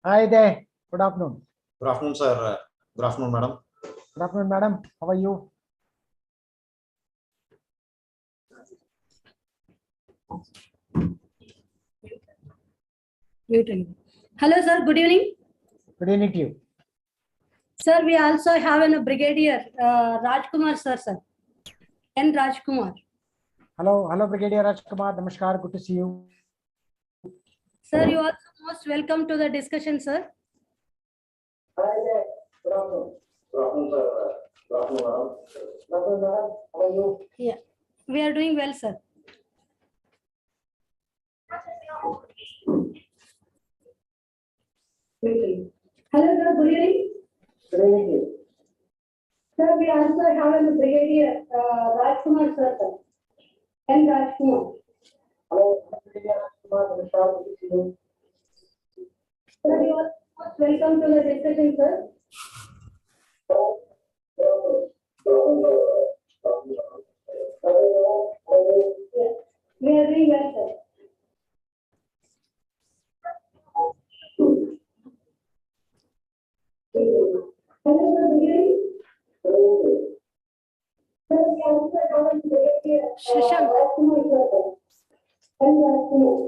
Hi there. Good afternoon. Good afternoon, sir. Good afternoon, madam. Good afternoon, madam. How are you? Hello, sir. Good evening. Good evening to you. Sir, we also have a Brigadier Rajkumar, sir. N. Rajkumar. Hello, Brigadier Rajkumar. Namaskar. Good to see you. Sir, you are most welcome to the discussion, sir. Hi there. Good afternoon. Good afternoon, sir. Good afternoon, madam. How are you? Yeah, we are doing well, sir. Hello, sir. Good evening. Good evening. Sir, we also have a Brigadier Rajkumar, sir. N. Rajkumar. Hello, Brigadier Rajkumar. Namaskar. Good to see you. Sir, you are most welcome to the discussion, sir. Yeah, we are doing well, sir. Hello, sir. Good evening. Sir, we also have a Brigadier Rajkumar, sir. N. Rajkumar.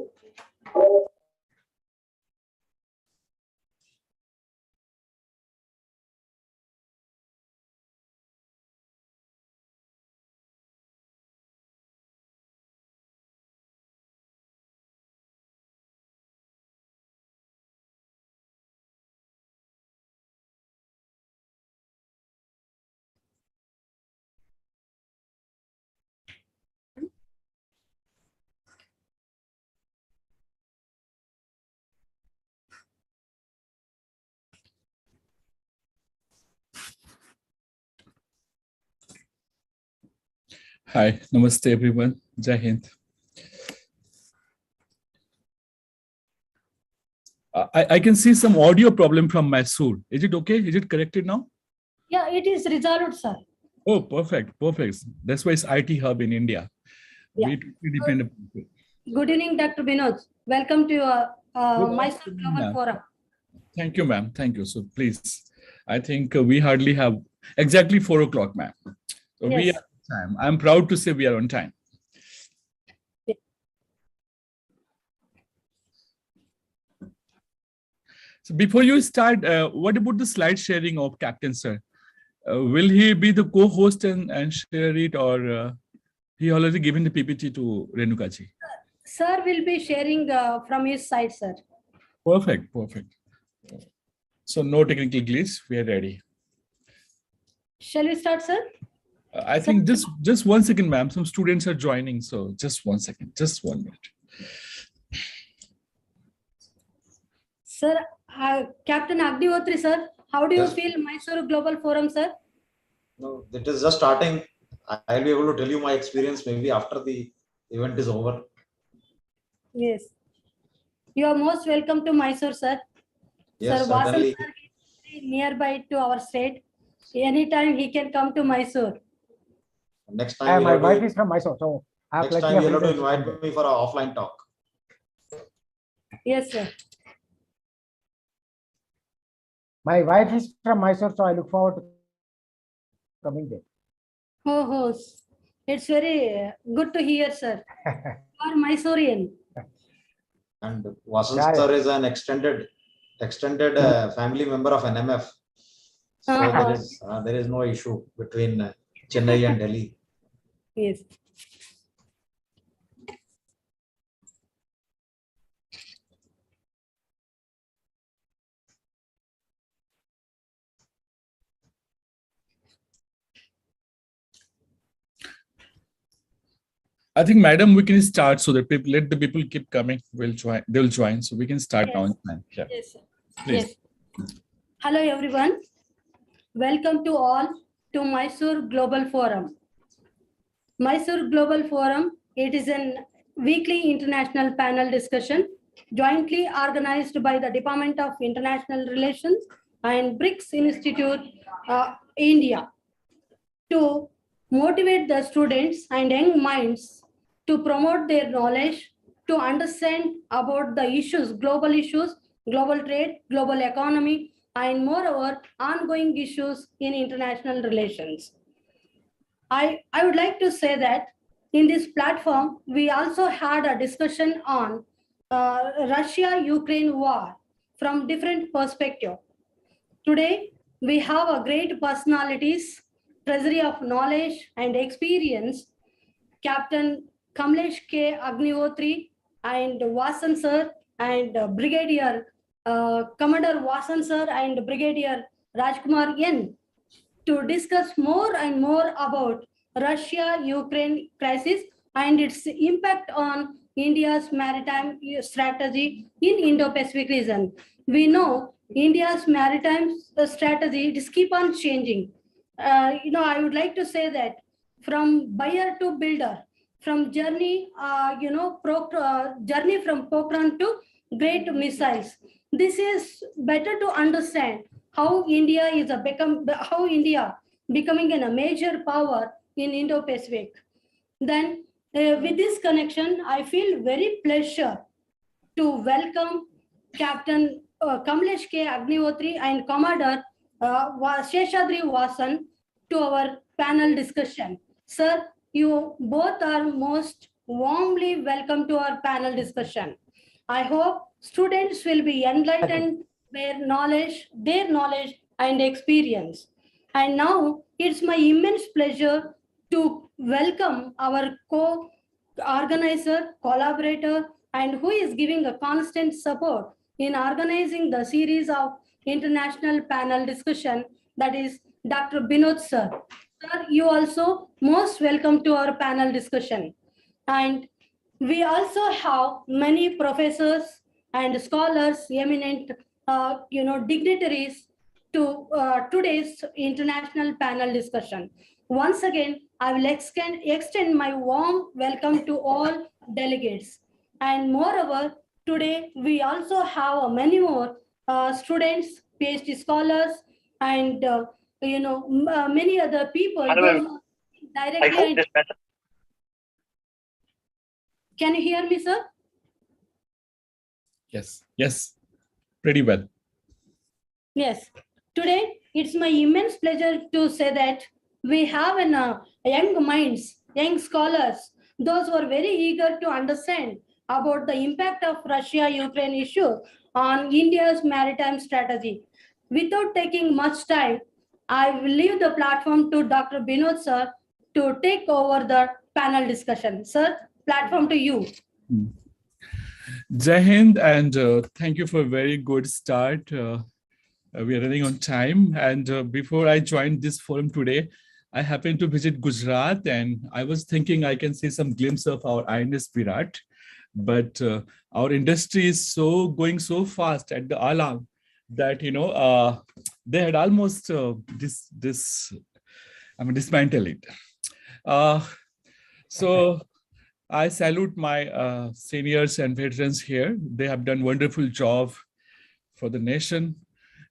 Hi, namaste everyone. Jai Hind. I can see some audio problem from Mysore. Is it okay? Is it corrected now? Yeah, it is resolved, sir. Oh, perfect. That's why it's IT hub in India. Yeah. We depend upon it. Good evening, Dr.Binod. Welcome to Mysore Global Forum. Thank you, ma'am. Thank you. So please, I think we hardly have exactly 4 o'clock, ma'am. So Yes. we are on time. I'm proud to say we are on time. So before you start, what about the slide sharing of Captain, sir? Will he be the co-host and share it, or he already given the PPT to Renukaji? Sir will be sharing from his side, sir. Perfect. So no technical glitch. We are ready. Shall we start, sir? I think just 1 second, ma'am. Some students are joining, so just 1 second, just 1 minute. Sir, Captain Agnihotri, sir, how do you Yes. feel Mysore Global Forum, sir? No, it is just starting. I'll be able to tell you my experience maybe after the event is over. Yes. You are most welcome to Mysore, sir. Yes, Sir, Vasan certainly. sir is nearby to our state. Anytime he can come to Mysore. Next time, My we'll wife have is from Mysore, so I have to, plenty next time of you'll have to reasons come invite there. me for an offline talk. Yes, sir. My wife is from Mysore, so I look forward to coming there. Oh, it's very good to hear, sir. You are Mysorean. And Vasan Yeah. sir is an extended family member of NMF. So there is no issue between Chennai and Delhi. Yes. I think, madam, we can start so that people let the people keep coming. Will join. They'll join, so we can start Yes. now. Yeah. Yes, sir. Please. Yes. Hello, everyone. Welcome to all to Mysore Global Forum. Mysore Global Forum, it is a weekly international panel discussion jointly organized by the Department of International Relations and BRICS Institute, India, to motivate the students and young minds to promote their knowledge, to understand about the issues, global trade, global economy, and moreover, ongoing issues in international relations. I would like to say that in this platform, we also had a discussion on Russia-Ukraine war from different perspective. Today, we have a great personalities, treasury of knowledge and experience, Captain Kamlesh K. Agnihotri and Vasan sir and Brigadier Commodre Vasan sir and Brigadier Rajkumar N to discuss more and more about Russia-Ukraine crisis and its impact on India's maritime strategy in Indo-Pacific region. We know India's maritime strategy just keep on changing. I would like to say that from buyer to builder, from journey, journey from Pokhran to great missiles. This is better to understand how India becoming a major power in Indo-Pacific. Then with this connection, I feel very pleasure to welcome Captain Kamlesh K. Agnihotri and Commodore Seshadri Vasan to our panel discussion. Sir, you both are most warmly welcome to our panel discussion. I hope students will be enlightened their knowledge and experience. And now it's my immense pleasure to welcome our co-organizer, collaborator, and who is giving a constant support in organizing the series of international panel discussion, that is Dr.Binod sir. Sir, you also most welcome to our panel discussion. And we also have many professors and scholars, eminent dignitaries to today's international panel discussion. Once again, I will extend my warm welcome to all delegates. And moreover, today we also have many more students, PhD scholars, and many other people. Directly. Can you hear me, sir? Yes, pretty well. Yes. Today, it's my immense pleasure to say that we have young minds, young scholars, those who are very eager to understand about the impact of Russia-Ukraine issue on India's maritime strategy. Without taking much time, I will leave the platform to Dr. Binod sir to take over the panel discussion. Sir, platform to you. Jai Hind, and thank you for a very good start. We are running on time. And before I joined this forum today, I happened to visit Gujarat, and I was thinking I can see some glimpse of our INS Virat. But our industry is going so fast at the alarm that they had almost dismantle it. So I salute my seniors and veterans here. They have done wonderful job for the nation.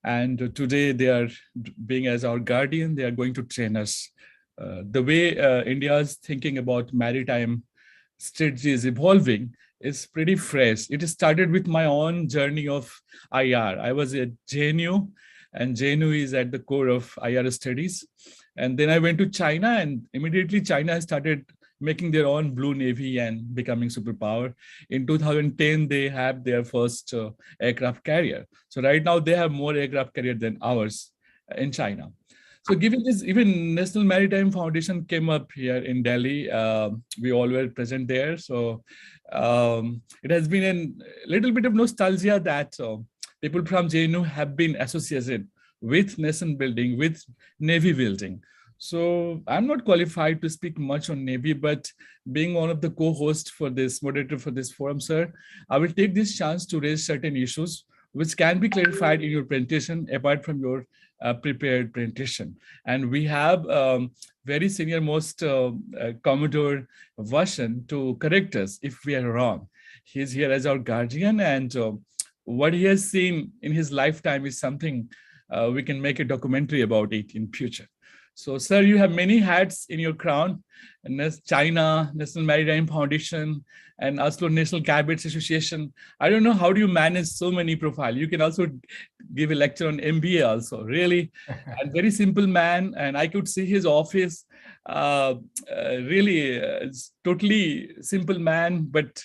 And today they are being as our guardian, they are going to train us. The way India is thinking about maritime strategy is evolving is pretty fresh. It started with my own journey of IR. I was at JNU, and JNU is at the core of IR studies. And then I went to China, and immediately China started making their own blue navy and becoming superpower. In 2010, they have their first aircraft carrier. So right now they have more aircraft carrier than ours in China. So given this, even National Maritime Foundation came up here in Delhi. We all were present there. So it has been a little bit of nostalgia that people from JNU have been associated with nation building, with navy building. So I'm not qualified to speak much on Navy, but being one of the co-hosts for this, moderator for this forum, sir, I will take this chance to raise certain issues which can be clarified in your presentation apart from your prepared presentation. And we have very senior most Commodore Vasan to correct us if we are wrong. He's here as our guardian, and what he has seen in his lifetime is something we can make a documentary about it in future. So, sir, you have many hats in your crown. And there's China, National Maritime Foundation, and Oslo National Cabinet Association. I don't know how do you manage so many profiles. You can also give a lecture on MBA also. Really, and very simple man. And I could see his office. Really, it's totally simple man, but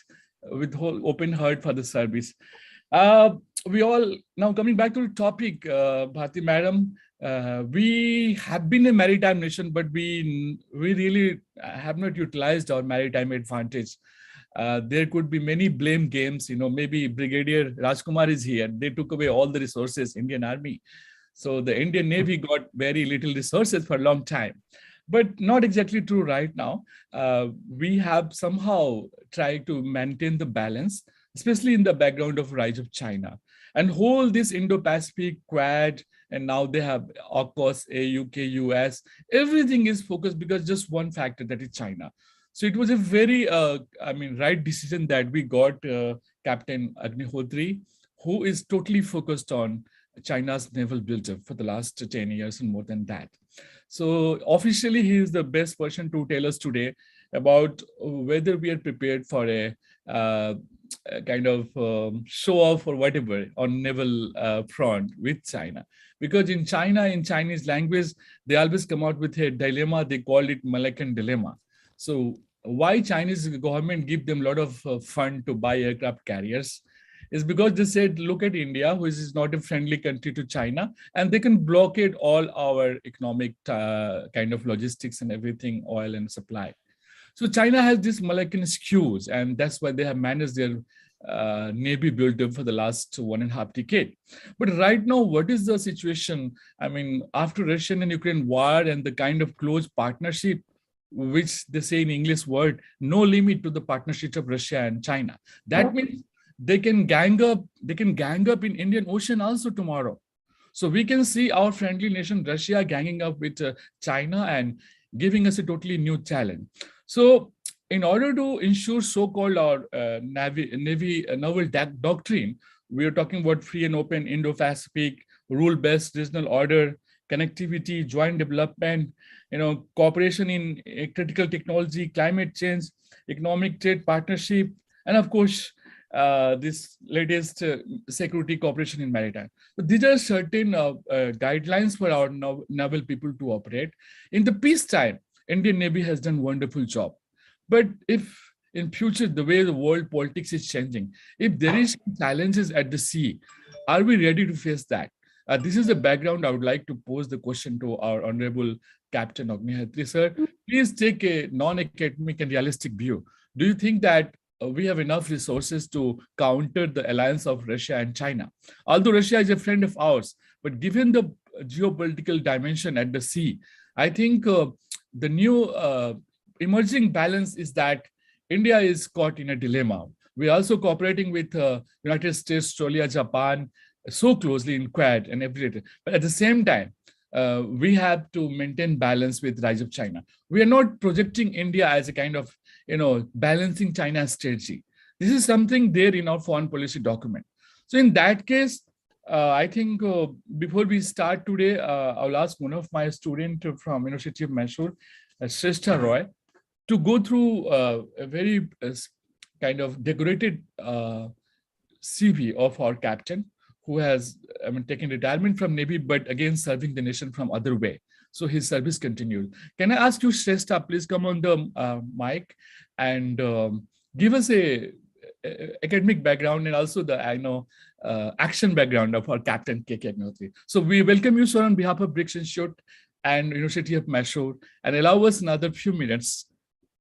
with whole open heart for the service. We all now coming back to the topic, Bharati madam. We have been a maritime nation, but we really have not utilized our maritime advantage. There could be many blame games. Maybe Brigadier Rajkumar is here. They took away all the resources, Indian Army. So the Indian Navy got very little resources for a long time. But not exactly true right now. We have somehow tried to maintain the balance, especially in the background of rise of China. And whole this Indo-Pacific, Quad, and now they have AUKUS, UK, US, everything is focused because just one factor, that is China. So it was a very, right decision that we got Captain Agnihotri, who is totally focused on China's naval buildup for the last 10 years and more than that. So officially, he is the best person to tell us today about whether we are prepared for a kind of show off or whatever on naval front with China. Because in China, in Chinese language, they always come out with a dilemma. They call it Malacan dilemma. So why Chinese government give them a lot of fund to buy aircraft carriers is because they said, look at India, which is not a friendly country to China, and they can blockade all our economic kind of logistics and everything, oil and supply. So China has this Malacan excuse, and that's why they have managed their Navy build-up for the last 1.5 decades. But right now, what is the situation? I mean, after Russian and Ukraine war and the kind of close partnership, which they say in English word, no limit to the partnership of Russia and China. That means they can gang up in Indian Ocean also tomorrow. So we can see our friendly nation, Russia, ganging up with China and giving us a totally new challenge. So in order to ensure so-called our Navy naval doctrine, we are talking about free and open Indo-Pacific, rule-based regional order, connectivity, joint development, cooperation in critical technology, climate change, economic trade partnership, and of course, this latest security cooperation in maritime. So these are certain guidelines for our naval people to operate. In the peacetime, Indian Navy has done a wonderful job. But if in future, the way the world politics is changing, if there is challenges at the sea, are we ready to face that? This is the background I would like to pose the question to our Honorable Captain Agnihotri, sir. Please take a non-academic and realistic view. Do you think that we have enough resources to counter the alliance of Russia and China? Although Russia is a friend of ours, but given the geopolitical dimension at the sea, I think the new emerging balance is that India is caught in a dilemma. We're also cooperating with United States, Australia, Japan, so closely in Quad and everything. But at the same time, we have to maintain balance with rise of China. We are not projecting India as a kind of, balancing China's strategy. This is something there in our foreign policy document. So in that case, I think before we start today, I'll ask one of my students from University of Mysore, Shrestha Roy, to go through a very kind of decorated CV of our captain, who has taken retirement from Navy, but again serving the nation from other way. So his service continued. Can I ask you, Shrestha, please come on the mic and give us a academic background and also the action background of our Captain K.K. Agnihotri. So we welcome you, sir, on behalf of BRICS Institute and University of Mysore, and allow us another few minutes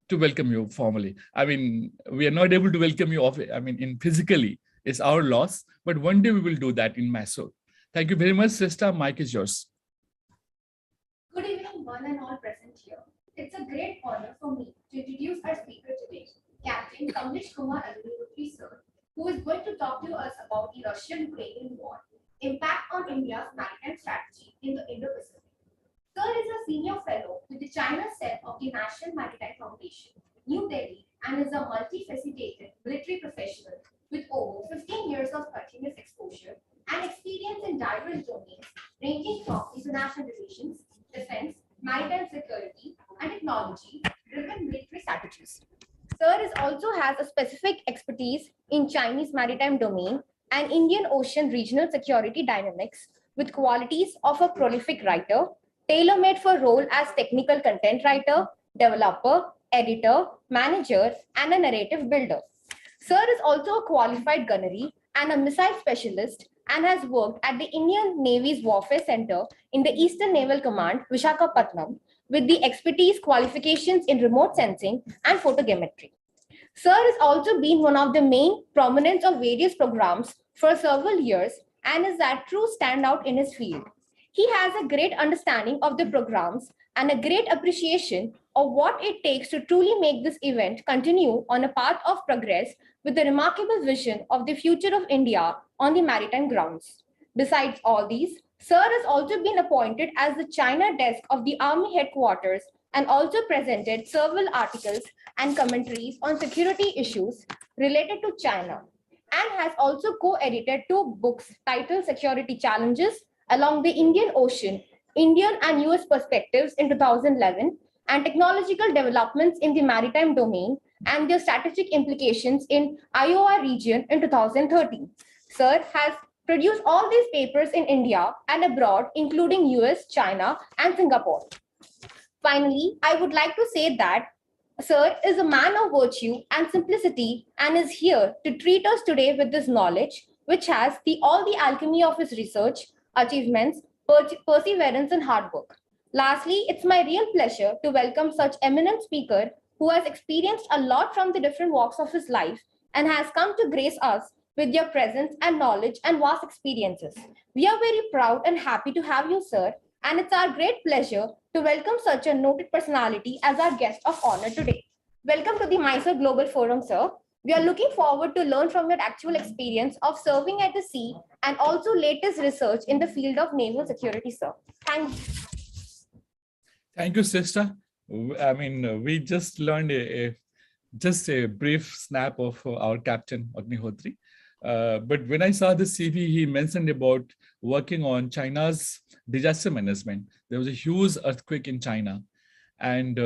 to welcome you formally. I mean, we are not able to welcome you in physically. It's our loss, but one day we will do that in Mysore. Thank you very much, Shrestha. Mic is yours. Good evening, one and all present here. It's a great honor for me to introduce our speaker today, Captain Kamlesh sir, who is going to talk to us about the Russian-Ukrainian war, impact on India's maritime strategy in the Indo-Pacific. Sir is a senior fellow with the China cell of the National Maritime Foundation, New Delhi, and is a multifaceted military professional with over 15 years of continuous exposure and experience in diverse domains ranging from international relations, defense, maritime has a specific expertise in Chinese maritime domain and Indian Ocean regional security dynamics with qualities of a prolific writer, tailor-made for role as technical content writer, developer, editor, manager, and a narrative builder. Sir is also a qualified gunnery and a missile specialist and has worked at the Indian Navy's Warfare Center in the Eastern Naval Command, Vishakhapatnam, with the expertise qualifications in remote sensing and photogrammetry. Sir has also been one of the main prominents of various programs for several years and is a true standout in his field. He has a great understanding of the programs and a great appreciation of what it takes to truly make this event continue on a path of progress with a remarkable vision of the future of India on the maritime grounds. Besides all these, Sir has also been appointed as the China desk of the Army headquarters and also presented several articles and commentaries on security issues related to China, and has also co-edited 2 books titled Security Challenges Along the Indian Ocean, Indian and US Perspectives in 2011, and Technological Developments in the Maritime Domain and their Strategic Implications in Iowa region in 2013. Sir has produced all these papers in India and abroad, including US, China, and Singapore. Finally, I would like to say that Sir is a man of virtue and simplicity and is here to treat us today with this knowledge, which has all the alchemy of his research, achievements, perseverance, and hard work. Lastly, it's my real pleasure to welcome such eminent speaker who has experienced a lot from the different walks of his life and has come to grace us with your presence and knowledge and vast experiences. We are very proud and happy to have you, sir, and it's our great pleasure to welcome such a noted personality as our guest of honor today. Welcome to the Mysore Global Forum, sir. We are looking forward to learn from your actual experience of serving at the sea and also latest research in the field of naval security, sir. Thank you. Thank you, sister. I mean, we just learned just a brief snap of our captain, Agnihotri. But when I saw the CV, he mentioned about working on China's disaster management. There was a huge earthquake in China. And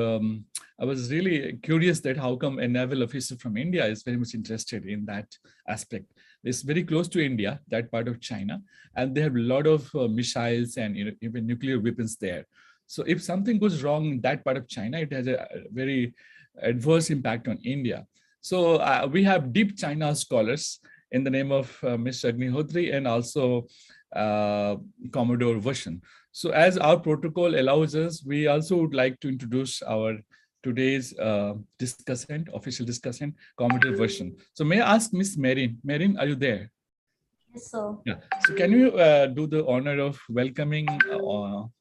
I was really curious that how come a naval officer from India is very much interested in that aspect. It's very close to India, that part of China, and they have a lot of missiles and even nuclear weapons there. So if something goes wrong in that part of China, it has a very adverse impact on India. So we have deep China scholars in the name of Mr. Agnihotri and also Commodore Vasan. So as our protocol allows us, we also would like to introduce our today's discussant, official discussant, Commodore Vasan. So may I ask Miss Marin? Marin, are you there? Yes, sir. Yeah. So can you do the honor of welcoming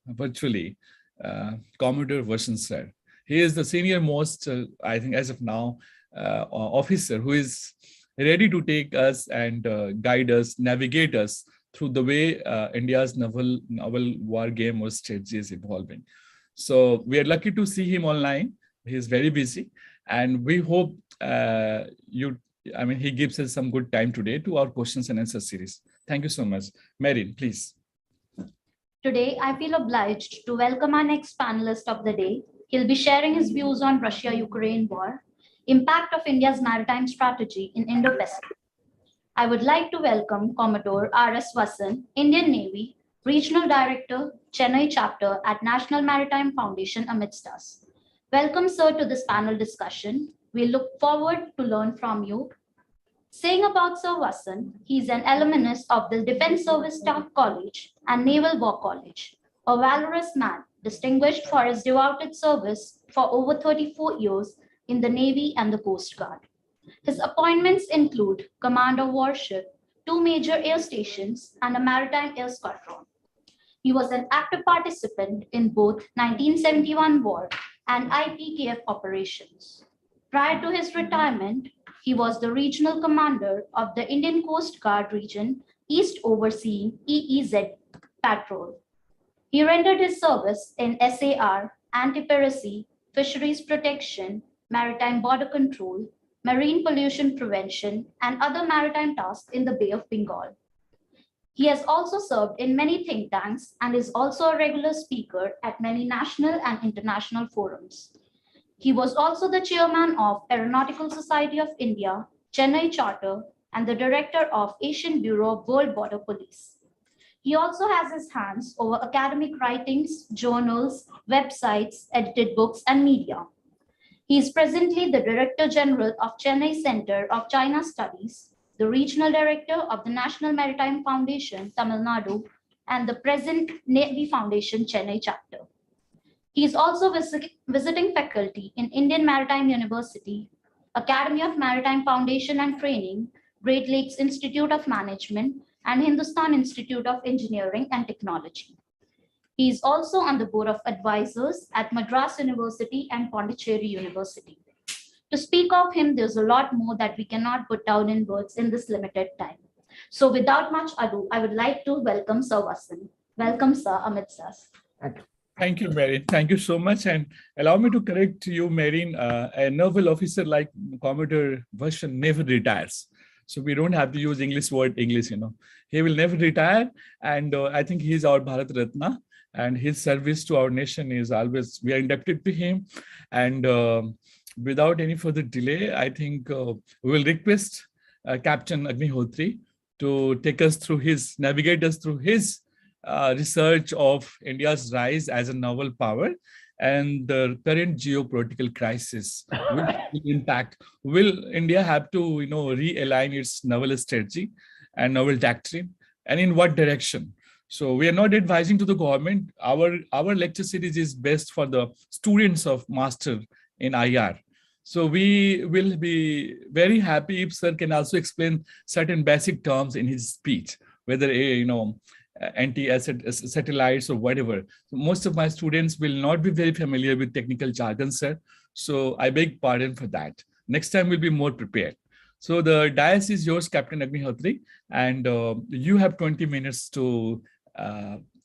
virtually Commodore Vasan, sir? He is the senior most, I think, as of now, officer who is ready to take us and guide us, navigate us through the way India's naval war game or strategy is evolving. So we are lucky to see him online. He is very busy, and we hope he gives us some good time today to our questions and answer series. Thank you so much. Marin, please. Today, I feel obliged to welcome our next panelist of the day. He'll be sharing his views on Russia-Ukraine war, impact of India's maritime strategy in Indo-Pacific. I would like to welcome Commodore R.S. Vasan, Indian Navy, Regional Director, Chennai Chapter at National Maritime Foundation amidst us. Welcome, sir, to this panel discussion. We look forward to learn from you. Saying about Sir Vasan, he's an alumnus of the Defense Service Staff College and Naval War College, a valorous man distinguished for his devoted service for over 34 years in the Navy and the Coast Guard. His appointments include Commander Warship, 2 major air stations, and a maritime air squadron. He was an active participant in both 1971 war and IPKF operations. Prior to his retirement, he was the regional commander of the Indian Coast Guard region, East overseeing EEZ patrol. He rendered his service in SAR, anti-piracy, fisheries protection, maritime border control, marine pollution prevention, and other maritime tasks in the Bay of Bengal. He has also served in many think tanks and is also a regular speaker at many national and international forums. He was also the chairman of Aeronautical Society of India, Chennai Charter, and the director of Asian Bureau of World Border Police. He also has his hands over academic writings, journals, websites, edited books, and media. He is presently the Director General of Chennai Center of China Studies, the Regional Director of the National Maritime Foundation, Tamil Nadu, and the present Navy Foundation Chennai chapter. He is also visiting faculty in Indian Maritime University, Academy of Maritime Foundation and Training, Great Lakes Institute of Management, and Hindustan Institute of Engineering and Technology. He is also on the board of advisors at Madras University and Pondicherry University. To speak of him, there's a lot more that we cannot put down in words in this limited time. So without much ado, I would like to welcome Sir Vasan. Welcome, sir, amidst us. Thank you, Mary. Thank you so much. And allow me to correct you, Mary. A naval officer like Commodre Vasan never retires. So we don't have to use English word English, He will never retire. And I think he is our Bharat Ratna. And his service to our nation is always, we are indebted to him. And without any further delay, I think we will request Captain Agnihotri to take us through navigate us through his research of India's rise as a naval power and the current geopolitical crisis. Will India have to, realign its naval strategy and naval doctrine, and in what direction? So we are not advising to the government. Our lecture series is best for the students of master in IR. So we will be very happy if sir can also explain certain basic terms in his speech, whether anti-satellites or whatever. So most of my students will not be very familiar with technical jargon, sir. So I beg pardon for that. Next time we'll be more prepared. So the dais is yours, Captain Agnihotri, and you have 20 minutes to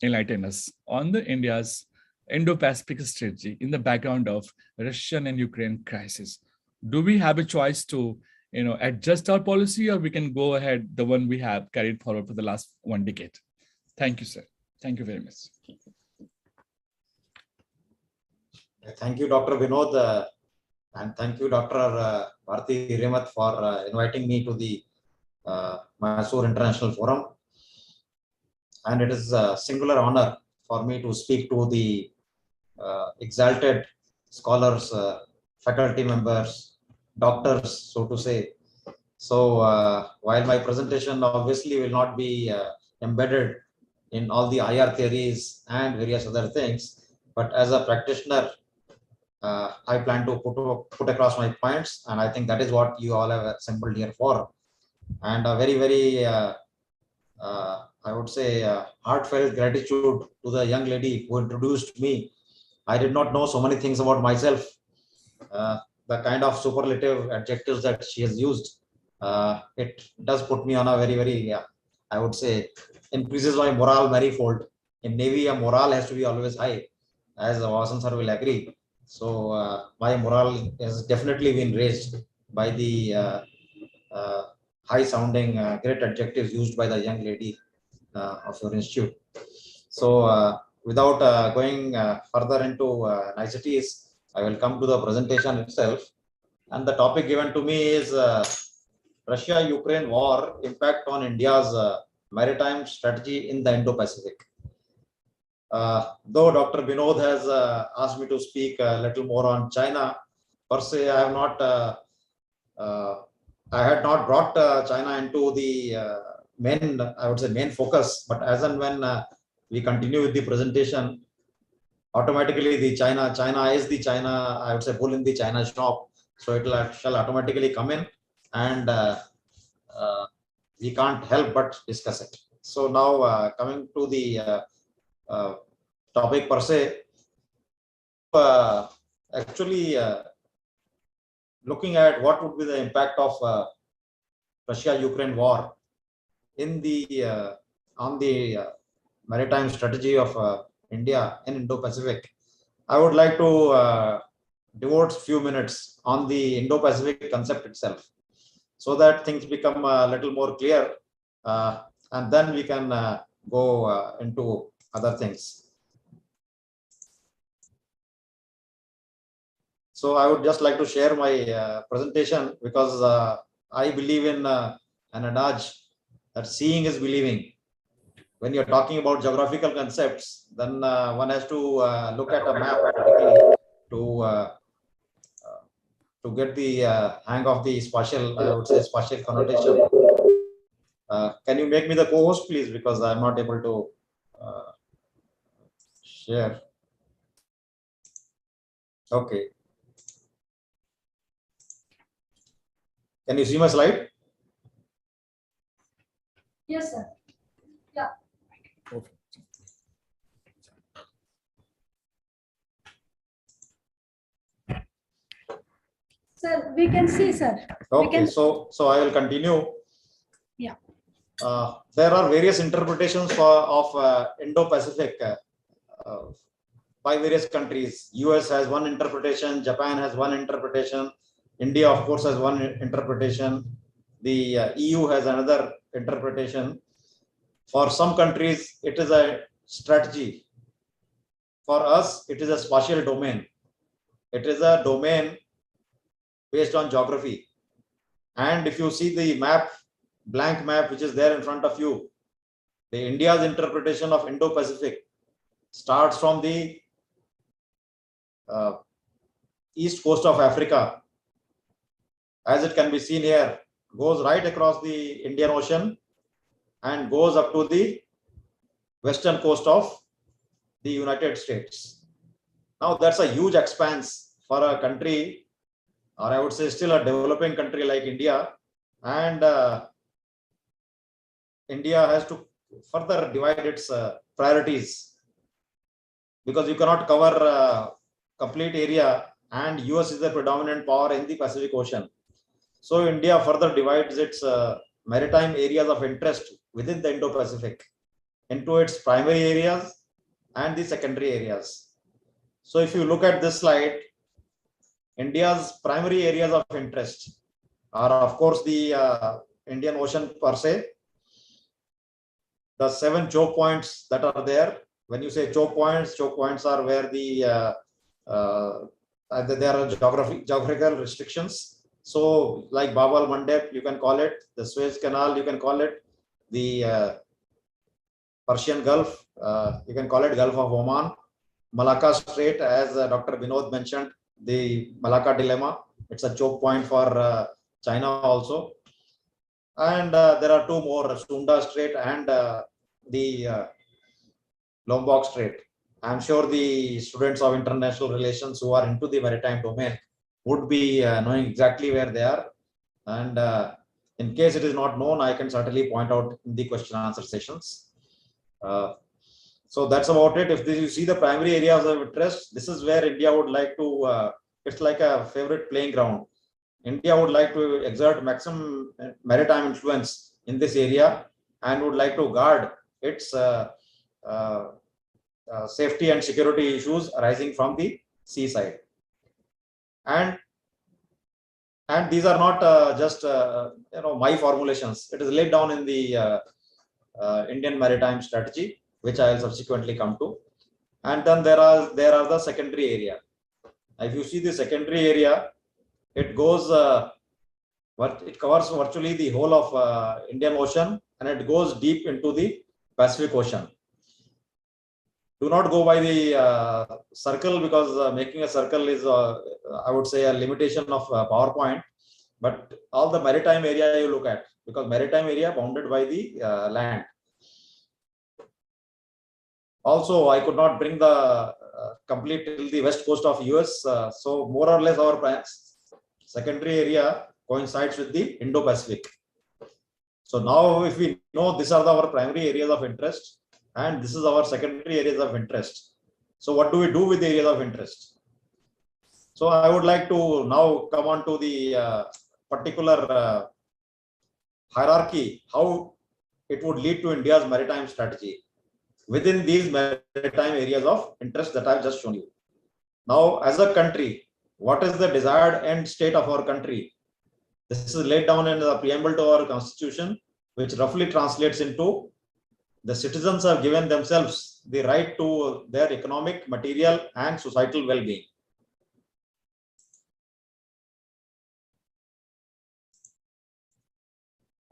enlighten us on the India's Indo-Pacific strategy in the background of Russian and Ukraine crisis. Do we have a choice to, adjust our policy, or we can go ahead the one we have carried forward for the last 1 decade? Thank you, sir. Thank you very much. Thank you, Dr. Binod, and thank you, Dr. Bharati Hiremath, for inviting me to the Mysore International Forum. And it is a singular honor for me to speak to the exalted scholars, faculty members, doctors, so to say. So while my presentation obviously will not be embedded in all the IR theories and various other things, but as a practitioner, I plan to put across my points, and I think that is what you all have assembled here for. And a very, very I would say heartfelt gratitude to the young lady who introduced me. I did not know so many things about myself. The kind of superlative adjectives that she has used, it does put me on a very, very, I would say, increases my morale manifold. In Navy, a morale has to be always high, as Vasan sir will agree. So my morale has definitely been raised by the high-sounding great adjectives used by the young lady of your institute. So without going further into niceties, I will come to the presentation itself. And the topic given to me is Russia-Ukraine war, impact on India's maritime strategy in the Indo-Pacific. Though Dr. Binod has asked me to speak a little more on China, per se, I have not I had not brought China into the main focus, but as and when we continue with the presentation, automatically the China is the China, I would say, bull in the China shop. So it shall automatically come in, and we can't help but discuss it. So now coming to the topic per se, actually looking at what would be the impact of Russia-Ukraine war in the on the maritime strategy of India in Indo-Pacific, I would like to devote a few minutes on the Indo-Pacific concept itself, so that things become a little more clear, and then we can go into other things. So I would just like to share my presentation because I believe in an adage that seeing is believing. When you're talking about geographical concepts, then one has to look at a map particularly to get the hang of the spatial, I would say, spatial connotation. Can you make me the co-host, please? Because I'm not able to share. Okay. Can you see my slide? Yes, sir. Yeah. Okay. Sir, we can see, sir. Okay, so I will continue. Yeah. There are various interpretations of Indo-Pacific by various countries. US has one interpretation, Japan has one interpretation, India, of course, has one interpretation. The EU has another interpretation. For some countries, it is a strategy. For us, it is a spatial domain. It is a domain based on geography. And if you see the map, blank map, which is there in front of you, the India's interpretation of Indo-Pacific starts from the east coast of Africa, as it can be seen here, goes right across the Indian Ocean and goes up to the western coast of the United States. Now that's a huge expanse for a country, or I would say still a developing country like India, and India has to further divide its priorities, because you cannot cover complete area, and US is the predominant power in the Pacific Ocean. So India further divides its maritime areas of interest within the Indo-Pacific into its primary areas and the secondary areas. So if you look at this slide, India's primary areas of interest are, of course, the Indian Ocean per se, the 7 choke points that are there. When you say choke points are where the there are geographical restrictions. So like Bab al-Mandeb, you can call it, the Suez Canal, you can call it, the Persian Gulf, you can call it Gulf of Oman, Malacca Strait, as Dr.Binod mentioned, the Malacca dilemma, it's a choke point for China also. And there are 2 more, Sunda Strait and the Lombok Strait. I'm sure the students of international relations who are into the maritime domain would be knowing exactly where they are. And in case it is not known, I can certainly point out in the question and answer sessions. So that's about it. If you see the primary areas of interest, this is where India would like to, it's like a favorite playing ground. India would like to exert maximum maritime influence in this area and would like to guard its safety and security issues arising from the seaside. And these are not just my formulations. It is laid down in the Indian Maritime Strategy, which I will subsequently come to. And then there are the secondary area. If you see the secondary area, it goes it covers virtually the whole of Indian Ocean, and it goes deep into the Pacific Ocean. Do not go by the circle, because making a circle is I would say a limitation of PowerPoint, but all the maritime area you look at, because maritime area bounded by the land. Also, I could not bring the complete till the west coast of US, so more or less our secondary area coincides with the Indo-Pacific. So now if we know these are our primary areas of interest and this is our secondary areas of interest, so what do we do with the areas of interest? So I would like to now come on to the particular hierarchy, how it would lead to India's maritime strategy within these maritime areas of interest that I've just shown you. Now, as a country, what is the desired end state of our country? This is laid down in the preamble to our constitution, which roughly translates into the citizens have given themselves the right to their economic, material, and societal well-being.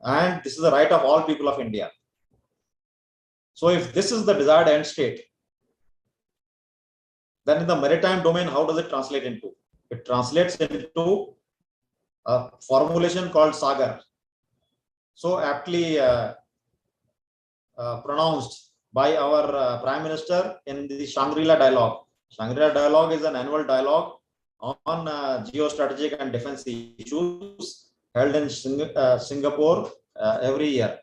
and this is the right of all people of India. So if this is the desired end state, then in the maritime domain, how does it translate into? It translates into a formulation called Sagar, so aptly pronounced by our Prime Minister in the Shangri-La Dialogue. Shangri-La Dialogue is an annual dialogue on geostrategic and defense issues held in Singapore every year.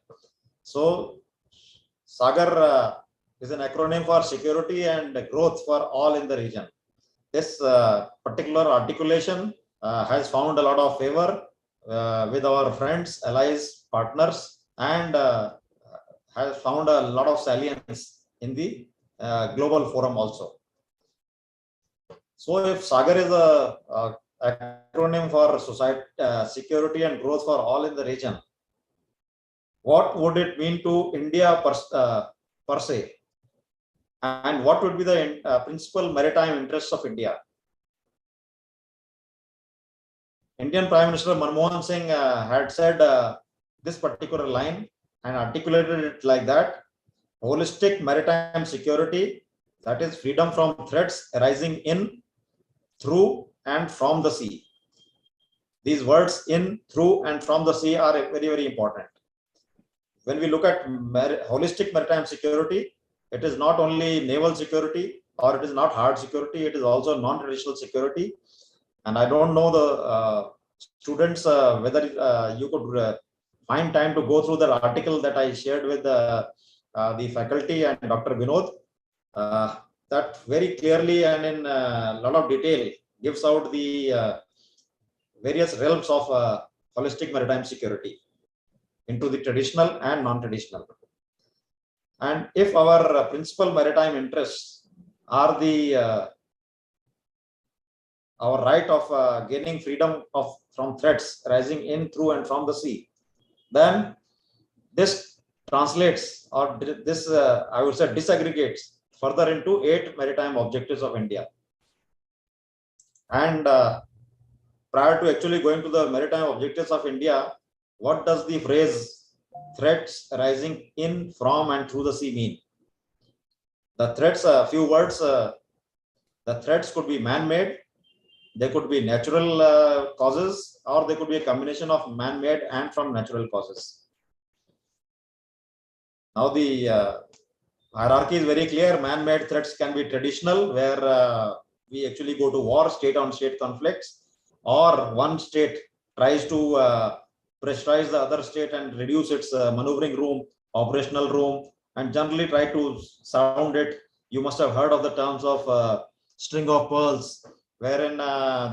So Sagar is an acronym for security and growth for all in the region. This particular articulation has found a lot of favor with our friends, allies, partners, and has found a lot of salience in the global forum also. So if Sagar is a acronym for society, security and growth for all in the region, what would it mean to India per se? And what would be the principal maritime interests of India? Indian Prime Minister Manmohan Singh had said this particular line and articulated it like that: holistic maritime security, that is freedom from threats arising in, through and from the sea. These words in, through and from the sea are very, very important. When we look at holistic maritime security, it is not only naval security, or it is not hard security, it is also non-traditional security. And I don't know the students whether you could find time to go through the article that I shared with the faculty and Dr.Binod. That very clearly and in a lot of detail gives out the various realms of holistic maritime security into the traditional and non-traditional. And if our principal maritime interests are the our right of gaining freedom from threats arising in, through and from the sea, then this translates, or this I would say disaggregates further into 8 maritime objectives of India. And prior to actually going to the maritime objectives of India, what does the phrase threats arising in, from and through the sea mean? The threats, a few words, the threats could be man-made, they could be natural causes, or they could be a combination of man-made and from natural causes. Now the hierarchy is very clear. Man-made threats can be traditional, where we actually go to war, state-on-state conflicts, or one state tries to pressurize the other state and reduce its maneuvering room, operational room, and generally try to surround it. You must have heard of the terms of string of pearls, wherein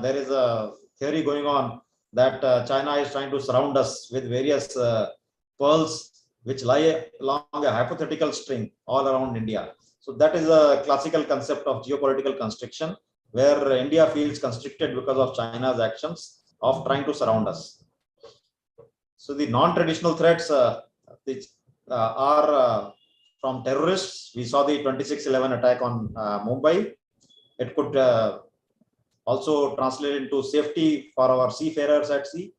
there is a theory going on that China is trying to surround us with various pearls which lie along a hypothetical string all around India. So that is a classical concept of geopolitical constriction, where India feels constricted because of China's actions of trying to surround us. So the non-traditional threats which are from terrorists. We saw the 26/11 attack on Mumbai. It could also translate into safety for our seafarers at sea.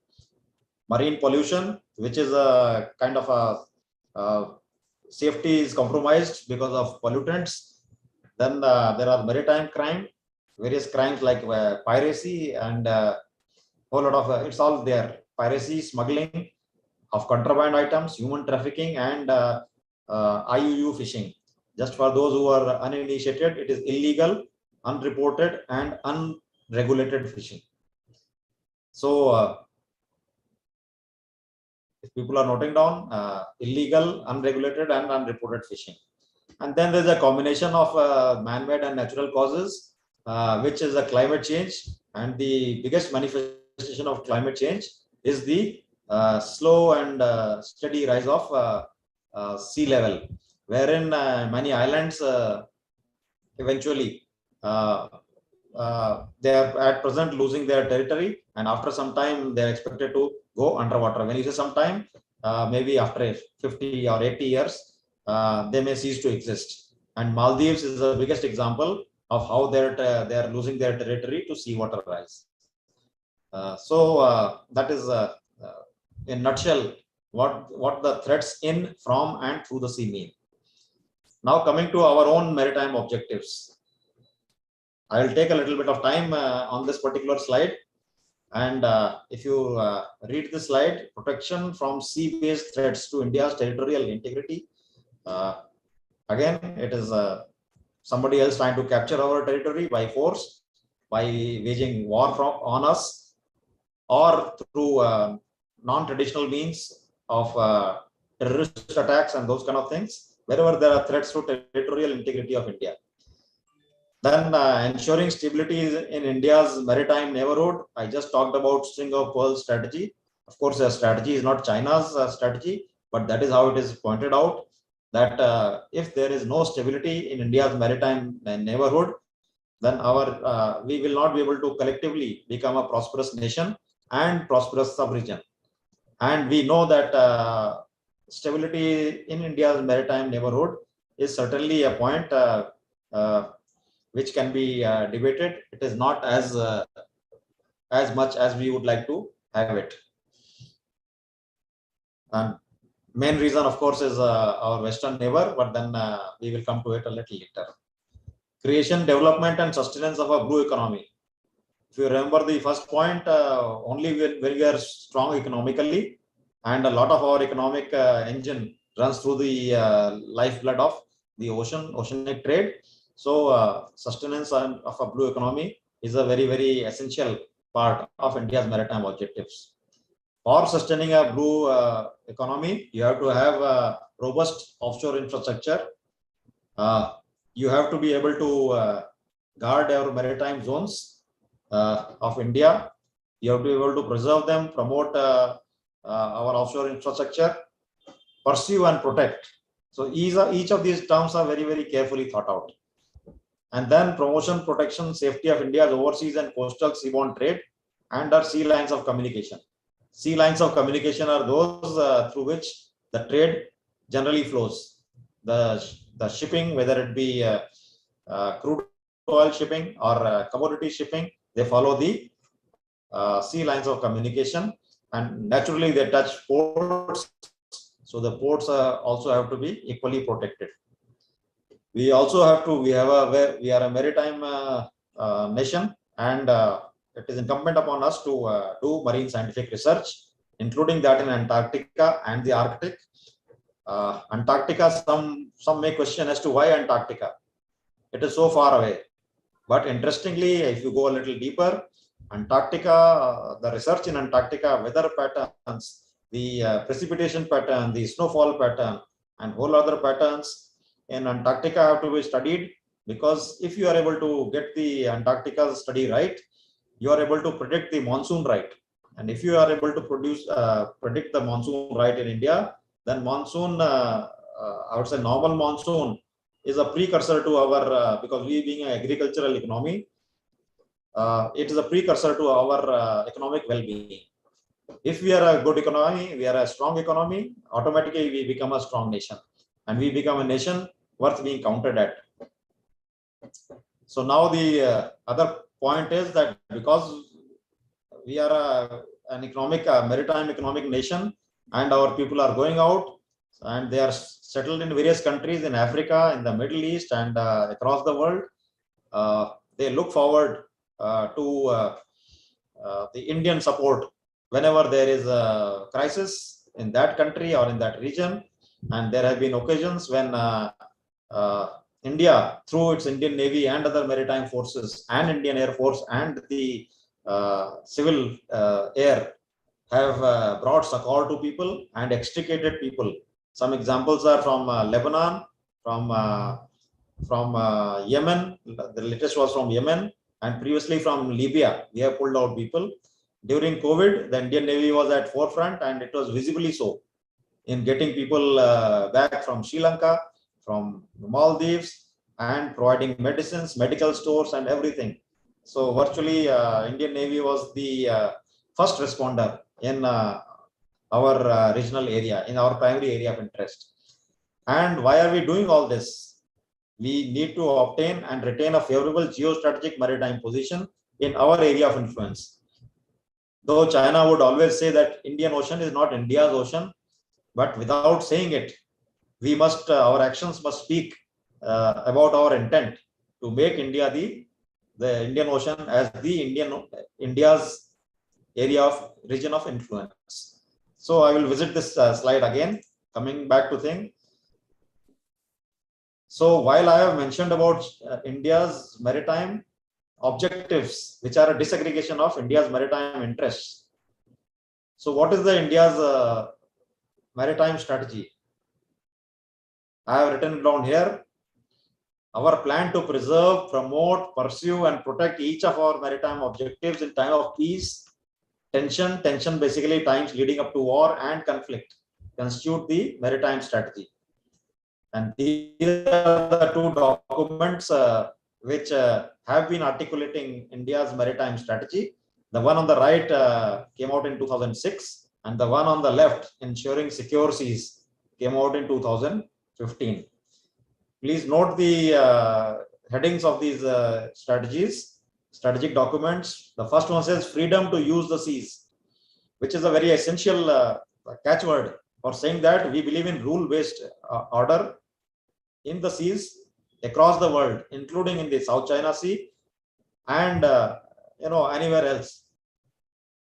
Marine pollution, which is a kind of a safety is compromised because of pollutants. Then there are maritime crime, various crimes like piracy and whole lot of it's all there: piracy, smuggling of contraband items, human trafficking, and IUU fishing. Just for those who are uninitiated, it is illegal, unreported, and unregulated fishing. So if people are noting down, illegal, unregulated, and unreported fishing. And then there's a combination of man-made and natural causes, which is a climate change. And the biggest manifestation of climate change is the slow and steady rise of sea level, wherein many islands eventually they are at present losing their territory, and after some time they are expected to go underwater. When you say sometime, maybe after 50 or 80 years, they may cease to exist. And Maldives is the biggest example of how they are losing their territory to seawater rise. So that is in a nutshell what the threats in, from, and through the sea mean. Now coming to our own maritime objectives. I will take a little bit of time on this particular slide. And if you read the slide, protection from sea-based threats to India's territorial integrity. Again, it is somebody else trying to capture our territory by force, by waging war on us, or through non-traditional means of terrorist attacks and those kind of things, wherever there are threats to territorial integrity of India. Then ensuring stability in India's maritime neighborhood. I just talked about string of pearls strategy. Of course, a strategy is not China's strategy, but that is how it is pointed out, that if there is no stability in India's maritime neighborhood, then we will not be able to collectively become a prosperous nation and prosperous sub-region. And we know that stability in India's maritime neighborhood is certainly a point which can be debated. It is not as much as we would like to have it. And main reason, of course, is our Western neighbor, but then we will come to it a little later. Creation, development, and sustenance of a blue economy. If you remember the first point, only when we are strong economically, and a lot of our economic engine runs through the lifeblood of the oceanic trade. So sustenance of a blue economy is a very, very essential part of India's maritime objectives. For sustaining a blue economy, you have to have a robust offshore infrastructure. You have to be able to guard our maritime zones of India. You have to be able to preserve them, promote our offshore infrastructure, pursue and protect. So each of these terms are very, very carefully thought out. And then promotion, protection, safety of India's overseas and coastal seaborne trade and our sea lines of communication. Sea lines of communication are those through which the trade generally flows. The shipping, whether it be crude oil shipping or commodity shipping, they follow the sea lines of communication, and naturally they touch ports. So the ports also have to be equally protected. We also have to, we are a maritime nation, and it is incumbent upon us to do marine scientific research, including that in Antarctica and the Arctic. Antarctica, some may question as to why Antarctica. It is so far away. But interestingly, if you go a little deeper, Antarctica, the research in Antarctica, weather patterns, the precipitation pattern, the snowfall pattern, and whole other patterns in Antarctica have to be studied, because if you are able to get the Antarctica study right, you are able to predict the monsoon right. And if you are able to predict the monsoon right in India, then monsoon, I would say normal monsoon, is a precursor to our, because we being an agricultural economy, it is a precursor to our economic well-being. If we are a good economy, we are a strong economy, automatically we become a strong nation, and we become a nation worth being counted at. So now the other point is that because we are an economic, maritime economic nation, and our people are going out and they are settled in various countries in Africa, in the Middle East, and across the world, they look forward to the Indian support whenever there is a crisis in that country or in that region. And there have been occasions when India, through its Indian Navy and other maritime forces and Indian Air Force and the civil air, have brought succor to people and extricated people. Some examples are from Lebanon, from Yemen. The latest was from Yemen, and previously from Libya. We have pulled out people. During COVID, the Indian Navy was at forefront, and it was visibly so in getting people back from Sri Lanka, from the Maldives, and providing medicines, medical stores, and everything. So virtually, Indian Navy was the first responder in our regional area, in our primary area of interest. And why are we doing all this? We need to obtain and retain a favorable geostrategic maritime position in our area of influence. Though China would always say that Indian Ocean is not India's ocean, but without saying it, we must, our actions must speak about our intent to make India the Indian Ocean as the India's area of region of influence. So I will visit this slide again, coming back to thing. So while I have mentioned about India's maritime objectives, which are a disaggregation of India's maritime interests. So what is the India's maritime strategy? I have written it down here. Our plan to preserve, promote, pursue, and protect each of our maritime objectives in time of peace, tension basically times leading up to war and conflict, constitute the maritime strategy. And these are the two documents which have been articulating India's maritime strategy. The one on the right came out in 2006, and the one on the left, Ensuring Secure Seas, came out in 2015. Please note the headings of these strategic documents. The first one says freedom to use the seas, which is a very essential catchword for saying that we believe in rule-based order in the seas across the world, including in the South China Sea and anywhere else.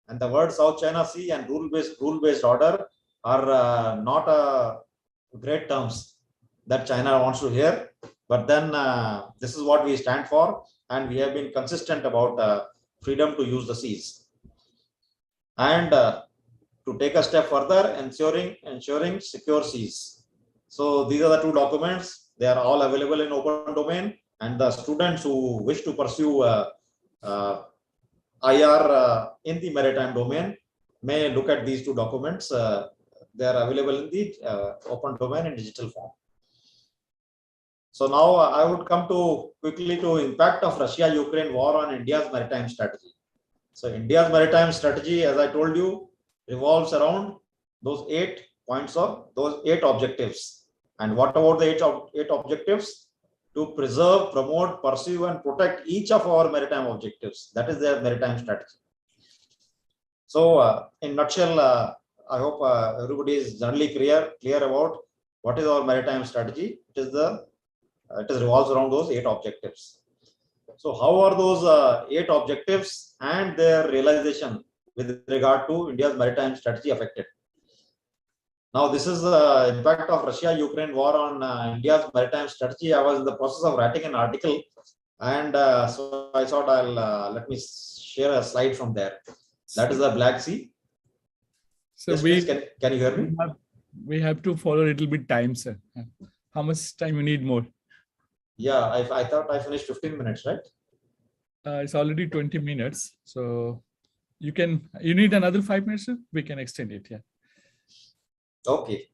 And the word South China Sea and rule-based order are not great terms that China wants to hear, but then this is what we stand for, and we have been consistent about freedom to use the seas. And to take a step further, ensuring secure seas. So these are the two documents. They are all available in open domain, and the students who wish to pursue IR in the maritime domain may look at these two documents. They are available in the open domain in digital form. So now I would come quickly to impact of Russia-Ukraine war on India's maritime strategy. So India's maritime strategy, as I told you, revolves around those 8 points of those 8 objectives. And what about the eight objectives? To preserve, promote, pursue, and protect each of our maritime objectives. That is their maritime strategy. So in nutshell, I hope everybody is generally clear about what is our maritime strategy. It revolves around those 8 objectives. So how are those 8 objectives and their realization with regard to India's maritime strategy affected? Now, this is the impact of Russia-Ukraine war on India's maritime strategy. I was in the process of writing an article, and so I thought I'll let me share a slide from there. That is the Black Sea. So yes, please, can you hear me? We have to follow a little bit time, sir. How much time you need more? Yeah, I thought I finished 15 minutes, right? It's already 20 minutes. So you need another 5 minutes, sir? We can extend it, yeah. Okay.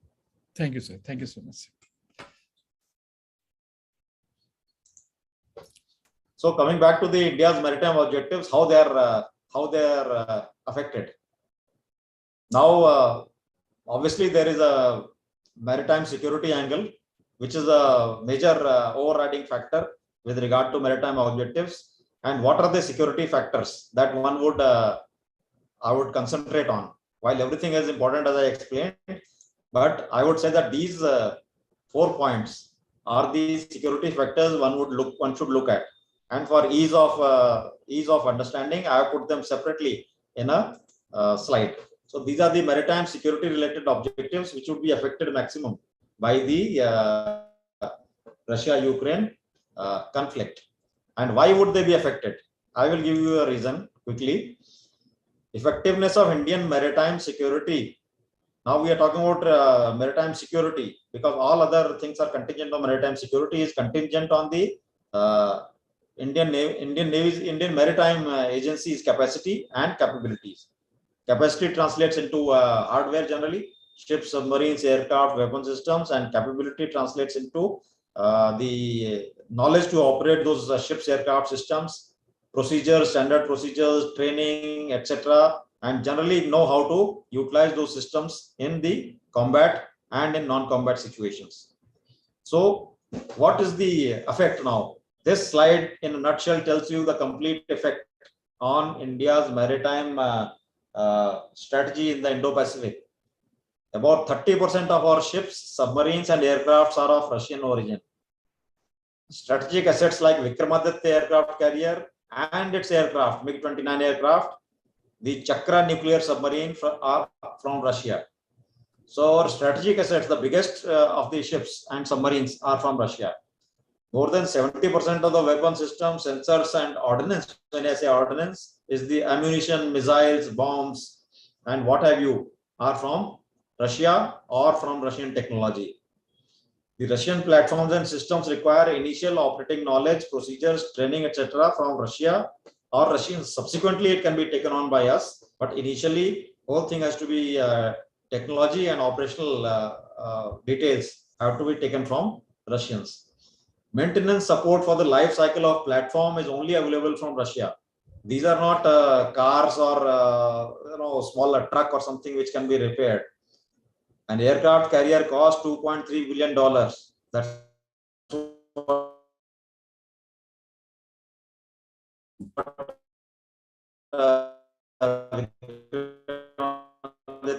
Thank you, sir. Thank you so much. So coming back to the India's maritime objectives, how they are affected. Now, obviously, there is a maritime security angle, which is a major overriding factor with regard to maritime objectives. And what are the security factors that I would concentrate on? While everything is important, as I explained, but I would say that these 4 points are the security factors one should look at. And for ease of understanding, I have put them separately in a slide. So these are the maritime security related objectives which would be affected maximum by the Russia-Ukraine conflict. And why would they be affected? I will give you a reason quickly. Effectiveness of Indian maritime security. Now we are talking about maritime security, because all other things are contingent on maritime security is contingent on the Indian Maritime Agency's capacity and capabilities. Capacity translates into hardware generally, ships, submarines, aircraft, weapon systems, and capability translates into the knowledge to operate those ships, aircraft systems, procedures, standard procedures, training, etc. And generally know how to utilize those systems in the combat and in non-combat situations. So what is the effect now? This slide in a nutshell tells you the complete effect on India's maritime strategy in the Indo-Pacific. About 30% of our ships, submarines, and aircrafts are of Russian origin. Strategic assets like Vikramaditya aircraft carrier and its aircraft, MiG-29 aircraft, the Chakra nuclear submarine are from Russia. So our strategic assets, the biggest of the ships and submarines are from Russia. More than 70% of the weapon systems, sensors, and ordnance, when I say ordnance, is the ammunition, missiles, bombs, and what have you, are from Russia or from Russian technology. The Russian platforms and systems require initial operating knowledge, procedures, training, etc. from Russia or Russians. Subsequently, it can be taken on by us, but initially, whole thing has to be technology and operational details have to be taken from Russians. Maintenance support for the life cycle of platform is only available from Russia. These are not cars or smaller truck or something which can be repaired. An aircraft carrier costs $2.3 billion. That's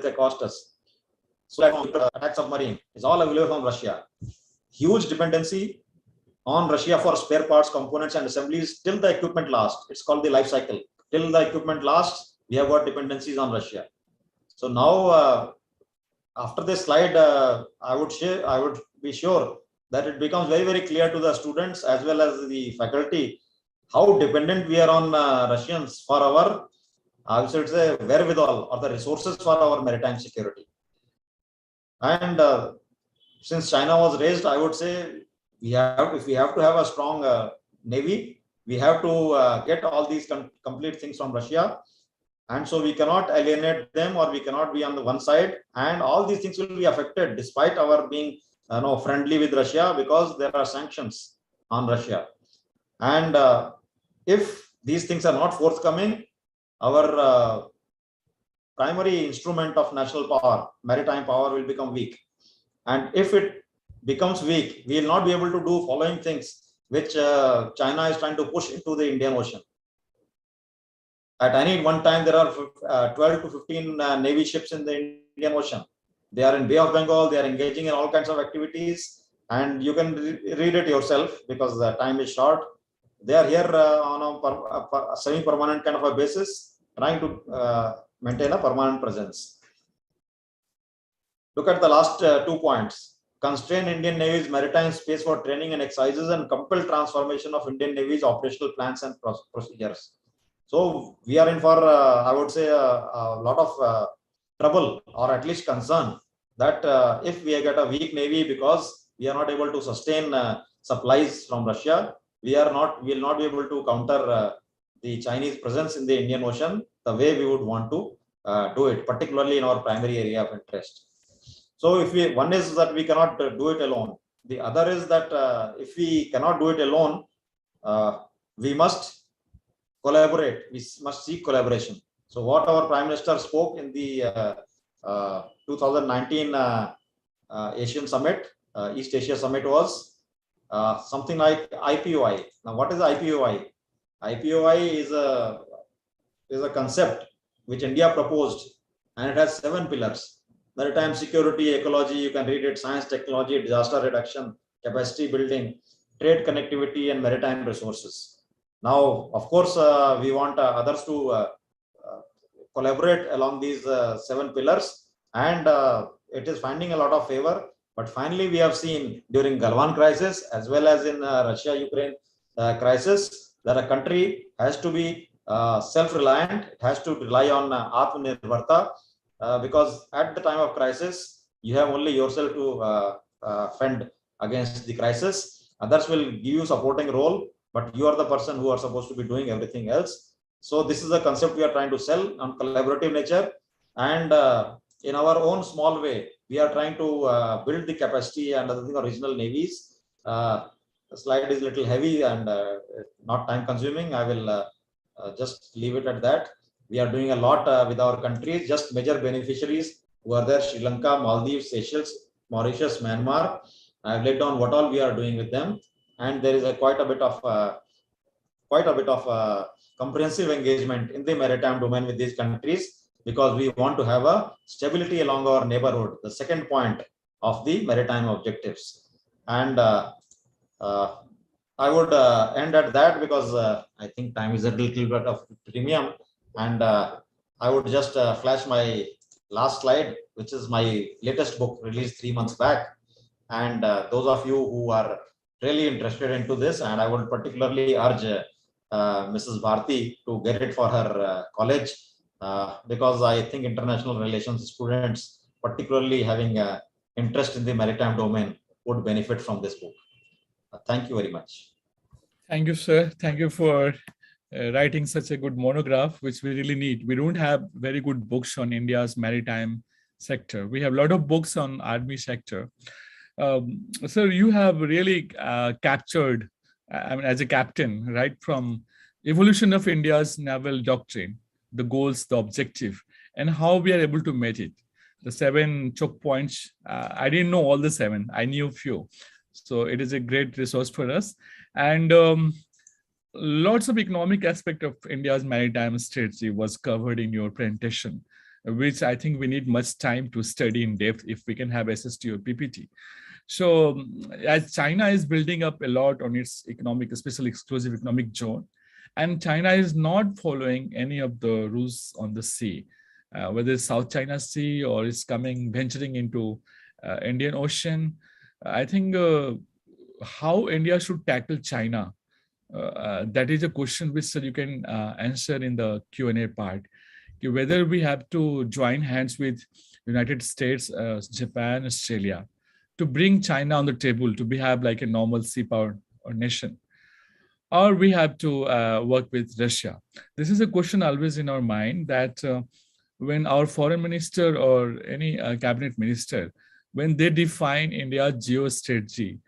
they cost us. So attack submarine is all available from Russia. Huge dependency on Russia for spare parts, components, and assemblies till the equipment lasts. It's called the life cycle. Till the equipment lasts, we have got dependencies on Russia. So now, after this slide, I would be sure that it becomes very, very clear to the students as well as the faculty how dependent we are on Russians for our, I would say, wherewithal or the resources for our maritime security. And since China was raised, I would say if we have to have a strong navy, we have to get all these complete things from Russia. And so we cannot alienate them, or we cannot be on the one side, and all these things will be affected despite our being friendly with Russia, because there are sanctions on Russia. And if these things are not forthcoming, our primary instrument of national power, maritime power, will become weak. And if it becomes weak, we will not be able to do following things which China is trying to push into the Indian Ocean. At any one time, there are 12 to 15 Navy ships in the Indian Ocean. They are in Bay of Bengal. They are engaging in all kinds of activities, and you can read it yourself because the time is short. They are here on a semi-permanent kind of a basis, trying to maintain a permanent presence. Look at the last 2 points. Constrain Indian Navy's maritime space for training and exercises, and compel transformation of Indian Navy's operational plans and procedures. So we are in for, I would say, a lot of trouble, or at least concern, that if we get a weak navy because we are not able to sustain supplies from Russia, we will not be able to counter the Chinese presence in the Indian Ocean the way we would want to do it, particularly in our primary area of interest. So if one is that we cannot do it alone. The other is that if we cannot do it alone, we must collaborate. We must seek collaboration. So what our Prime Minister spoke in the 2019 Asian Summit, East Asia Summit, was something like IPOI. Now, what is IPOI? IPOI is a concept which India proposed, and it has 7 pillars: maritime security, ecology, you can read it, science, technology, disaster reduction, capacity building, trade connectivity, and maritime resources. Now, of course, we want others to collaborate along these 7 pillars, and it is finding a lot of favor. But finally, we have seen during Galwan crisis as well as in Russia-Ukraine crisis that a country has to be self-reliant. It has to rely on Atmanirbharta, because at the time of crisis, you have only yourself to fend against the crisis. Others will give you supporting role, but you are the person who are supposed to be doing everything else. So this is the concept we are trying to sell on collaborative nature, and in our own small way, we are trying to build the capacity and other thing of regional navies. The slide is a little heavy and not time consuming. I will just leave it at that. We are doing a lot with our countries, just major beneficiaries who are there: Sri Lanka, Maldives, Seychelles, Mauritius, Myanmar. I have laid down what all we are doing with them, and there is quite a bit of comprehensive engagement in the maritime domain with these countries. because we want to have a stability along our neighborhood, the second point of the maritime objectives. And I would end at that because I think time is a little bit of premium. And I would just flash my last slide, which is my latest book released 3 months back. And those of you who are really interested into this, and I would particularly urge Mrs. Bharati to get it for her college, because I think international relations students, particularly having interest in the maritime domain, would benefit from this book. Thank you very much. Thank you, sir. Thank you for writing such a good monograph, which we really need. We don't have very good books on India's maritime sector. We have a lot of books on army sector. Sir, you have really captured, I mean, as a captain, right from evolution of India's naval doctrine, the goals, the objective, and how we are able to meet it. The 7 choke points, I didn't know all the 7, I knew a few. So it is a great resource for us. And lots of economic aspect of India's maritime strategy was covered in your presentation, which I think we need much time to study in depth if we can have access to your PPT. So as China is building up a lot on its economic, special exclusive economic zone, and China is not following any of the rules on the sea, whether it's South China Sea or it's venturing into Indian Ocean. I think how India should tackle China, that is a question which you can answer in the Q&A part. Whether we have to join hands with United States, Japan, Australia, to bring China on the table to have like a normal sea power or nation, or we have to work with Russia. This is a question always in our mind, that when our foreign minister or any cabinet minister, when they define India's geostrategy,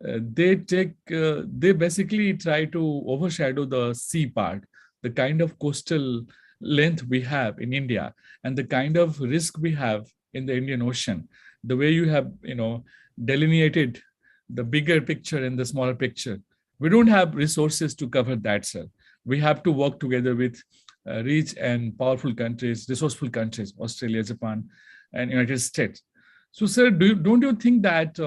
they basically try to overshadow the sea part, the kind of coastal length we have in India, and the kind of risk we have in the Indian Ocean. The way you have, delineated the bigger picture and the smaller picture. We don't have resources to cover that, sir. We have to work together with rich and powerful countries, resourceful countries, Australia, Japan, and United States. So, sir, don't you think that,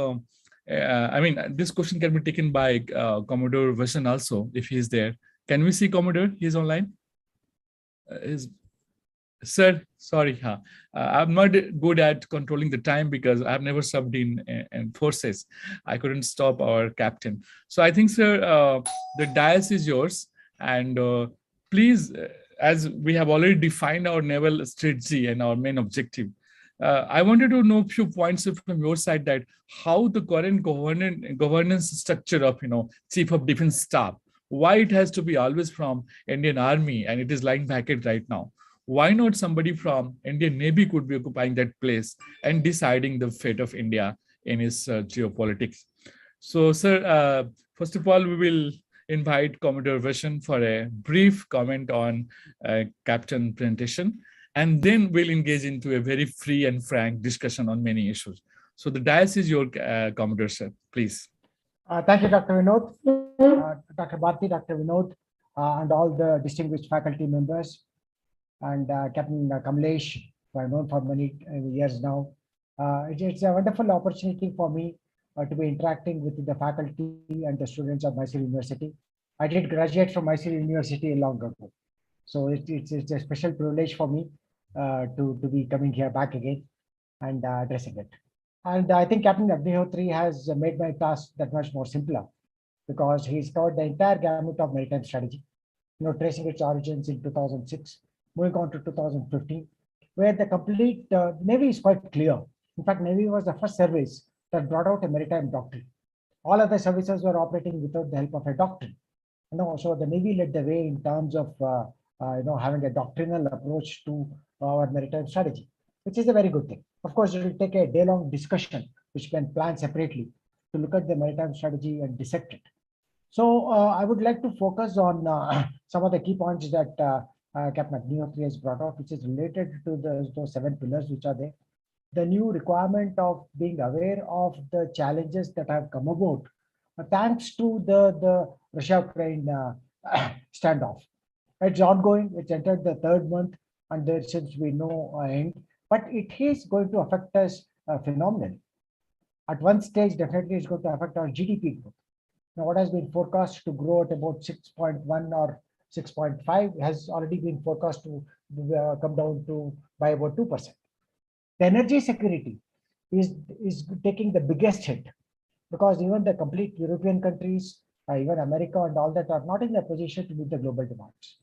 I mean, this question can be taken by Commodore Vasan also, if he's there. Can we see Commodore? He's online. Sir, sorry, I'm not good at controlling the time because I've never subbed in forces. I couldn't stop our captain. So I think, sir, the dais is yours. And please, as we have already defined our naval strategy and our main objective, I wanted to know a few points from your side, that how the current governance structure of, Chief of Defense Staff, why it has to be always from Indian Army and it is lying vacant right now. Why not somebody from Indian Navy could be occupying that place and deciding the fate of India in its geopolitics? So, sir, first of all, we will invite Commodore Vasan for a brief comment on Captain presentation, and then we'll engage into a very free and frank discussion on many issues. So the dais is your, Commodore, sir, please. Thank you, Dr. Binod, Dr. Bharati, Dr. Binod, and all the distinguished faculty members, and Captain Kamlesh, who I've known for many years now. It's a wonderful opportunity for me to be interacting with the faculty and the students of Mysore University. I did graduate from Mysore University long ago. So it's a special privilege for me to be coming here back again and addressing it. And I think Captain Agnihotri has made my task that much more simpler, because he's covered the entire gamut of maritime strategy, tracing its origins in 2006, moving on to 2015, where the complete Navy is quite clear. In fact, Navy was the first service that brought out a maritime doctrine. All other services were operating without the help of a doctrine. So the Navy led the way in terms of having a doctrinal approach to our maritime strategy, which is a very good thing. Of course, it will take a day-long discussion, which can plan separately to look at the maritime strategy and dissect it. So I would like to focus on some of the key points that Captain Agnihotri has brought up, which is related to those 7 pillars which are there. The new requirement of being aware of the challenges that have come about thanks to the Russia-Ukraine standoff. It's ongoing. It's entered the 3rd month. and there seems to be no end, but it is going to affect us phenomenally. At one stage, definitely it's going to affect our GDP growth. Now, what has been forecast to grow at about 6.1 or 6.5 has already been forecast to come down to by about 2%. The energy security is taking the biggest hit, because even the complete European countries, even America and all that, are not in a position to meet the global demands.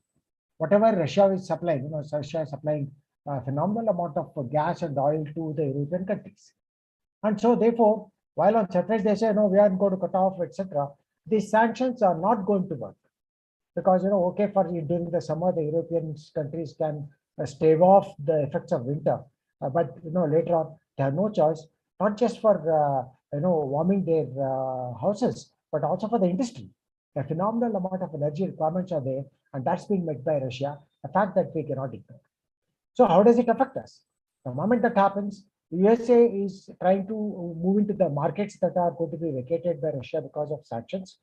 Whatever Russia is supplying, Russia is supplying a phenomenal amount of gas and oil to the European countries. And so therefore, while on surface they say, no, we are going to cut off, etc., these sanctions are not going to work. Because, okay, for during the summer, the European countries can stave off the effects of winter. But, later on, they have no choice, not just for, warming their houses, but also for the industry. A phenomenal amount of energy requirements are there, and that's being met by Russia, a fact that we cannot ignore. So how does it affect us? The moment that happens, the USA is trying to move into the markets that are going to be vacated by Russia because of sanctions.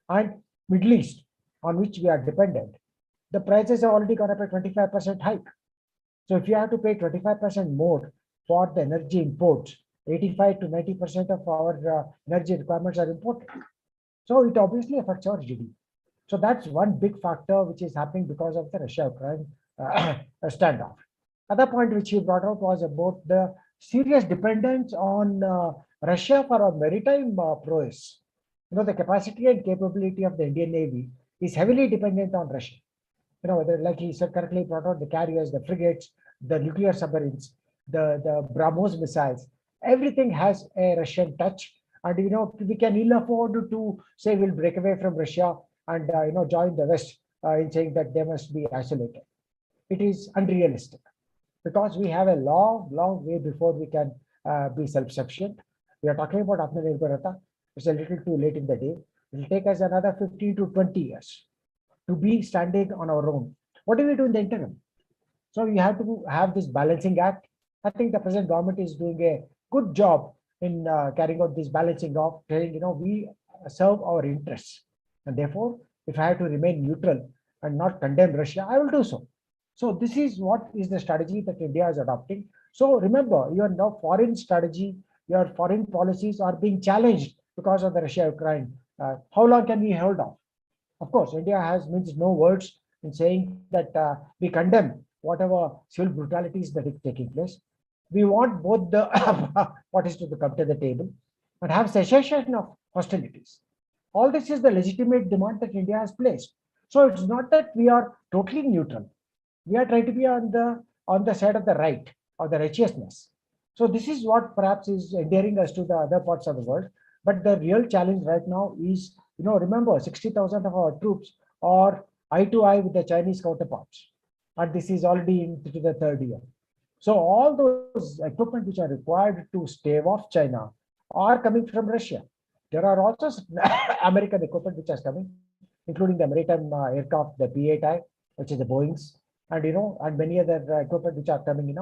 And Middle East, on which we are dependent, the prices have already gone up a 25% hike. So if you have to pay 25% more for the energy imports, 85 to 90% of our energy requirements are imported. So it obviously affects our GDP. So that's one big factor which is happening because of the Russia-Ukraine standoff. Other point which you brought out was about the serious dependence on Russia for our maritime prowess. The capacity and capability of the Indian Navy is heavily dependent on Russia. Whether, like he said, correctly brought out, the carriers, the frigates, the nuclear submarines, the BrahMos missiles, everything has a Russian touch. And we can ill afford to say we'll break away from Russia and join the West in saying that they must be isolated. It is unrealistic, because we have a long way before we can be self-sufficient. We are talking about Agnihotri. It's a little too late in the day. It will take us another 15 to 20 years to be standing on our own. What do we do in the interim? So we have to have this balancing act. I think the present government is doing a good job in carrying out this balancing off, saying, we serve our interests. And therefore, if I have to remain neutral and not condemn Russia, I will do so. So this is what is the strategy that India is adopting. So remember, your now foreign strategy, your foreign policies are being challenged because of the Russia-Ukraine. How long can we hold off? Of course, India has means no words in saying that we condemn whatever civil brutalities that is taking place. We want both the parties to come to the table and have cessation of hostilities. All this is the legitimate demand that India has placed. So it's not that we are totally neutral. We are trying to be on the side of the right, or the righteousness. So this is what perhaps is endearing us to the other parts of the world. But the real challenge right now is, remember, 60,000 of our troops are eye to eye with the Chinese counterparts. And this is already into the third year. So all those equipment which are required to stave off China are coming from Russia. There are also American equipment which is coming, including the Maritime aircraft, the P-8I, which is the Boeings, and and many other equipment which are coming in.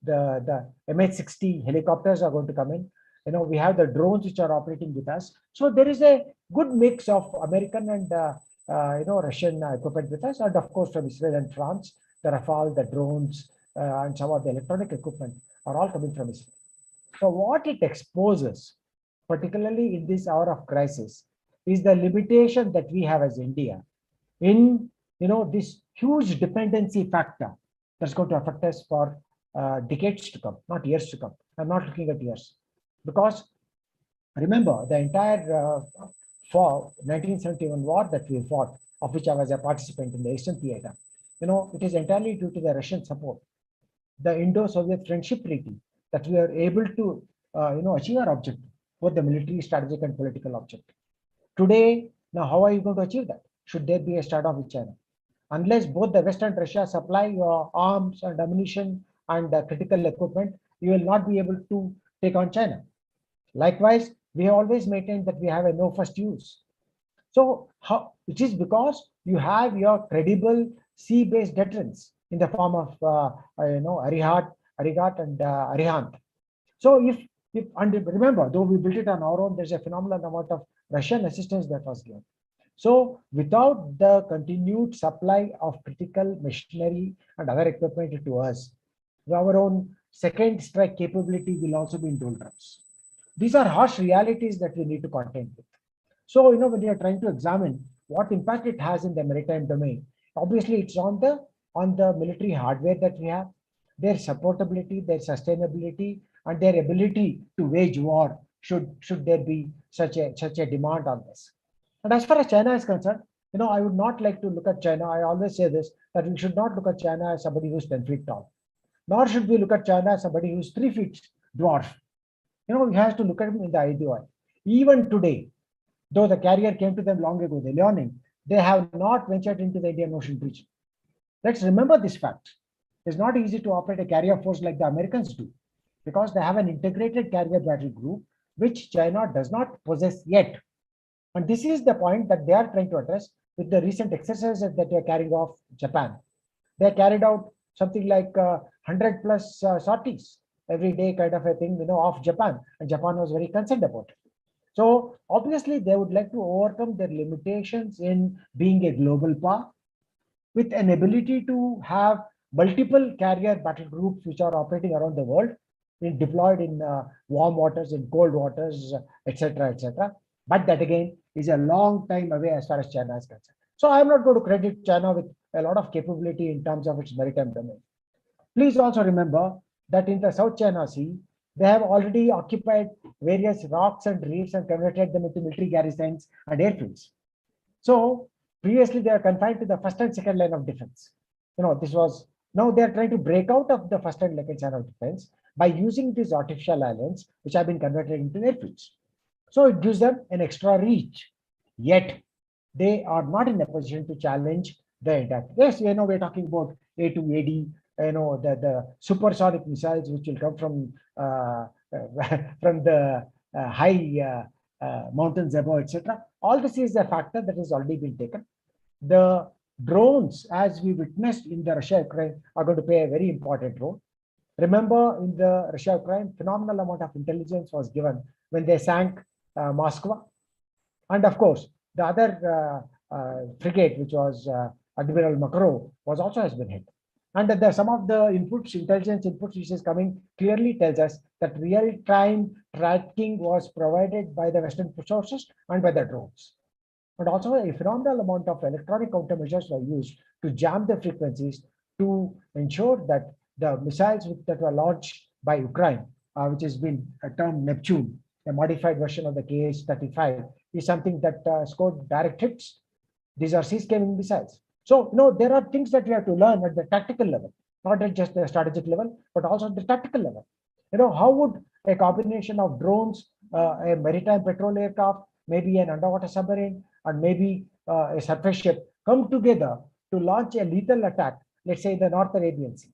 The MH-60 helicopters are going to come in. We have the drones which are operating with us. So there is a good mix of American and Russian equipment with us, and of course from Israel and France, the Rafale, the drones, and some of the electronic equipment are all coming from Israel. So what it exposes, particularly in this hour of crisis, is the limitation that we have as India in this huge dependency factor that's going to affect us for decades to come, not years to come. I'm not looking at years, because remember the entire for 1971 war that we fought, of which I was a participant in the Eastern Theater. It is entirely due to the Russian support. The Indo-Soviet Friendship Treaty, that we are able to achieve our objective, both the military, strategic, and political objective. Today, now how are you going to achieve that? Should there be a standoff with China? Unless both the West and Russia supply your arms and ammunition and critical equipment, you will not be able to take on China. Likewise, we have always maintained that we have a no first use. So it is because you have your credible sea-based deterrence in the form of Arihat, Arigat, and Arihant. So and remember, though we built it on our own, there's a phenomenal amount of Russian assistance that was given. So without the continued supply of critical machinery and other equipment to us, our own second strike capability will also be in doldrums. These are harsh realities that we need to contend with. So, when you are trying to examine what impact it has in the maritime domain, obviously it's on the military hardware that we have, their supportability, their sustainability, and their ability to wage war should there be such a demand on this. And as far as China is concerned, I would not like to look at China. I always say this, that we should not look at China as somebody who's 10 feet tall, nor should we look at China as somebody who's 3 feet dwarf. We have to look at them in the eye to eye. Even today, though the carrier came to them long ago, the Leoning, they have not ventured into the Indian Ocean region. Let's remember this fact. It's not easy to operate a carrier force like the Americans do, because they have an integrated carrier battle group, which China does not possess yet. And this is the point that they are trying to address with the recent exercises that they are carrying off Japan. They carried out something like 100 plus sorties every day, kind of a thing, off Japan, and Japan was very concerned about it. So obviously they would like to overcome their limitations in being a global power with an ability to have multiple carrier battle groups which are operating around the world, deployed in warm waters, in cold waters, etc., etc. But that again is a long time away as far as China is concerned. So I'm not going to credit China with a lot of capability in terms of its maritime domain. Please also remember that in the South China Sea, they have already occupied various rocks and reefs and converted them into military garrisons and airfields. So previously they are confined to the first and second line of defense. Now they are trying to break out of the first and second line of defense by using these artificial islands, which have been converted into airfields. So it gives them an extra reach. Yet they are not in a position to challenge the entire. Yes, we're talking about A2AD, the supersonic missiles which will come from the high mountains above, etc. All this is a factor that has already been taken. The drones, as we witnessed in the Russia-Ukraine, are going to play a very important role. Remember, in the Russia-Ukraine, phenomenal amount of intelligence was given when they sank Moscow. And of course, the other frigate, which was Admiral Makarov, also has been hit. And some of the inputs, intelligence inputs, which is coming, clearly tells us that real-time tracking was provided by the Western sources and by the drones. And also a phenomenal amount of electronic countermeasures were used to jam the frequencies to ensure that the missiles that were launched by Ukraine, which has been termed Neptune, a modified version of the KH-35, is something that scored direct hits. These are sea-scaling missiles. So, there are things that we have to learn at the tactical level, not at just the strategic level, but also at the tactical level. How would a combination of drones, a maritime patrol aircraft, maybe an underwater submarine, and maybe a surface ship come together to launch a lethal attack, let's say the North Arabian Sea?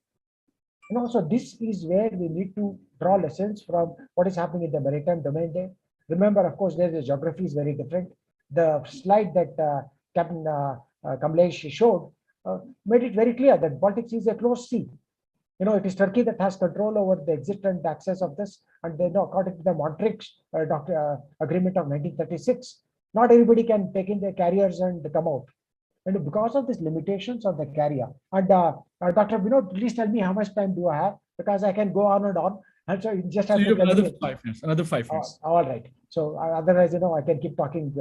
So this is where we need to draw lessons from what is happening in the maritime domain there. Remember, of course, the geography is very different. The slide that Captain Kamlesh showed made it very clear that Baltic Sea is a closed sea. It is Turkey that has control over the exit and access of this. And then, according to the Montreux Agreement of 1936, not everybody can take in their carriers and come out. And because of these limitations of the carrier, and Dr.Binod, please tell me how much time do I have, because I can go on and on. And so you just have So you to have another 5 minutes. Another 5 minutes. all right. So otherwise, I can keep talking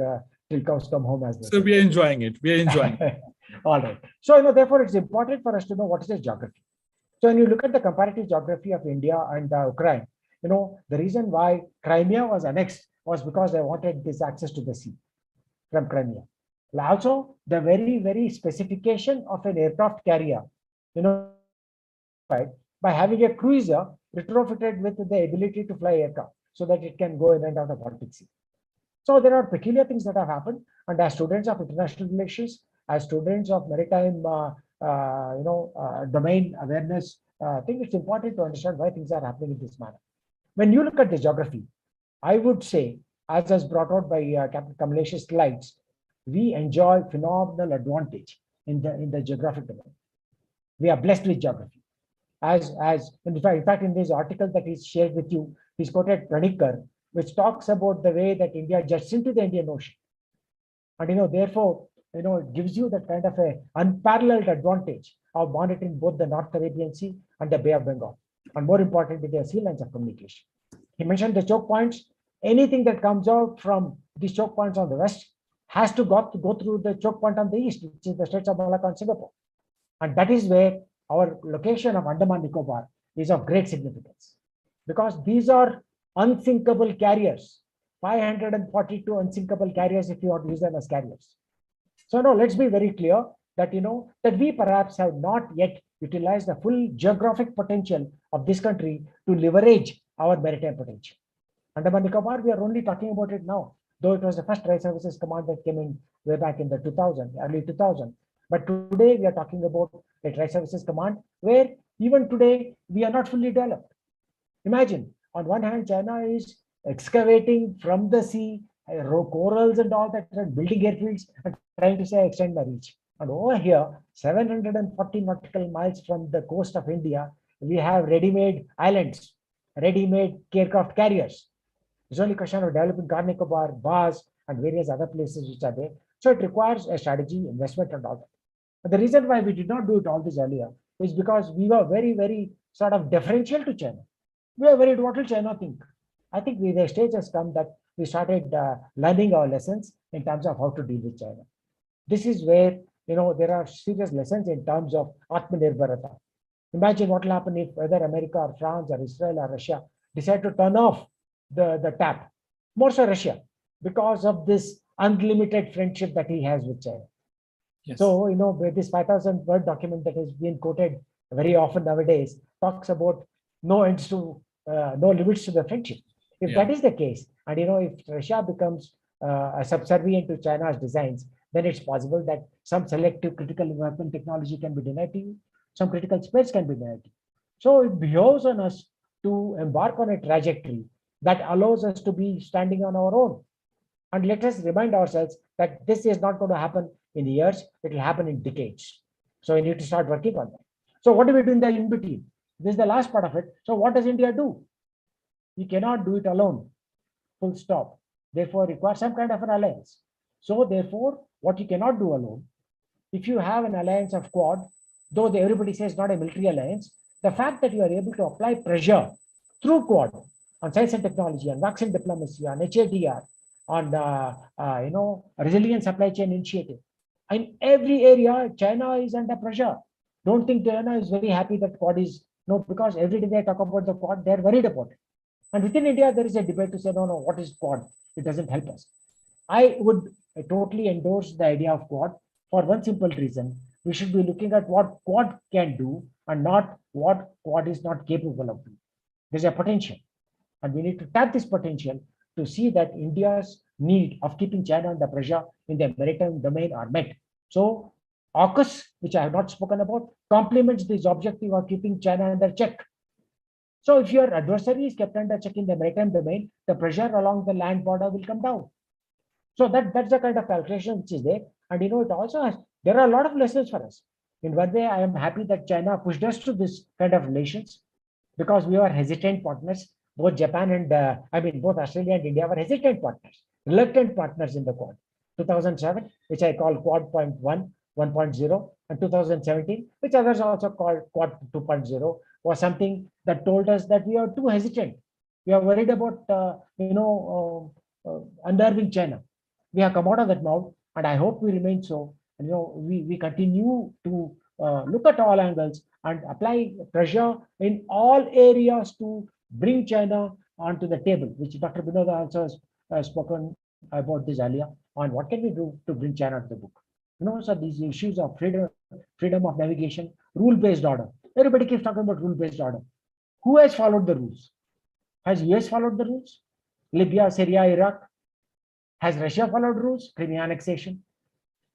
till cows come home as well. So we are enjoying it. We are enjoying it. All right. So therefore, it's important for us to know what is the geography. So when you look at the comparative geography of India and Ukraine, the reason why Crimea was annexed was because they wanted this access to the sea from Crimea. Also, the very, very specification of an aircraft carrier, by having a cruiser retrofitted with the ability to fly aircraft so that it can go in and out of Baltic Sea. So there are peculiar things that have happened, and as students of international relations, as students of maritime, domain awareness, I think it's important to understand why things are happening in this manner. When you look at the geography, I would say, as is brought out by Captain Kamlesh's slides, we enjoy phenomenal advantage in the geographic domain. We are blessed with geography. In fact, in this article that is shared with you, he's quoted Pranikar, which talks about the way that India jets into the Indian Ocean. And therefore, it gives you that kind of a unparalleled advantage of monitoring both the North Arabian Sea and the Bay of Bengal. And more importantly, their sea lines of communication. He mentioned the choke points. Anything that comes out from these choke points on the west has to go through the choke point on the east, which is the Straits of Malacca and Singapore. And that is where our location of Andaman Nicobar is of great significance, because these are unsinkable carriers, 542 unsinkable carriers if you want to use them as carriers. So now let's be very clear that that we perhaps have not yet utilized the full geographic potential of this country to leverage our maritime potential. Andaman Nicobar, we are only talking about it now, though it was the first Dry Services Command that came in way back in the early 2000. But today we are talking about a Dry Services Command where even today we are not fully developed. Imagine, on one hand, China is excavating from the sea corals and all that, and building airfields and trying to say extend my reach. And over here, 740 nautical miles from the coast of India, we have ready-made islands, ready-made aircraft carriers. It's only a question of developing Car Nicobar, Bars, and various other places which are there. So it requires a strategy, investment, and all that. But the reason why we did not do it all this earlier is because we were very, very sort of deferential to China. We are worried, what will China think? I think the stage has come that we started learning our lessons in terms of how to deal with China. This is where, there are serious lessons in terms of Atmanirbharata. Imagine what will happen if either America or France or Israel or Russia decide to turn off the tap. More so Russia, because of this unlimited friendship that he has with China. Yes. So, this 5,000-word document that has been quoted very often nowadays talks about no ends to, no limits to the friendship. If that is the case, and if Russia becomes subservient to China's designs, then it's possible that some selective critical weapon technology can be denied to you, some critical space can be denied to you. So it behoves on us to embark on a trajectory that allows us to be standing on our own. And let us remind ourselves that this is not going to happen in years, it will happen in decades. So we need to start working on that. So what do we do in the in-between? This is the last part of it. So what does India do? We cannot do it alone, full stop. Therefore, it requires some kind of an alliance. So therefore, what you cannot do alone, if you have an alliance of Quad, though everybody says not a military alliance, the fact that you are able to apply pressure through Quad on science and technology, on vaccine diplomacy, on HADR, on resilient supply chain initiative. In every area, China is under pressure. Don't think China is very happy that Quad is, no, because every day they talk about the Quad, they're worried about it. And within India, there is a debate to say, no, what is Quad? It doesn't help us. I would totally endorse the idea of Quad for one simple reason. We should be looking at what Quad can do and not what Quad is not capable of doing. There's a potential. And we need to tap this potential to see that India's need of keeping China under pressure in the maritime domain are met. So AUKUS, which I have not spoken about, complements this objective of keeping China under check. So if your adversary is kept under check in the maritime domain, the pressure along the land border will come down. So that's the kind of calculation which is there. And it also has, there are a lot of lessons for us. In one way, I am happy that China pushed us to this kind of relations because we were hesitant partners. Both Japan and, both Australia and India were hesitant partners, reluctant partners in the Quad. 2007, which I call Quad 1.1, 1.0, and 2017, which others also called Quad 2.0, was something that told us that we are too hesitant. We are worried about, unnerving China. We have come out of that mode, and I hope we remain so. And, we continue to look at all angles and apply pressure in all areas to bring China onto the table, which Dr. Binod also has spoken about this earlier on. What can we do to bring China to the book? So these issues of freedom of navigation, rule-based order. Everybody keeps talking about rule-based order. Who has followed the rules? Has US followed the rules? Libya, Syria, Iraq. Has Russia followed rules? Crimea annexation.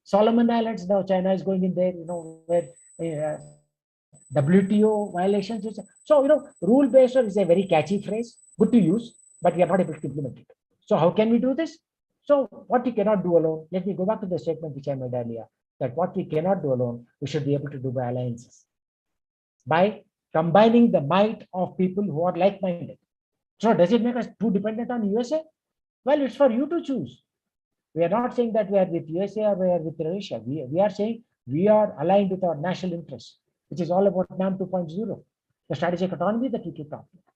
Solomon Islands, now China is going in there, where WTO violations. So, rule-based is a very catchy phrase, good to use, but we are not able to implement it. So how can we do this? So what we cannot do alone, let me go back to the statement which I made earlier, that what we cannot do alone, we should be able to do by alliances. By combining the might of people who are like-minded. So does it make us too dependent on USA? Well, it's for you to choose. We are not saying that we are with USA or we are with Russia. We are saying we are aligned with our national interests, which is all about NAM 2.0, the strategic autonomy that we keep talking about.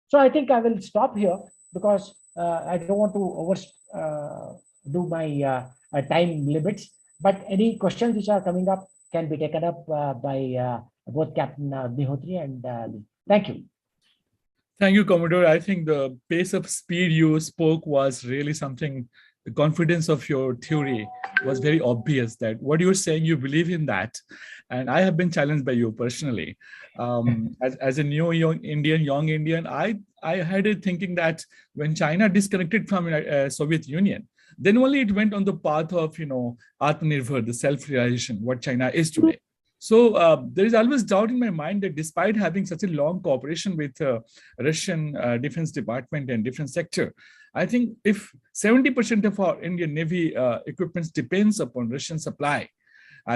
So I think I will stop here because I don't want to do my time limits. But any questions which are coming up can be taken up by both Captain Agnihotri and Lee. Thank you. Thank you, Commodore. I think the pace of speed you spoke was really something. The confidence of your theory was very obvious that what you're saying, you believe in that. And I have been challenged by you personally. As a young Indian, I had a thinking that when China disconnected from Soviet Union, then only it went on the path of, Atmanirbhar, the self-realization, what China is today. So there is always doubt in my mind that despite having such a long cooperation with Russian Defense Department and defense sector, I think if 70% of our Indian Navy equipment depends upon Russian supply,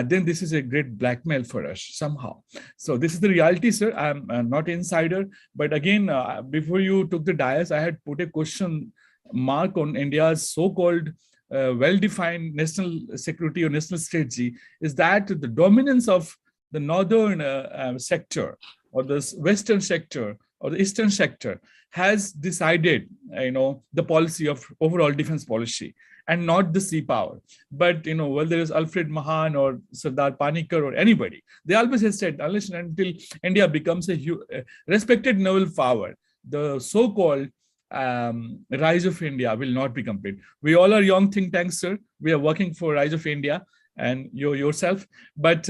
then this is a great blackmail for us somehow. So this is the reality, sir. I'm not an insider, but again, before you took the dais, I had put a question mark on India's so-called well-defined national security or national strategy, is that the dominance of the northern sector or the western sector or the eastern sector has decided, the policy of overall defense policy and not the sea power. But, whether it's Alfred Mahan or Sardar Panikkar or anybody, they always have said, unless and until India becomes a respected naval power, the so-called rise of India will not be complete. We all are young think tanks, sir. We are working for rise of India and yourself. But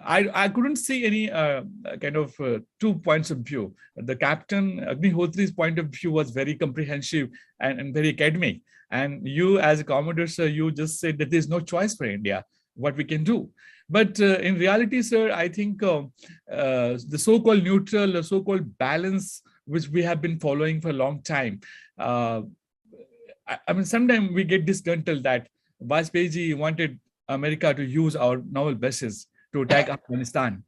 I couldn't see any kind of 2 points of view. The Captain Agnihotri's point of view was very comprehensive and very academic. And you as a Commodore, sir, you just said that there's no choice for India, what we can do. But in reality, sir, I think the so-called neutral, the so-called balance, which we have been following for a long time. I mean, sometimes we get disgruntled that Vajpayee wanted America to use our naval bases to attack Afghanistan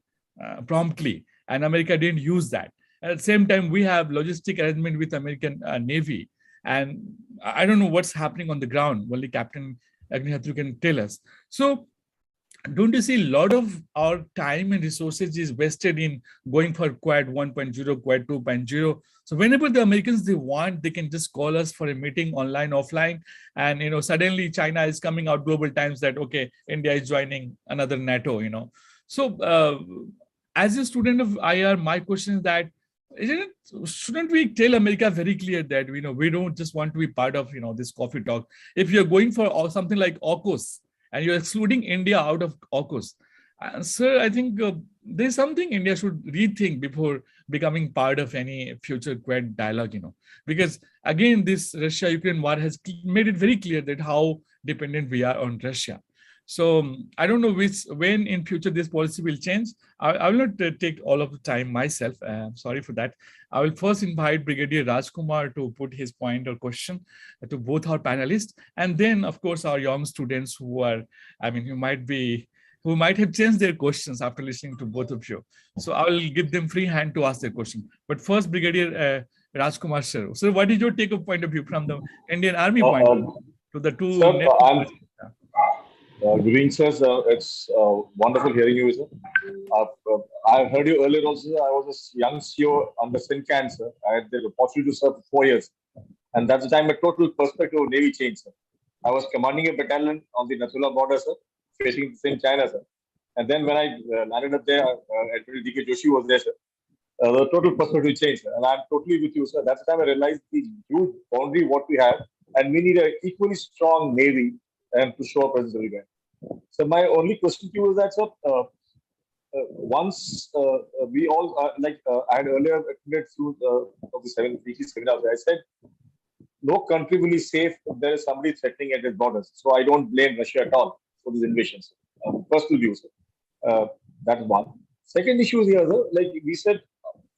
promptly, and America didn't use that. At the same time, we have logistic arrangement with American Navy, and I don't know what's happening on the ground. Only Captain Agnihotri can tell us. So don't you see a lot of our time and resources is wasted in going for Quad 1.0, Quad 2.0? So whenever the Americans they want, they can just call us for a meeting online, offline, and suddenly China is coming out global times that okay, India is joining another NATO. So as a student of IR, my question is that shouldn't we tell America very clear that we don't just want to be part of this coffee talk? If you're going for something like AUKUS, and you're excluding India out of AUKUS. Sir, I think there's something India should rethink before becoming part of any future Quad dialogue, because again, this Russia-Ukraine war has made it very clear that how dependent we are on Russia. So I don't know when in future this policy will change. I will not take all of the time myself. Sorry for that. I will first invite Brigadier Rajkumar to put his point or question to both our panelists, and then of course our young students who might have changed their questions after listening to both of you. So I will give them free hand to ask their question. But first, Brigadier Rajkumar sir. So what is your take of point of view from the Indian Army point of view to the two? Sir, good evening, sir. It's wonderful hearing you, sir. I heard you earlier also. I was a young CO under Singh, sir. I had the opportunity to serve for 4 years. And that's the time a total perspective of Navy changed, sir. I was commanding a battalion on the Nathula border, sir, facing the same China, sir. And then when I landed up there, Admiral D.K. Joshi was there, sir. The total perspective changed, sir. And I'm totally with you, sir. That's the time I realized the huge boundary what we have. And we need an equally strong Navy and to show our presence everywhere. So my only question to you is that, sir, once we all, I had earlier attended through of the 7 weekly seminars, I said, no country will be safe if there is somebody threatening at its borders. So I don't blame Russia at all for these invasions. Personal view, sir. That's one. Second issue is here, sir, like we said,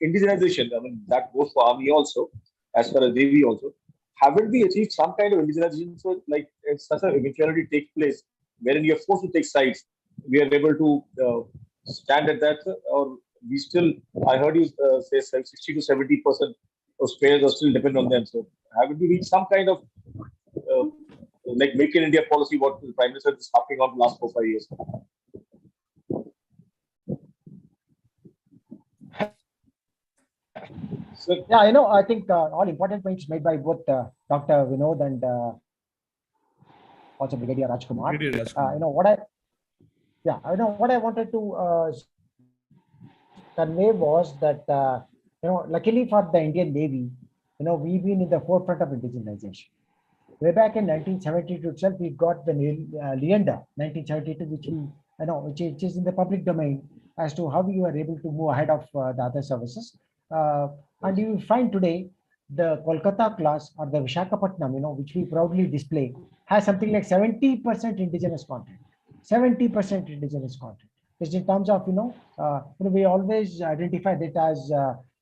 indigenization, I mean, that goes for Army also, as far as Navy also. Haven't we achieved some kind of indigenization, sir? Like if such an eventuality takes place, wherein you are forced to take sides, we are able to stand at that, or we still, I heard you say 60 to 70% of spares are still dependent on them. So haven't we reached some kind of like Make in India policy, what the Prime Minister is harping on the last 4 or 5 years. So, Yeah, I think all important points made by both Dr. Binod and also Brigadier Rajkumar. Brigadier Rajkumar. What I wanted to convey was that, luckily for the Indian Navy, we've been in the forefront of indigenization. Way back in 1972 itself, we got the Leander 1972, which is in the public domain as to how we were able to move ahead of the other services. And you will find today the Kolkata class or the Vishakhapatnam, which we proudly display, has something like 70% indigenous content. 70% indigenous content. Just in terms of, we always identify that as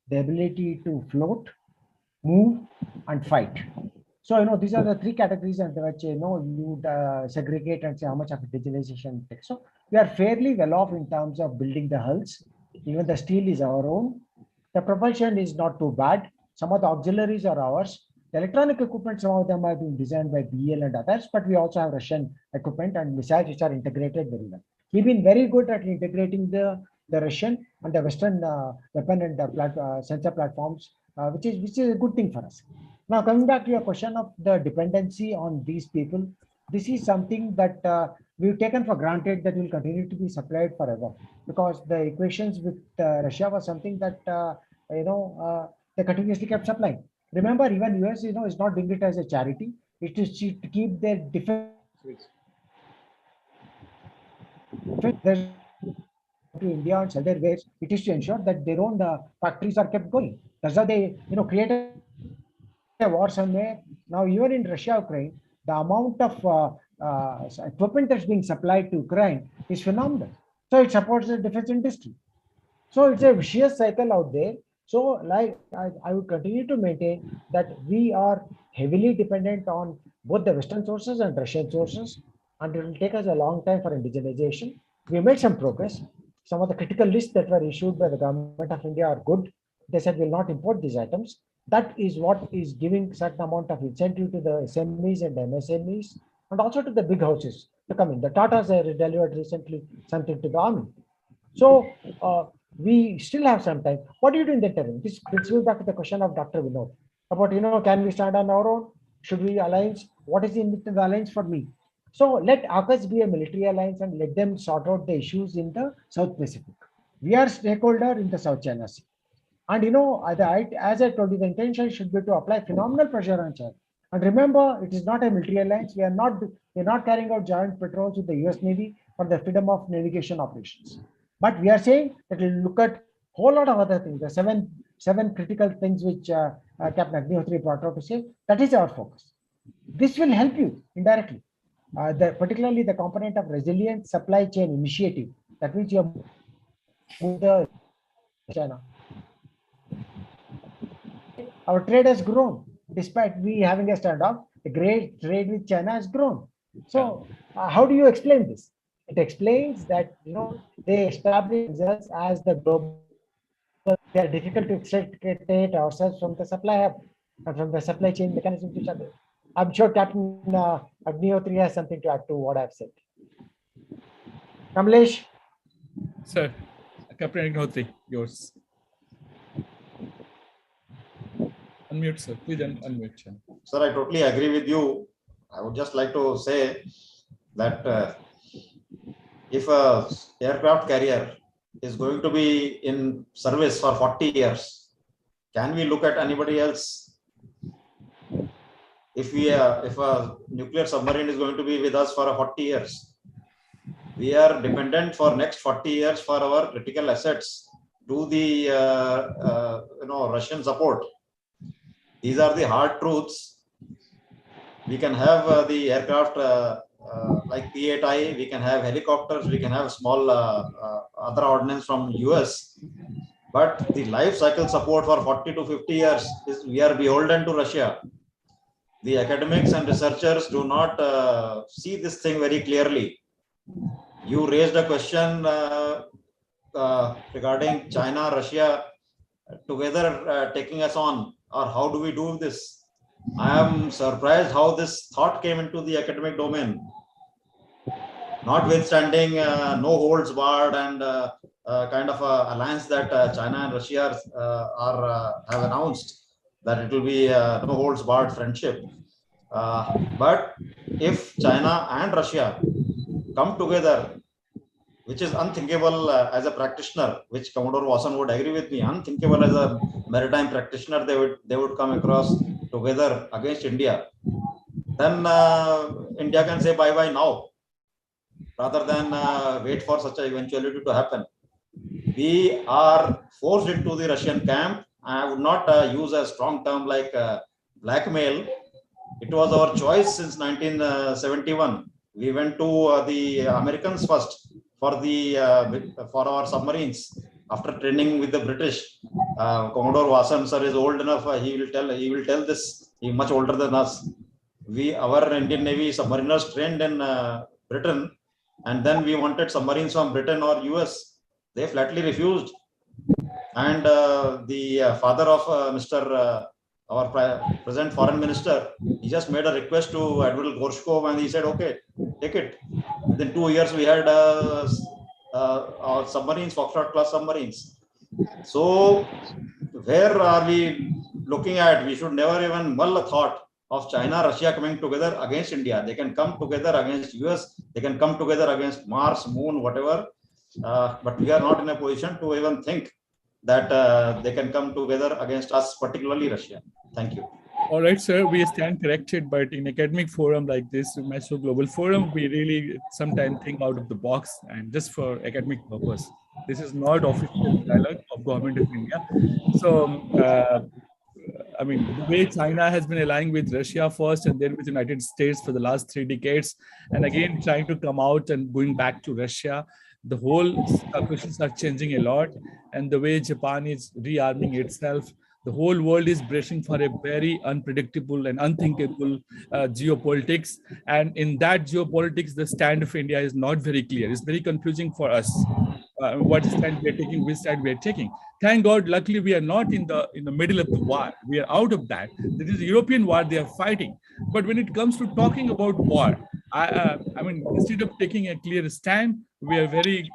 the ability to float, move, and fight. So, these are the three categories and which, you segregate and say how much of indigenization takes. So we are fairly well off in terms of building the hulls. Even the steel is our own. The propulsion is not too bad. Some of the auxiliaries are ours. The electronic equipment, some of them have been designed by BL and others, but we also have Russian equipment and missiles which are integrated very well. We've been very good at integrating the Russian and the Western weapon and sensor platforms, which is a good thing for us. Now, coming back to your question of the dependency on these people, this is something that we've taken for granted that will continue to be supplied forever, because the equations with Russia was something that they continuously kept supplying. Remember, even US, is not doing it as a charity. It is to keep their defense to India and sell their wares. It is to ensure that their own factories are kept going. That's how they, create a war somewhere. Now, even in Russia, Ukraine, the amount of equipment that's being supplied to Ukraine is phenomenal. So it supports the defense industry. So it's a vicious cycle out there. So, like I would continue to maintain that we are heavily dependent on both the Western sources and Russian sources, and it will take us a long time for indigenization. We made some progress. Some of the critical lists that were issued by the government of India are good. They said we'll not import these items. That is what is giving certain amount of incentive to the SMEs and MSMEs, and also to the big houses to come in. The Tatas delivered recently something to the army. So we still have some time. What do you do in the interim? This brings me back to the question of Dr. Binod about, can we stand on our own? Should we alliance? What is in the alliance for me? So let AUKUS be a military alliance and let them sort out the issues in the South Pacific. We are stakeholder in the South China Sea. And as I told you, the intention should be to apply phenomenal pressure on China. And remember, it is not a military alliance. We are not carrying out joint patrols with the US Navy for the freedom of navigation operations. But we are saying that we'll look at a whole lot of other things, the seven critical things which Captain Agnihotri brought out to say, that is our focus. This will help you indirectly. Particularly the component of resilient supply chain initiative, that means you have the China. Our trade has grown despite we having a standoff. The great trade with China has grown. So how do you explain this? It explains that they establish themselves as the global. They are difficult to extricate ourselves from the supply hub and from the supply chain mechanisms which are there. I'm sure Captain Agnihotri has something to add to what I've said. Kamlesh? Sir, Captain Agnihotri, yours. Unmute, sir. Please unmute. Sir, I totally agree with you. I would just like to say that if a aircraft carrier is going to be in service for 40 years, can we look at anybody else? If a nuclear submarine is going to be with us for 40 years, we are dependent for next 40 years for our critical assets to the Russian support. These are the hard truths. We can have the aircraft like P-8I, we can have helicopters, we can have small other ordnance from US, but the life cycle support for 40 to 50 years we are beholden to Russia. The academics and researchers do not see this thing very clearly. You raised a question regarding China, Russia together taking us on, or how do we do this? I am surprised how this thought came into the academic domain. Notwithstanding no holds barred and kind of a alliance that China and Russia have announced, that it will be no holds barred friendship. But if China and Russia come together, which is unthinkable as a practitioner, which Commodore Vasan would agree with me, unthinkable as a maritime practitioner, they would come across together against India. Then India can say bye bye now, rather than wait for such an eventuality to happen. We are forced into the Russian camp. I would not use a strong term like blackmail. It was our choice since 1971. We went to the Americans first for our submarines after training with the British. Commodore Vasan sir is old enough. He will tell this. He is much older than us. Our Indian Navy submariners trained in Britain, and then we wanted submarines from Britain or US. They flatly refused. And the father of our present foreign minister, he just made a request to Admiral Gorshkov, and he said, okay, take it. Within 2 years, we had our submarines, Foxtrot class submarines. So where are we looking at? We should never even mull a thought of China, Russia coming together against India. They can come together against US. They can come together against Mars, Moon, whatever. But we are not in a position to even think that they can come together against us, particularly Russia. Thank you. All right, sir, we stand corrected, but in academic forum like this, Mysore Global Forum, we really sometimes think out of the box and just for academic purpose. This is not official dialogue of government of India. So, I mean, the way China has been aligning with Russia first and then with the United States for the last 3 decades, and again trying to come out and going back to Russia, the whole questions are changing a lot. And the way Japan is rearming itself, the whole world is bracing for a very unpredictable and unthinkable geopolitics. And in that geopolitics, the stand of India is not very clear. It's very confusing for us. What stand we are taking, which side we are taking. Thank God, luckily we are not in the middle of the war. We are out of that. This is a European war they are fighting. But when it comes to talking about war, I mean, instead of taking a clear stand, we are very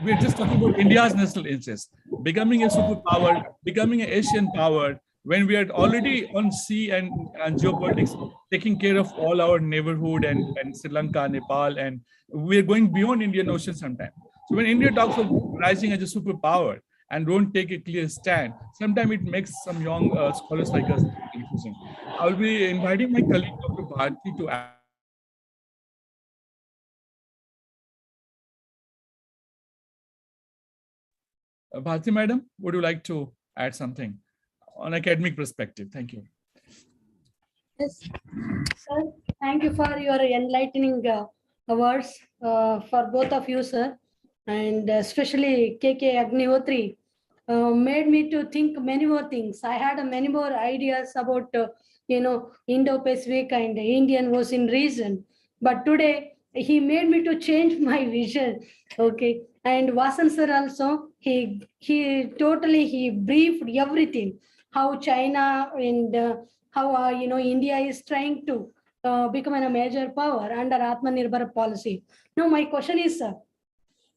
we're just talking about India's national interest, becoming a superpower, becoming an Asian power, when we are already on sea and geopolitics, taking care of all our neighborhood and Sri Lanka, Nepal, and we're going beyond Indian Ocean sometimes. So when India talks of rising as a superpower and don't take a clear stand, sometimes it makes some young scholars like us confusing. I'll be inviting my colleague, Dr. Bharati, to add. Bharati madam, would you like to add something on academic perspective? Thank you. Yes, sir. Thank you for your enlightening words for both of you, sir, and especially KK Agnihotri made me to think many more things. I had many more ideas about Indo-Pacific and Indian Ocean region, but today he made me to change my vision. Okay, and Vasan sir also he briefed everything, how China and how India is trying to become a major power under Atmanirbhar policy. Now my question is,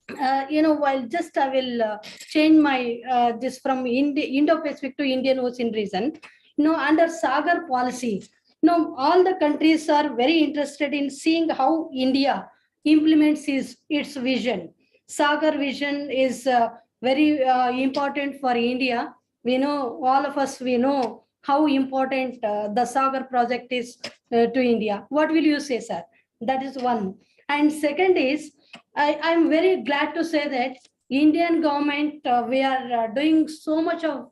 while just I will change my this from Indo-Pacific to Indian Ocean region. Under Sagar policy, all the countries are very interested in seeing how India implements its vision. Sagar vision is very important for India. We know, all of us, we know how important the Sagar project is to India. What will you say, sir? That is one. And second is, I'm very glad to say that Indian government, we are doing so much of,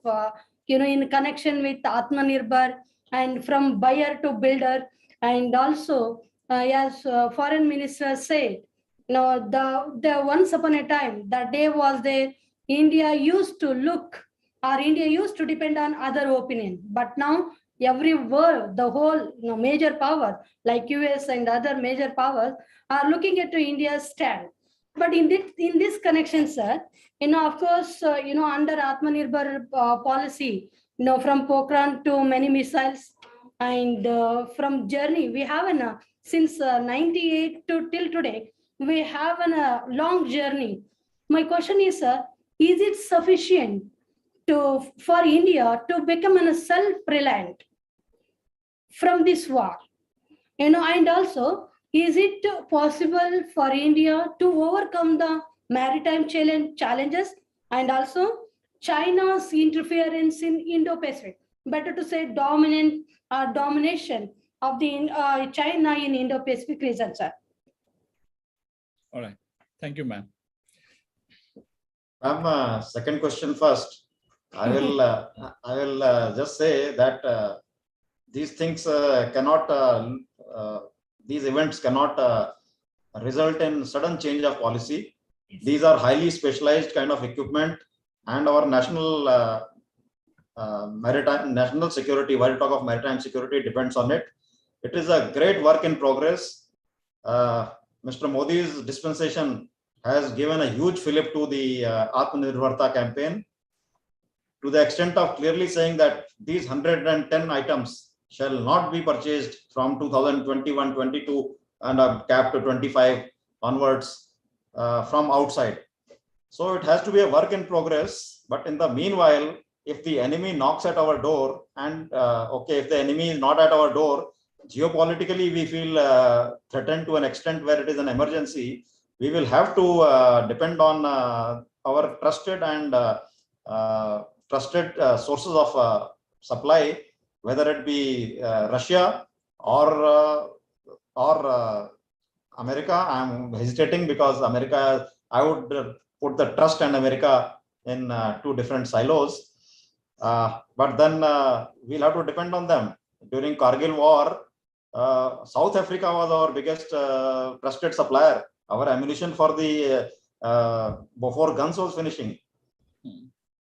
in connection with Atmanirbhar and from buyer to builder. And also, as foreign minister said, the once upon a time, the day was there, India used to look, or India used to depend on other opinion. But now every world, the whole major power like US and other major powers are looking at India's stand. But in this connection, sir, of course, under Atmanirbhar policy, from Pokhran to many missiles, and from journey we have since 98 to till today, we have a long journey. My question is it sufficient for India to become self-reliant from this war? And also, is it possible for India to overcome the maritime challenges and also China's interference in Indo-Pacific? Better to say domination of the China in Indo-Pacific region, sir. All right. Thank you, ma'am. Ma'am, second question first. I will just say that these things these events cannot result in sudden change of policy. These are highly specialized kind of equipment, and our national national security, while we talk of maritime security, depends on it. It is a great work in progress. Mr. Modi's dispensation has given a huge fillip to the Atmanirbharta campaign, to the extent of clearly saying that these 110 items shall not be purchased from 2021-22 and a cap to 25 onwards from outside. So it has to be a work in progress. But in the meanwhile, if the enemy knocks at our door, and if the enemy is not at our door, geopolitically we feel threatened to an extent where it is an emergency, we will have to depend on our trusted and sources of supply, whether it be Russia or America. I am hesitating because America, I would put the trust and America in two different silos. But then we'll have to depend on them. During Kargil war, South Africa was our biggest trusted supplier. Our ammunition for the before guns was finishing,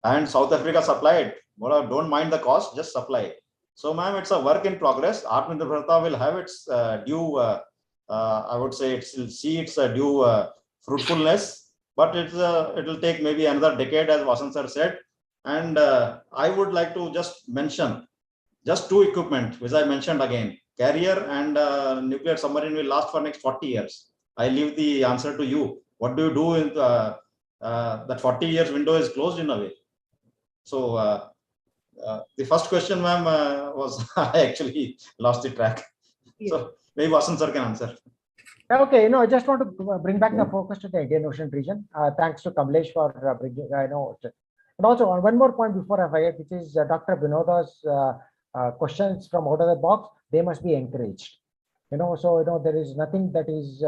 and South Africa supplied. Well, don't mind the cost, just supply. So, ma'am, it's a work in progress. Atmanirbharta will have its due. I would say it will see its due fruitfulness, but it will take maybe another decade, as Vasan sir said. And I would like to just mention just two equipment, which I mentioned again. Carrier and nuclear submarine will last for next 40 years. I leave the answer to you. What do you do in that 40 years window is closed in a way? So the first question, ma'am, was I actually lost the track. Yeah. So maybe Vasan sir can answer. Okay, I just want to bring back the focus to the Indian Ocean region. Thanks to Kamlesh for bringing, and also on one more point before I forget, which is Dr.Binod's questions from out of the box. They must be encouraged. So there is nothing that is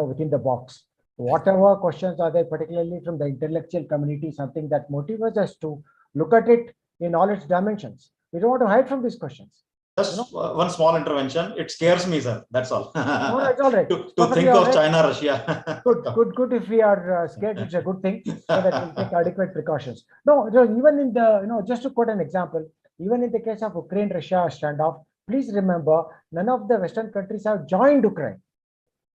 within the box. Whatever questions are there, particularly from the intellectual community, something that motivates us to look at it in all its dimensions. We don't want to hide from these questions. Just one small intervention. It scares me, sir. That's all. No, it's all right. to think of China, Russia. Good. If we are scared, it's a good thing, so that we'll take adequate precautions. No, even in the, just to quote an example, even in the case of Ukraine-Russia standoff, please remember, none of the Western countries have joined Ukraine.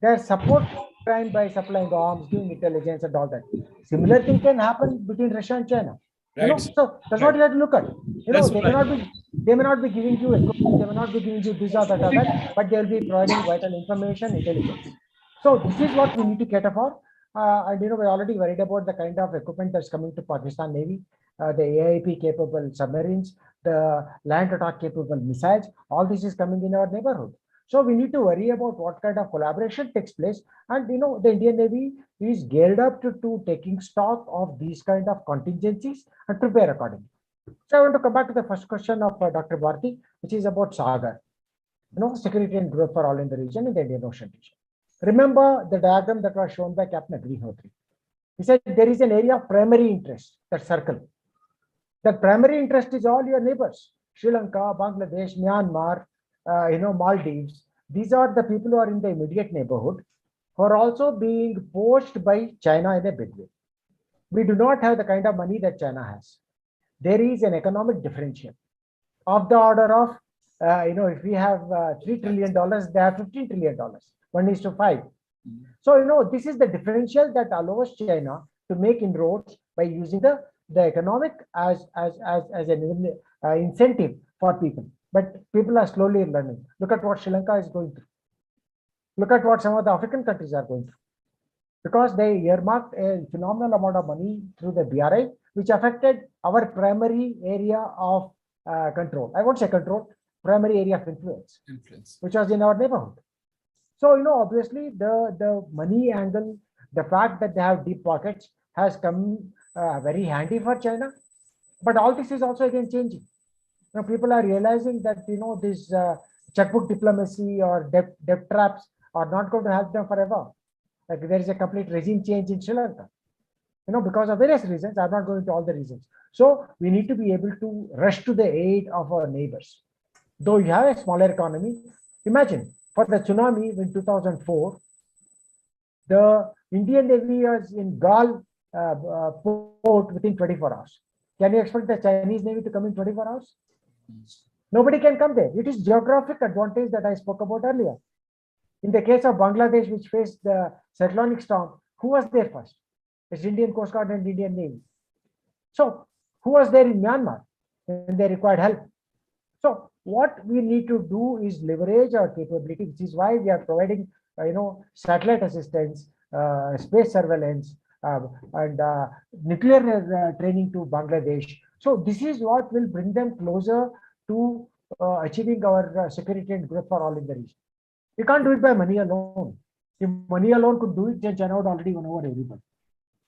They support Ukraine by supplying arms, giving intelligence and all that. Similar thing can happen between Russia and China. Right. So that's what you have to look at. They may not be giving you equipment, they may not be giving you this or that, but they will be providing vital information, intelligence. So this is what we need to cater for. And we're already worried about the kind of equipment that's coming to Pakistan Navy, the AIP capable submarines, the land attack capable missiles. All this is coming in our neighborhood. So we need to worry about what kind of collaboration takes place. And the Indian Navy is geared up to taking stock of these kind of contingencies and prepare accordingly. So I want to come back to the first question of Dr. Bharati, which is about Sagar. Security and growth for all in the region, in the Indian Ocean region. Remember the diagram that was shown by Captain Agnihotri. He said there is an area of primary interest, that circle. That primary interest is all your neighbors, Sri Lanka, Bangladesh, Myanmar, Maldives. These are the people who are in the immediate neighborhood, who are also being poached by China in a big way. We do not have the kind of money that China has. There is an economic differential of the order of, if we have $3 trillion, they have $15 trillion, 1:5. So, this is the differential that allows China to make inroads by using the the economic as an incentive for people. But people are slowly learning. Look at what Sri Lanka is going through. Look at what some of the African countries are going through. Because they earmarked a phenomenal amount of money through the BRI, which affected our primary area of control. I won't say control, primary area of influence, which was in our neighborhood. So, obviously the money angle, the fact that they have deep pockets has come very handy for China. But all this is also again changing. People are realizing that, this checkbook diplomacy or debt traps are not going to help them forever. Like there is a complete regime change in Sri Lanka, because of various reasons. I'm not going into all the reasons. So we need to be able to rush to the aid of our neighbors. Though you have a smaller economy, imagine for the tsunami in 2004, the Indian Navy was in Galle port within 24 hours. Can you expect the Chinese Navy to come in 24 hours? Nobody can come there. It is geographic advantage that I spoke about earlier. In the case of Bangladesh, which faced the cyclonic storm, who was there first? It's Indian Coast Guard and Indian Navy. So who was there in Myanmar when they required help? So what we need to do is leverage our capability, which is why we are providing, satellite assistance, space surveillance, and nuclear training to Bangladesh. So this is what will bring them closer to achieving our security and growth for all in the region. You can't do it by money alone. If money alone could do it, then China would already win over everybody.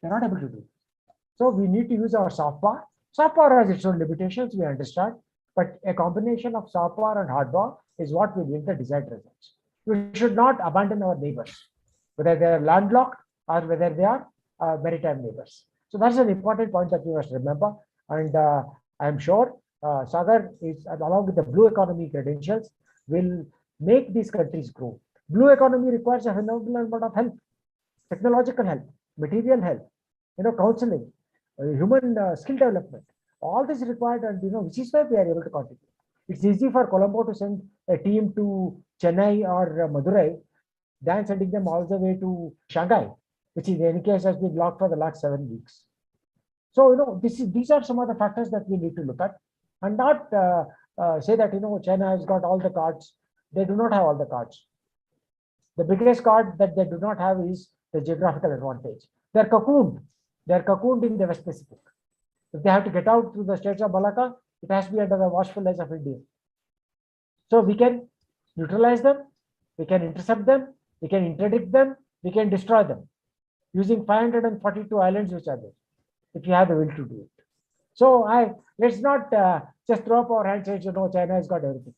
They're not able to do it. So we need to use our soft power. Soft power has its own limitations, we understand, but a combination of soft power and hard power is what will yield the desired results. We should not abandon our neighbors, whether they are landlocked or whether they are maritime neighbors. So that's an important point that we must remember. And I'm sure Sagar is, along with the blue economy credentials, will make these countries grow. Blue economy requires a phenomenal amount of help, technological help, material help, counseling, human skill development. All this is required, and which is why we are able to contribute. It's easy for Colombo to send a team to Chennai or Madurai than sending them all the way to Shanghai, which in any case has been blocked for the last 7 weeks. So these are some of the factors that we need to look at, and not say that China has got all the cards. They do not have all the cards. The biggest card that they do not have is the geographical advantage. They're cocooned. They're cocooned in the West Pacific. If they have to get out through the Straits of Malacca, it has to be under the watchful eyes of India. So we can neutralize them, we can intercept them, we can interdict them, we can destroy them using 542 islands which are there, if you have the will to do it. So let's not just throw up our hands and say, China has got everything.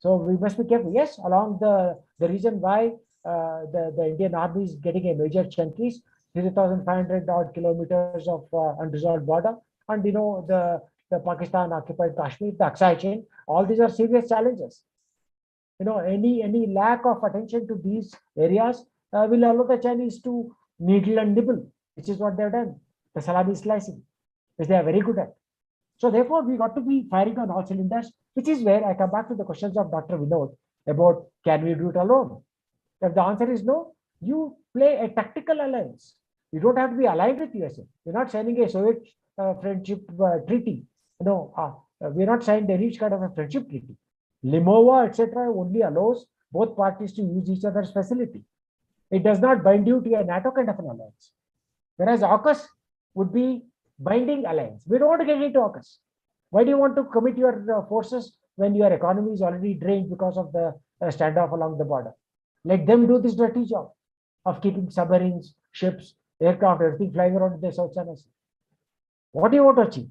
So we must be careful. Yes, along the reason why the Indian Army is getting a major chunk is 3,500 odd kilometers of unresolved border, and the Pakistan occupied Kashmir, the Aksai chain. All these are serious challenges. Any lack of attention to these areas will allow the Chinese to needle and nibble, which is what they've done. The salami slicing, which they are very good at. So therefore, we got to be firing on all cylinders, which is where I come back to the questions of Dr. Binod about can we do it alone? If the answer is no, you play a tactical alliance. You don't have to be aligned with USA. You're not signing a Soviet friendship treaty. We're not signing any kind of a friendship treaty. Limova, etc., only allows both parties to use each other's facility. It does not bind you to a NATO kind of an alliance. Whereas AUKUS would be binding alliance. We don't want to get into AUKUS. Why do you want to commit your forces when your economy is already drained because of the standoff along the border? Let them do this dirty job of keeping submarines, ships, aircraft, everything flying around in the South China Sea. What do you want to achieve?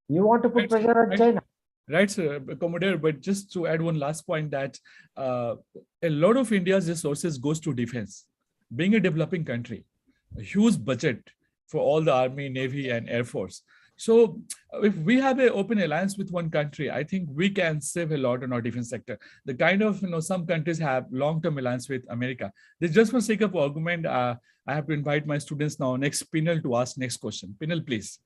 You want to put pressure on China. Right, sir, Commodre, but just to add one last point that a lot of India's resources goes to defense. Being a developing country, a huge budget for all the Army, Navy, and Air Force. So if we have an open alliance with one country, I think we can save a lot on our defense sector. The kind of, some countries have long-term alliance with America. This just for sake of argument, I have to invite my students now, next panel, to ask next question. Panel, please.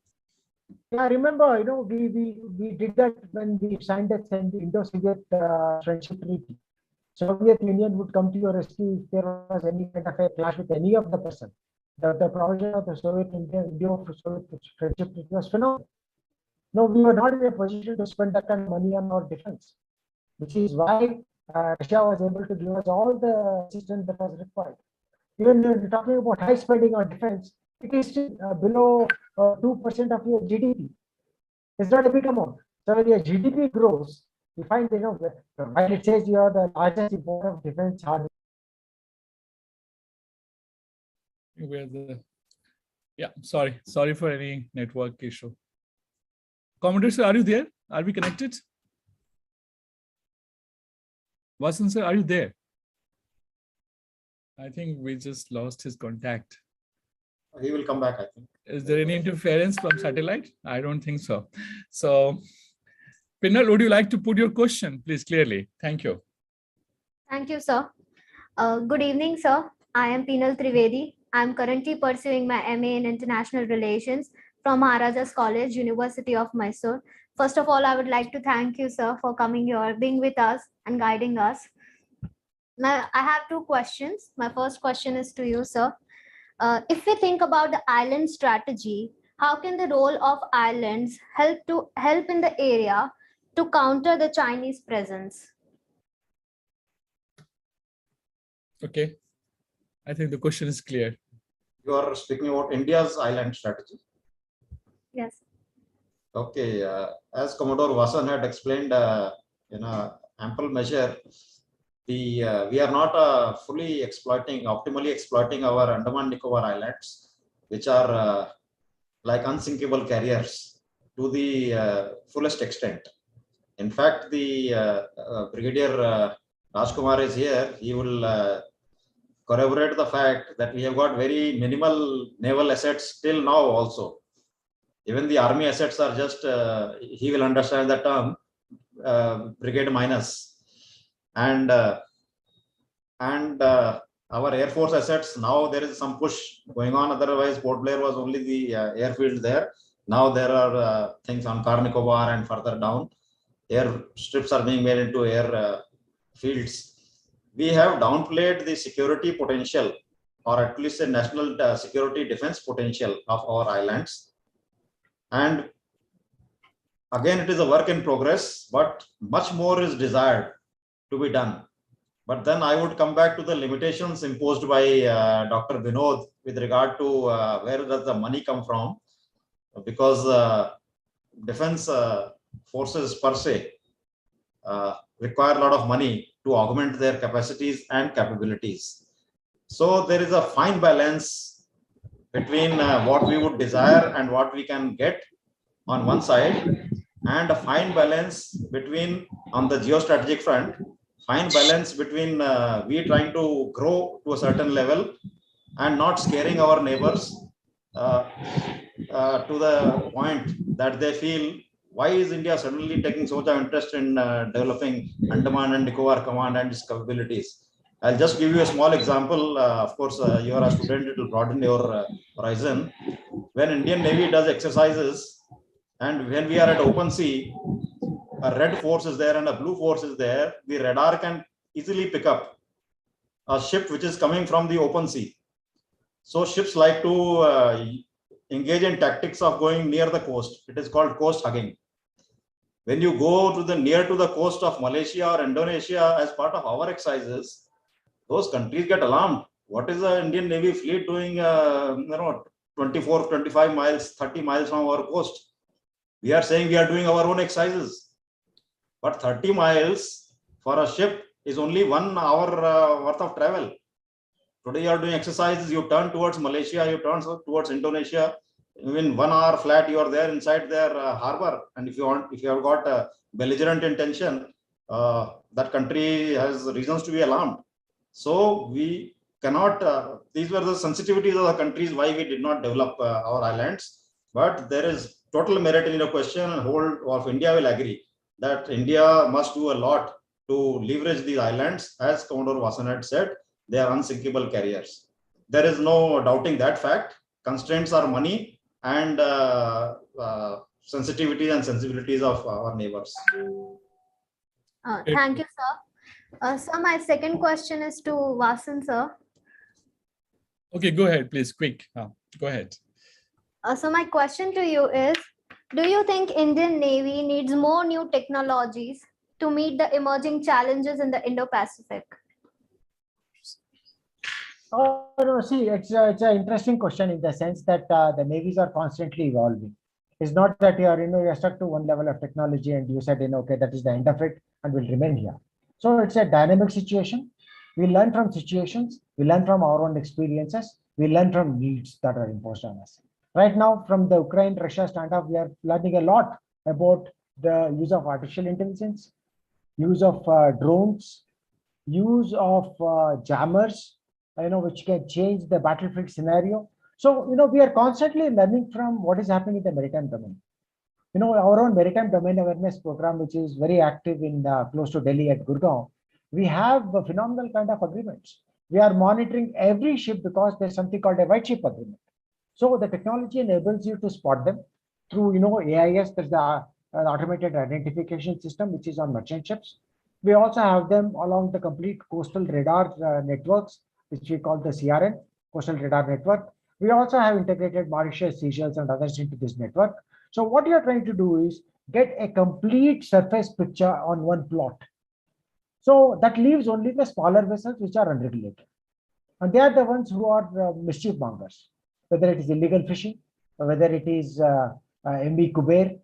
Yeah, remember, we did that when we signed the Indo-Soviet friendship treaty. Soviet Union would come to your rescue if there was any kind of a clash with any of the person. The provision of the Soviet Indo-Soviet friendship, it was phenomenal. No, we were not in a position to spend that kind of money on our defense, which is why Russia was able to give us all the assistance that was required. Even when you're talking about high spending on defense, it is still below 2% of your GDP. It's not a big amount. So when your GDP grows, you find, while it says you are the largest importer of defense hardware. Yeah, sorry for any network issue. Commodre sir, are you there? Are we connected? Vasan sir, are you there? I think we just lost his contact. He will come back, I think. Is there any interference from satellite? I don't think so. So, Pinal, would you like to put your question, please, clearly? Thank you. Thank you, sir. Good evening, sir. I am Pinal Trivedi. I am currently pursuing my MA in International Relations from Maharaja's College, University of Mysore. First of all, I would like to thank you, sir, for coming here, being with us and guiding us. Now, I have two questions. My first question is to you, sir. If we think about the island strategy, how can the role of islands help in the area to counter the Chinese presence? Okay, I think the question is clear. You are speaking about India's island strategy. Yes. Okay, as Commodore Vasan had explained, in a ample measure, we are not optimally exploiting our Andaman Nicobar Islands, which are like unsinkable carriers to the fullest extent. In fact, the Brigadier Rajkumar is here. He will corroborate the fact that we have got very minimal naval assets till now also. Even the army assets are just, he will understand the term, brigade minus. And our Air Force assets, now there is some push going on. Otherwise, Port Blair was only the airfield there. Now there are things on Car Nicobar and further down. Air strips are being made into air fields. We have downplayed the security potential, or at least the national security defense potential of our islands. And again, it is a work in progress, but much more is desired to be done. But then I would come back to the limitations imposed by Dr. Binod with regard to where does the money come from, because defense forces per se require a lot of money to augment their capacities and capabilities. So there is a fine balance between what we would desire and what we can get on one side, and a fine balance between, on the geostrategic front, fine balance between we trying to grow to a certain level and not scaring our neighbors to the point that they feel, why is India suddenly taking so much interest in developing Andaman and Nicobar Command and its capabilities? I'll just give you a small example. Of course, you are a student, it will broaden your horizon. When Indian Navy does exercises, and when we are at open sea, a red force is there and a blue force is there, the radar can easily pick up a ship which is coming from the open sea. So ships like to engage in tactics of going near the coast. It is called coast hugging. When you go to near to the coast of Malaysia or Indonesia as part of our exercises, those countries get alarmed. What is the Indian Navy fleet doing 24, 25 miles, 30 miles from our coast? We are saying we are doing our own exercises. But 30 miles for a ship is only 1 hour worth of travel. Today you are doing exercises, you turn towards Malaysia, you turn towards Indonesia. In 1 hour flat, you are there inside their harbor. And if you have got a belligerent intention, that country has reasons to be alarmed. So we cannot, these were the sensitivities of the countries why we did not develop our islands. But there is total merit in your question, and whole of India will agree that India must do a lot to leverage these islands. As Commodore Vasan had said, they are unsinkable carriers. There is no doubting that fact. Constraints are money and sensitivities and sensibilities of our neighbors. Thank you, sir. So my second question is to Vasan, sir. Okay, go ahead, please. Quick. Go ahead. So my question to you is, do you think Indian Navy needs more new technologies to meet the emerging challenges in the Indo-Pacific? Oh, no, see, it's an interesting question in the sense that the navies are constantly evolving. It's not that you're stuck to one level of technology and you said, okay, that is the end of it and will remain here. So it's a dynamic situation. We learn from situations, we learn from our own experiences, we learn from needs that are imposed on us. Right now, from the Ukraine-Russia standoff, we are learning a lot about the use of artificial intelligence, use of drones, use of jammers, which can change the battlefield scenario. So, we are constantly learning from what is happening in the maritime domain. Our own maritime domain awareness program, which is very active in close to Delhi at Gurgaon, we have a phenomenal kind of agreements. We are monitoring every ship because there's something called a white ship agreement. So the technology enables you to spot them through, AIS, there's the automated identification system, which is on merchant ships. We also have them along the complete coastal radar networks, which we call the CRN, Coastal Radar Network. We also have integrated Mauritius, Seychelles, and others into this network. So what you're trying to do is get a complete surface picture on one plot. So that leaves only the smaller vessels which are unregulated. And they are the ones who are mischief mongers, whether it is illegal fishing, or whether it is MV Kuber,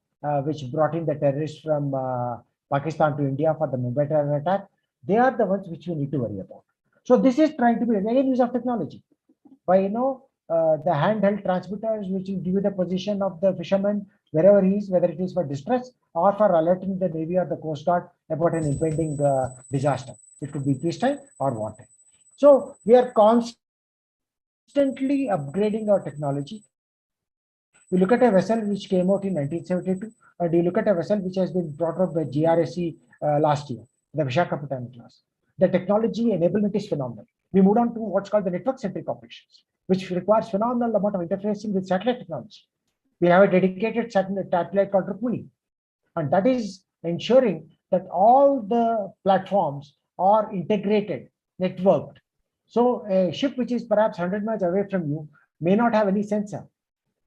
which brought in the terrorists from Pakistan to India for the Mumbai terror attack. They are the ones which we need to worry about. So this is trying to be again use of technology. By the handheld transmitters which will give you the position of the fisherman wherever he is, whether it is for distress or for alerting the Navy or the Coast Guard about an impending disaster. It could be peacetime or wartime. So we are constantly upgrading our technology. You look at a vessel which came out in 1972, and you look at a vessel which has been brought up by GRSC last year, the Visakhapatnam class. The technology enablement is phenomenal. We moved on to what's called the network-centric operations, which requires phenomenal amount of interfacing with satellite technology. We have a dedicated satellite called Rukmini, and that is ensuring that all the platforms are integrated, networked. So a ship which is perhaps 100 miles away from you may not have any sensor,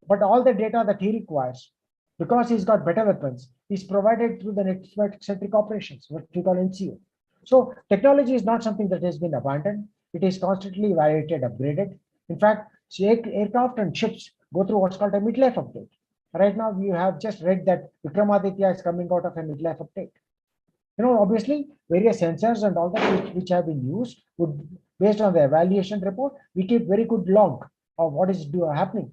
but all the data that he requires, because he's got better weapons, is provided through the network-centric operations, what we call NCO. So technology is not something that has been abandoned. It is constantly evaluated, upgraded. In fact, aircraft and ships go through what's called a midlife update. Right now, we have just read that Vikramaditya is coming out of a midlife update. Obviously, various sensors and all that which have been used would, based on the evaluation report, we keep very good log of what is happening.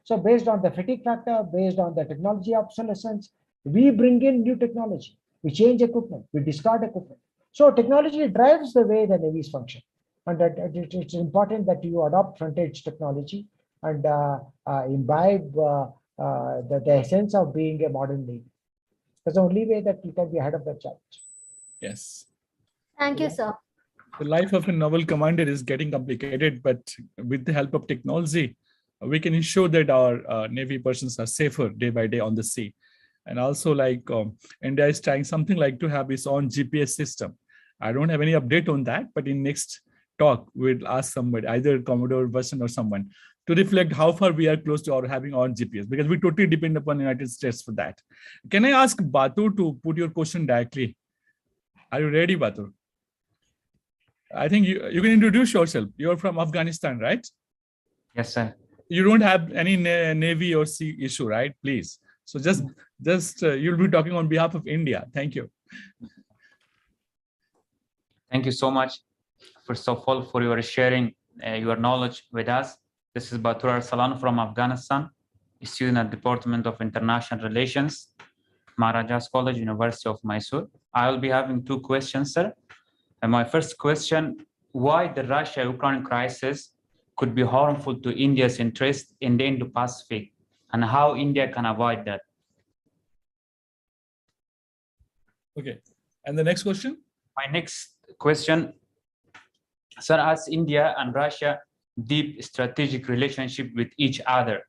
So based on the fatigue factor, based on the technology obsolescence, we bring in new technology. We change equipment, we discard equipment. So technology drives the way the navies function. And that it's important that you adopt front-edge technology and imbibe the essence of being a modern navy. That's the only way that you can be ahead of that challenge. Yes. Thank you, sir. The life of a naval commander is getting complicated, but with the help of technology, we can ensure that our Navy persons are safer day by day on the sea. And also, like India is trying something like to have its own GPS system. I don't have any update on that, but in next talk, we'll ask somebody, either Commodore, Vasan, or someone, to reflect how far we are close to our having our own GPS, because we totally depend upon the United States for that. Can I ask Batu to put your question directly? Are you ready, Batu? I think you can introduce yourself. You're from Afghanistan, right? Yes, sir. You don't have any Navy or sea issue, right? Please. So just you'll be talking on behalf of India. Thank you. Thank you so much, first of all, for your sharing your knowledge with us. This is Batur Arsalan from Afghanistan, a student at Department of International Relations, Maharaja's College, University of Mysore. I will be having two questions, sir. And my first question, why the Russia-Ukraine crisis could be harmful to India's interest in the Indo-Pacific, and how India can avoid that? Okay. And the next question? My next question, sir, as India and Russia deep strategic relationship with each other,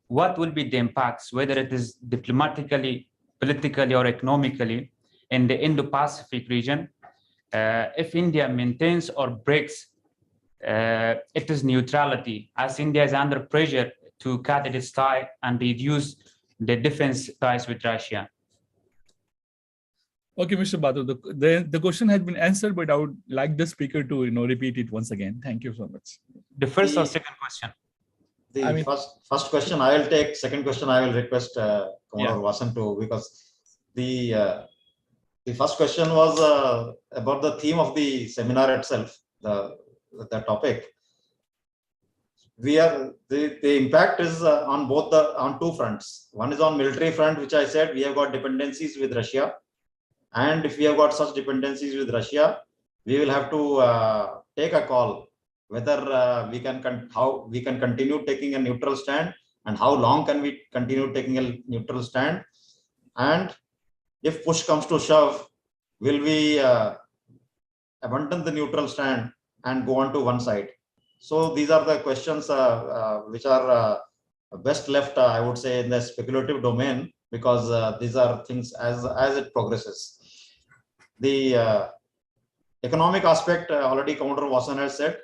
what will be the impacts, whether it is diplomatically, politically, or economically, in the Indo-Pacific region, if India maintains or breaks it is neutrality, as India is under pressure to cut its tie and reduce the defense ties with Russia. Okay, Mr. Bhatt, the question has been answered, but I would like the speaker to repeat it once again. Thank you so much. The first or second question? The first question I will take. Second question I will request Commodore Vasan to, because the first question was about the theme of the seminar itself, the topic. The impact is on two fronts. One is on military front, which I said we have got dependencies with Russia, and if we have got such dependencies with Russia, we will have to take a call whether how we can continue taking a neutral stand, and how long can we continue taking a neutral stand, and if push comes to shove, will we abandon the neutral stand and go on to one side? So these are the questions which are best left, I would say, in the speculative domain, because these are things as it progresses. The economic aspect, already Commodore Vasan has said,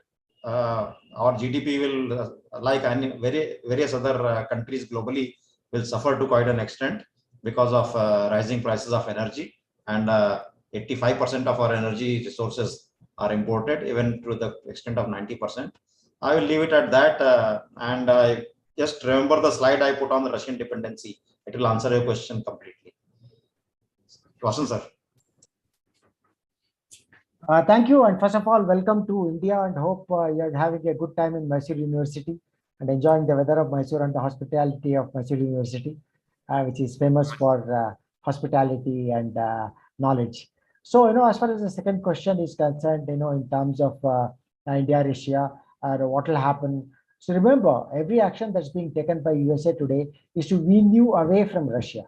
our GDP will, like various other countries globally, will suffer to quite an extent because of rising prices of energy, and 85% of our energy resources are imported, even to the extent of 90%. I will leave it at that, and I just remember the slide I put on the Russian dependency. It will answer your question completely. Vasan sir. Thank you, and first of all, welcome to India, and hope you're having a good time in Mysore University and enjoying the weather of Mysore and the hospitality of Mysore University, which is famous for hospitality and knowledge. So, as far as the second question is concerned, in terms of India, Russia, what will happen? So remember, every action that's being taken by USA today is to wean you away from Russia.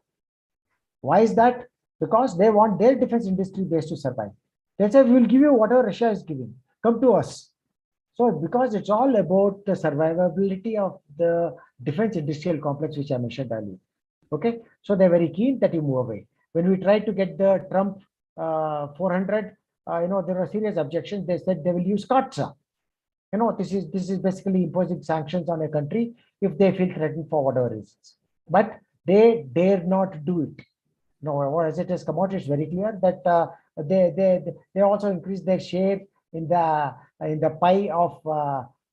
Why is that? Because they want their defense industry base to survive. They say, we will give you whatever Russia is giving. Come to us. So because it's all about the survivability of the defense industrial complex, which I mentioned earlier. Okay. So they're very keen that you move away. When we tried to get the Trump 400, there were serious objections. They said they will use CARTSA. This is basically imposing sanctions on a country if they feel threatened for whatever reasons. But they dare not do it. Or as it has come out, it's very clear that they also increase their share in the pie of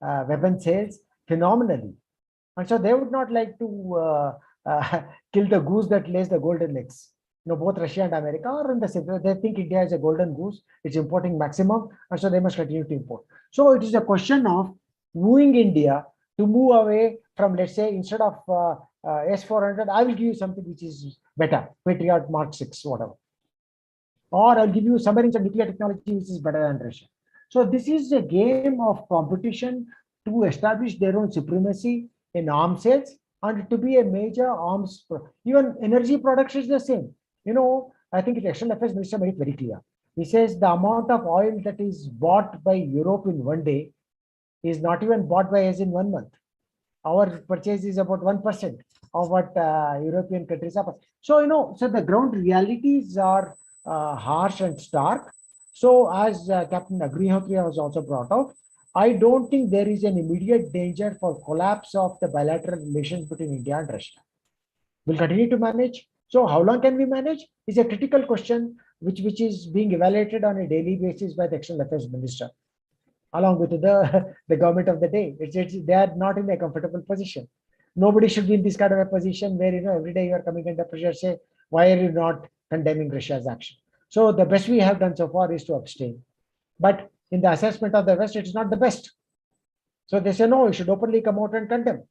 weapon sales phenomenally, and so they would not like to kill the goose that lays the golden eggs. Both Russia and America are in the same. They think India is a golden goose; it's importing maximum, and so they must continue to import. So it is a question of wooing India to move away from, let's say, instead of S-400, I will give you something which is better, Patriot Mark 6, whatever. Or I'll give you submarines and nuclear technology which is better than Russia. So this is a game of competition to establish their own supremacy in arms sales and to be a major arms. Even energy production is the same. I think the External Affairs Minister made it very clear. He says the amount of oil that is bought by Europe in one day is not even bought by us in 1 month. Our purchase is about 1% of what European countries are. So, so the ground realities are harsh and stark. So as Captain Agnihotri has also brought out, I don't think there is an immediate danger for collapse of the bilateral relations between India and Russia. We'll continue to manage. So how long can we manage is a critical question which is being evaluated on a daily basis by the External Affairs Minister, along with the government of the day. They are not in a comfortable position. Nobody should be in this kind of a position where, every day you are coming under pressure, say, why are you not condemning Russia's action? So the best we have done so far is to abstain. But in the assessment of the West, it is not the best. So they say, no, you should openly come out and condemn.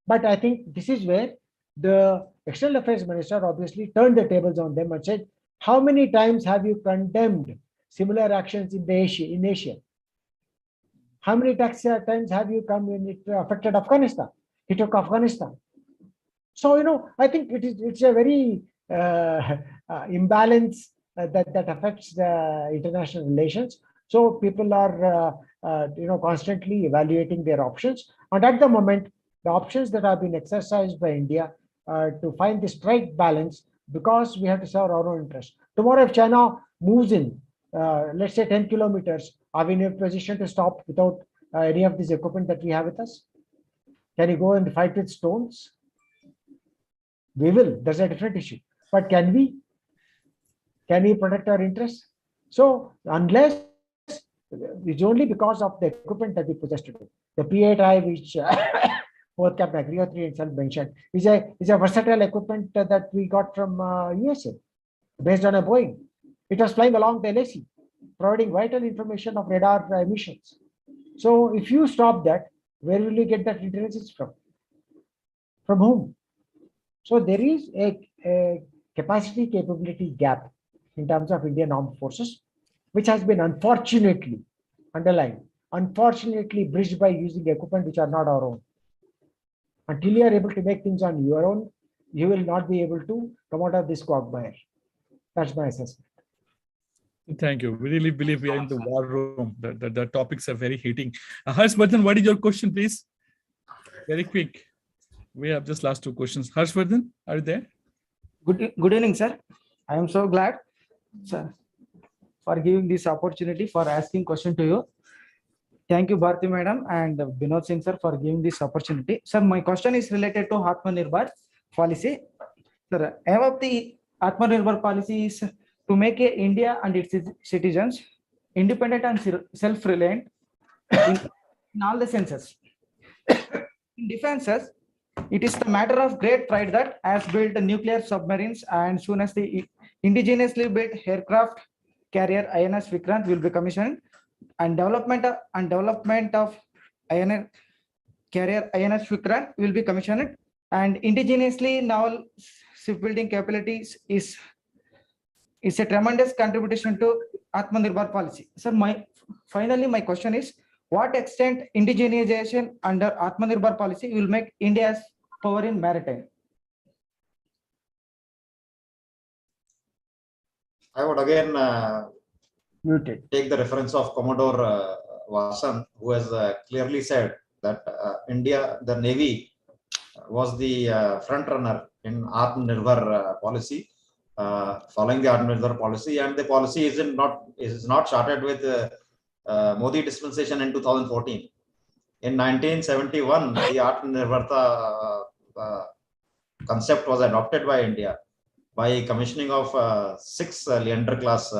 But I think this is where the External Affairs Minister obviously turned the tables on them and said, how many times have you condemned similar actions in Asia? How many times have you come when it affected Afghanistan? It took Afghanistan. So, I think it's a very imbalance that affects the international relations. So people are, constantly evaluating their options. And at the moment, the options that have been exercised by India to find this right balance, because we have to serve our own interest. Tomorrow, if China moves in, let's say 10 kilometers, are we in a position to stop without any of this equipment that we have with us? Can you go and fight with stones? We will. That's a different issue. But can we? Can we protect our interests? So unless it's only because of the equipment that we possess today. The P8I, which both Capt. Agnihotri and self mentioned, is a versatile equipment that we got from USA, based on a Boeing. It was flying along the LAC, providing vital information of radar emissions. So if you stop that, where will you get that intelligence from? From whom? So there is a capacity capability gap in terms of Indian armed forces, which has been unfortunately underlined, unfortunately bridged by using equipment which are not our own. Until you are able to make things on your own, you will not be able to come out of this quagmire. That's my assessment. Thank you. We really believe we are in the war room. The topics are very heating. Harshvardhan, what is your question, please? Very quick. We have just last two questions. Harshvardhan, are you there? Good evening, sir. I am so glad, sir, for giving this opportunity for asking question to you. Thank you, Bharati madam and Binod Singh sir for giving this opportunity. Sir, my question is related to Atmanirbhar policy. Sir, aim of the Atmanirbhar policy is to make India and its citizens independent and self-reliant in all the senses. In defenses, it is the matter of great pride that has built nuclear submarines, and soon as the indigenously built aircraft carrier INS Vikrant will be commissioned, and development of INS carrier INS Vikrant will be commissioned, and indigenously naval shipbuilding capabilities is a tremendous contribution to Atmanirbhar policy. Sir, finally my question is, what extent indigenization under Atmanirbhar policy will make India's power in maritime? I would again take the reference of Commodore Vasan, who has clearly said that India, the Navy, was the front runner in Atmanirbhar policy, following the Atmanirbhar policy, and the policy is not started with Modi dispensation in 2014. In 1971, the Atmanirbharta concept was adopted by India by commissioning of 6 Leander class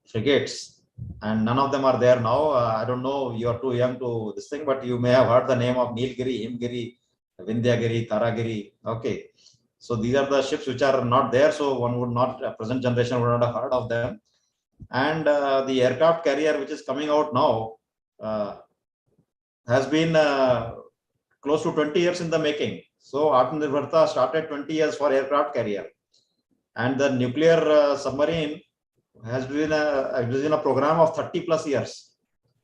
frigates, and none of them are there now. I don't know, you are too young to this thing, but you may have heard the name of Nilgiri, Himgiri, Vindhyagiri, Taragiri. Okay, so these are the ships which are not there, so one would not, present generation would not have heard of them. And the aircraft carrier which is coming out now has been close to 20 years in the making. So Atmanirbharta started 20 years for aircraft carrier, and the nuclear submarine has been a program of 30 plus years.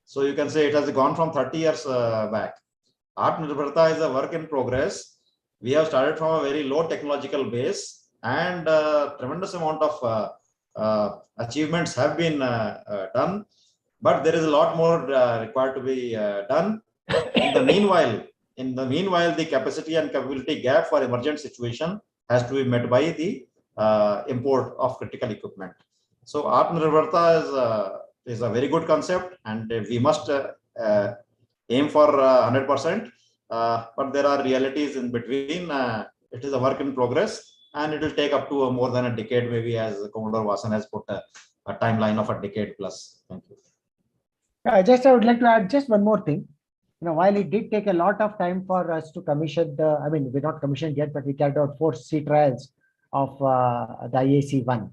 So you can say it has gone from 30 years back. Atmanirbharta is a work in progress. We have started from a very low technological base, and tremendous amount of achievements have been done, but there is a lot more required to be done. In the meanwhile, the capacity and capability gap for emergent situation has to be met by the import of critical equipment. So Atmanirbharta is a very good concept, and we must aim for 100%. But there are realities in between. It is a work in progress, and it will take up to more than a decade, maybe, as Commodore Vasan has put a timeline of a decade plus. Thank you. I would like to add just one more thing. While it did take a lot of time for us to commission we're not commissioned yet, but we carried out 4 sea trials of the IAC-1.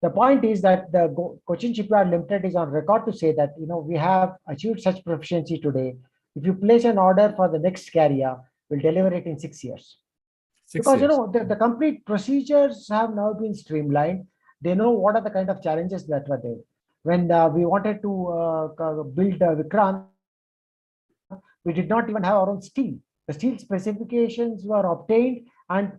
The point is that the Cochin Shipyard Limited is on record to say that, we have achieved such proficiency today. If you place an order for the next carrier, we'll deliver it in 6 years. Because the complete procedures have now been streamlined. They know what are the kind of challenges that were there. When we wanted to build Vikrant, we did not even have our own steel. The steel specifications were obtained, and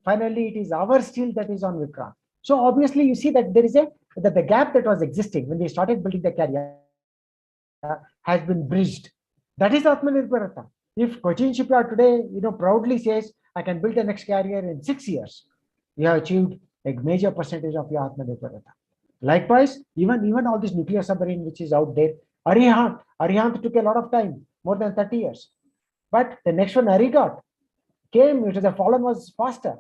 finally it is our steel that is on Vikrant. So obviously you see that there is the gap that was existing when they started building the carrier has been bridged. That is Atmanirbharta. If Cochin Shipyard today, proudly says, I can build the next carrier in 6 years, we have achieved a major percentage of your Atmanirbharta. Likewise, even all this nuclear submarine which is out there, Arihant took a lot of time, more than 30 years. But the next one, Arigat, came, the fallen was faster.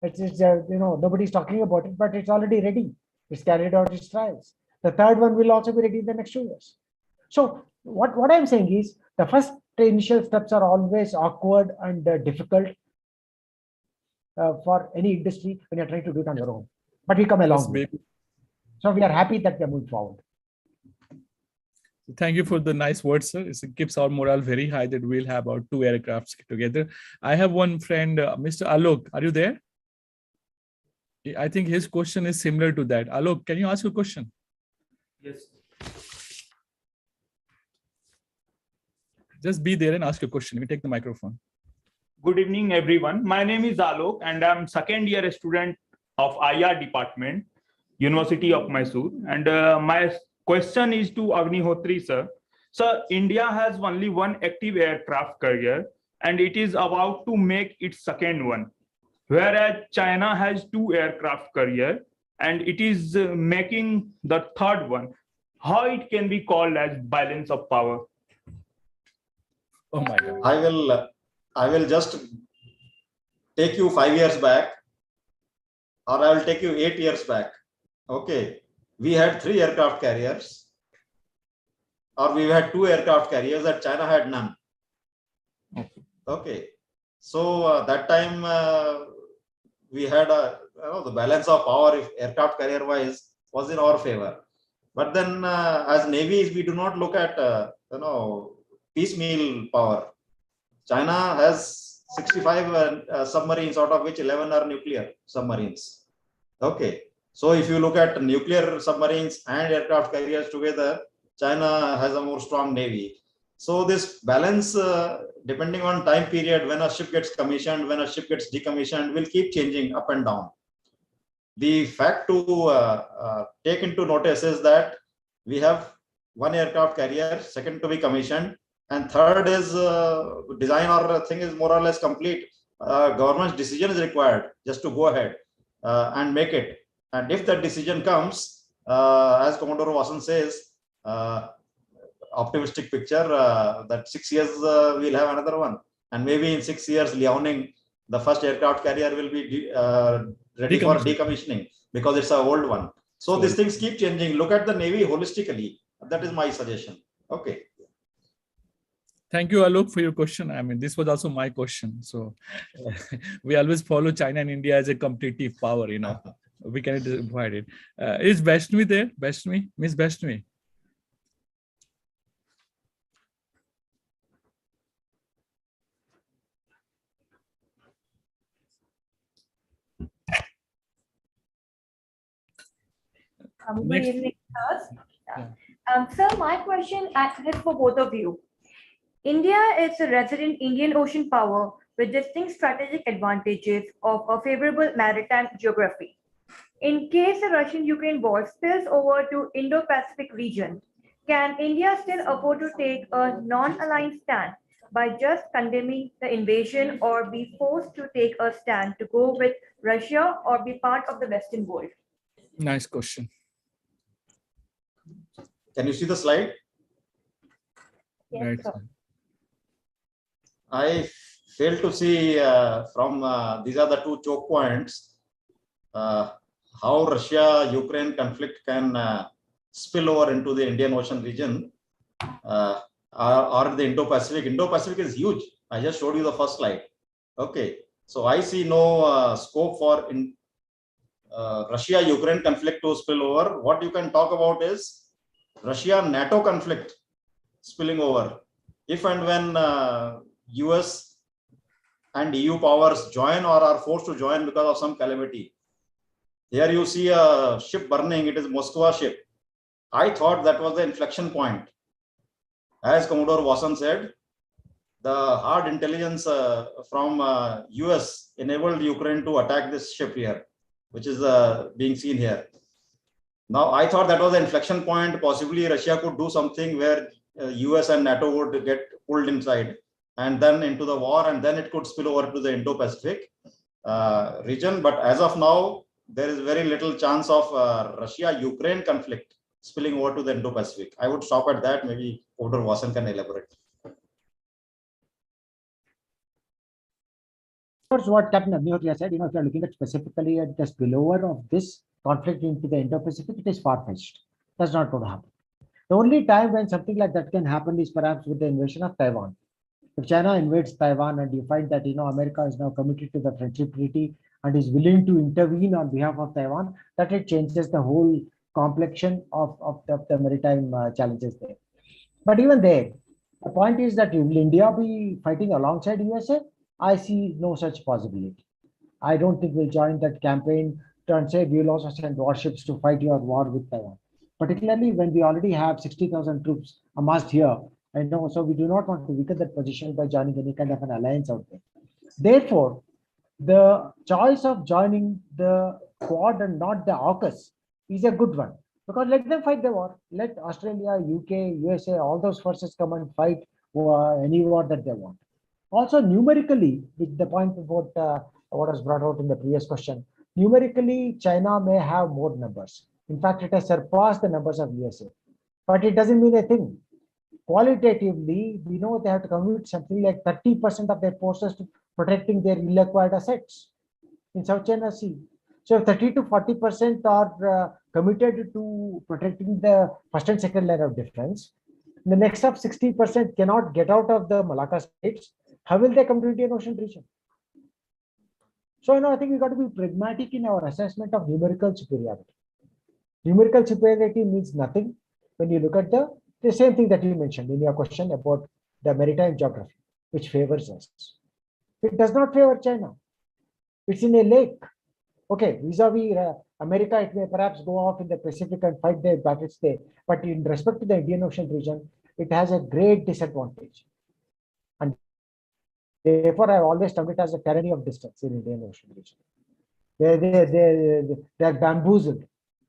Nobody's talking about it, but it's already ready. It's carried out its trials. The third one will also be ready in the next 2 years. So what I'm saying is the first initial steps are always awkward and difficult for any industry when you're trying to do it on your own. But we come along. So we are happy that we are moving forward. Thank you for the nice words, sir. It keeps our morale very high that we'll have our 2 aircrafts together. I have one friend, Mr. Alok. Are you there? I think his question is similar to that. Alok, can you ask a question? Yes. Just be there and ask a question. We take the microphone. Good evening, everyone. My name is Alok, and I'm second-year student of IR department, University of Mysore. And my question is to Agnihotri, sir. Sir, India has only one active aircraft carrier, and it is about to make its second one, whereas China has 2 aircraft carrier, and it is making the third one. How it can be called as balance of power? Oh my God. I will just take you 5 years back, or I will take you 8 years back. Okay. We had 3 aircraft carriers, or we had 2 aircraft carriers that China had none. Okay. So that time we had the balance of power, if aircraft carrier wise, was in our favor. But then as navies, we do not look at piecemeal power. China has 65 submarines, out of which 11 are nuclear submarines. Okay. So if you look at nuclear submarines and aircraft carriers together, China has a more strong navy. So this balance, depending on time period, when a ship gets commissioned, when a ship gets decommissioned, will keep changing up and down. The fact to take into notice is that we have 1 aircraft carrier, second to be commissioned, and third is design or thing is more or less complete. Government's decision is required just to go ahead and make it. And if that decision comes, as Commodore Vasan says, optimistic picture that 6 years we'll have another one, and maybe in 6 years, Liaoning, the first aircraft carrier, will be ready for decommissioning because it's an old one. So these things keep changing. Look at the Navy holistically. That is my suggestion. Okay. Thank you, Alok, for your question. I mean, this was also my question. So we always follow China and India as a competitive power, We cannot avoid it. Is Vaishnavi there? Vaishnavi? Miss Vaishnavi? Good evening, sirs. Sir, my question is for both of you. India is a resident Indian Ocean power with distinct strategic advantages of a favorable maritime geography. In case the Russian-Ukraine war spills over to Indo-Pacific region, can India still afford to take a non-aligned stand by just condemning the invasion, or be forced to take a stand to go with Russia or be part of the Western world? Nice question. Can you see the slide? Yes, Right. sir. I fail to see from these are the 2 choke points how Russia-Ukraine conflict can spill over into the Indian Ocean region or the Indo-Pacific. Indo-Pacific is huge. I just showed you the first slide. Okay, so I see no scope for Russia-Ukraine conflict to spill over. What you can talk about is Russia-NATO conflict spilling over. If and when US and EU powers join or are forced to join because of some calamity. Here you see a ship burning. It is Moskva ship. I thought that was the inflection point. As Commodore Vasan said, the hard intelligence from US enabled Ukraine to attack this ship here, which is being seen here. Now, I thought that was the inflection point. Possibly Russia could do something where US and NATO would get pulled inside and then into the war, and then it could spill over to the Indo-Pacific region. But as of now, there is very little chance of Russia-Ukraine conflict spilling over to the Indo-Pacific. I would stop at that. Maybe Commodre Vasan can elaborate. That's what Captain Agnihotri said. If you're looking at specifically at the spillover of this conflict into the Indo-Pacific, it is far-fetched. That's not going to happen. The only time when something like that can happen is perhaps with the invasion of Taiwan. If China invades Taiwan and you find that America is now committed to the friendship treaty and is willing to intervene on behalf of Taiwan, that it changes the whole complexion of the maritime challenges there. But even there, the point is that will India be fighting alongside USA? I see no such possibility. I don't think we'll join that campaign to say we'll also send warships to fight your war with Taiwan, particularly when we already have 60,000 troops amassed here. So we do not want to weaken that position by joining any kind of an alliance out there. Therefore, the choice of joining the Quad and not the AUKUS is a good one, because let them fight the war. Let Australia, UK, USA, all those forces come and fight any war that they want. Also, numerically, with the point about what was brought out in the previous question, numerically, China may have more numbers. In fact, it has surpassed the numbers of USA. But it doesn't mean a thing. Qualitatively, we know they have to commit something like 30% of their forces to protecting their ill-acquired assets in South China Sea. So 30 to 40% are committed to protecting the first and second line of defense. The next up 60% cannot get out of the Malacca states. How will they come to Indian Ocean region? So, I think we got to be pragmatic in our assessment of numerical superiority. Numerical superiority means nothing when you look at the same thing that you mentioned in your question about the maritime geography, which favors us. It does not favor China. It's in a lake. Okay, vis-a-vis America, it may perhaps go off in the Pacific and fight their battles there. But in respect to the Indian Ocean region, it has a great disadvantage. And therefore, I always term it as a tyranny of distance in Indian Ocean region. They're bamboozled.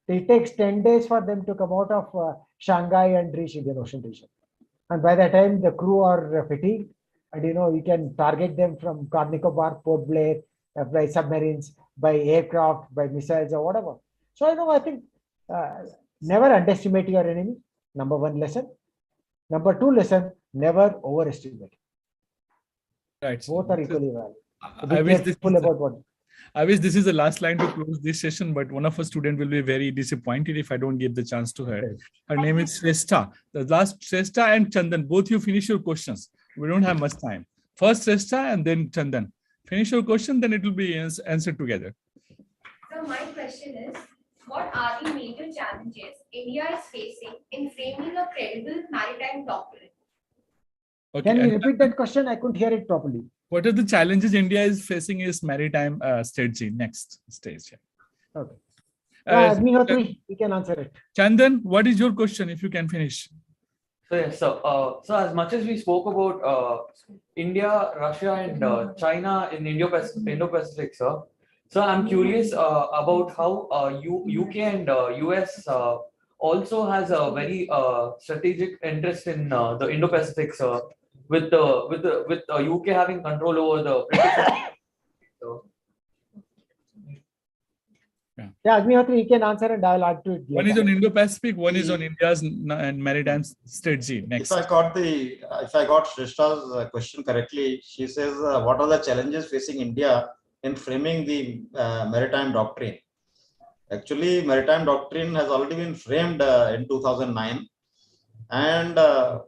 It takes 10 days for them to come out of Shanghai and reach Indian Ocean region. And by the time the crew are fatigued, and you can target them from Nicobar, Port Blair, by submarines, by aircraft, by missiles or whatever. So I think never underestimate your enemy. Number one lesson. Number two lesson, never overestimate. Right. Both are equally valid. I wish this is the last line to close this session, but one of our students will be very disappointed if I don't give the chance to her. Her name is Shrestha. The last Shrestha and Chandan, both you finish your questions. We don't have much time. First Shrestha and then Chandan. Finish your question, then it will be answered together. So my question is, what are the major challenges India is facing in framing a credible maritime doctrine? Okay. Can you repeat that question? I couldn't hear it properly. What are the challenges India is facing is maritime strategy, next stage. Okay. Agnihotri, you can answer it. Chandan, what is your question if you can finish? So yes, so as much as we spoke about India, Russia, and China in Indo-Pacific, sir. So I'm curious about how UK and US also has a very strategic interest in the Indo-Pacific, sir, with UK having control over the British. So. Yeah, Agnihotri, you can answer and I'll add to it. One is on Indo-Pacific, one is on India's and maritime strategy. Next. If I got Shrestha's question correctly, she says, what are the challenges facing India in framing the maritime doctrine? Actually, maritime doctrine has already been framed in 2009. And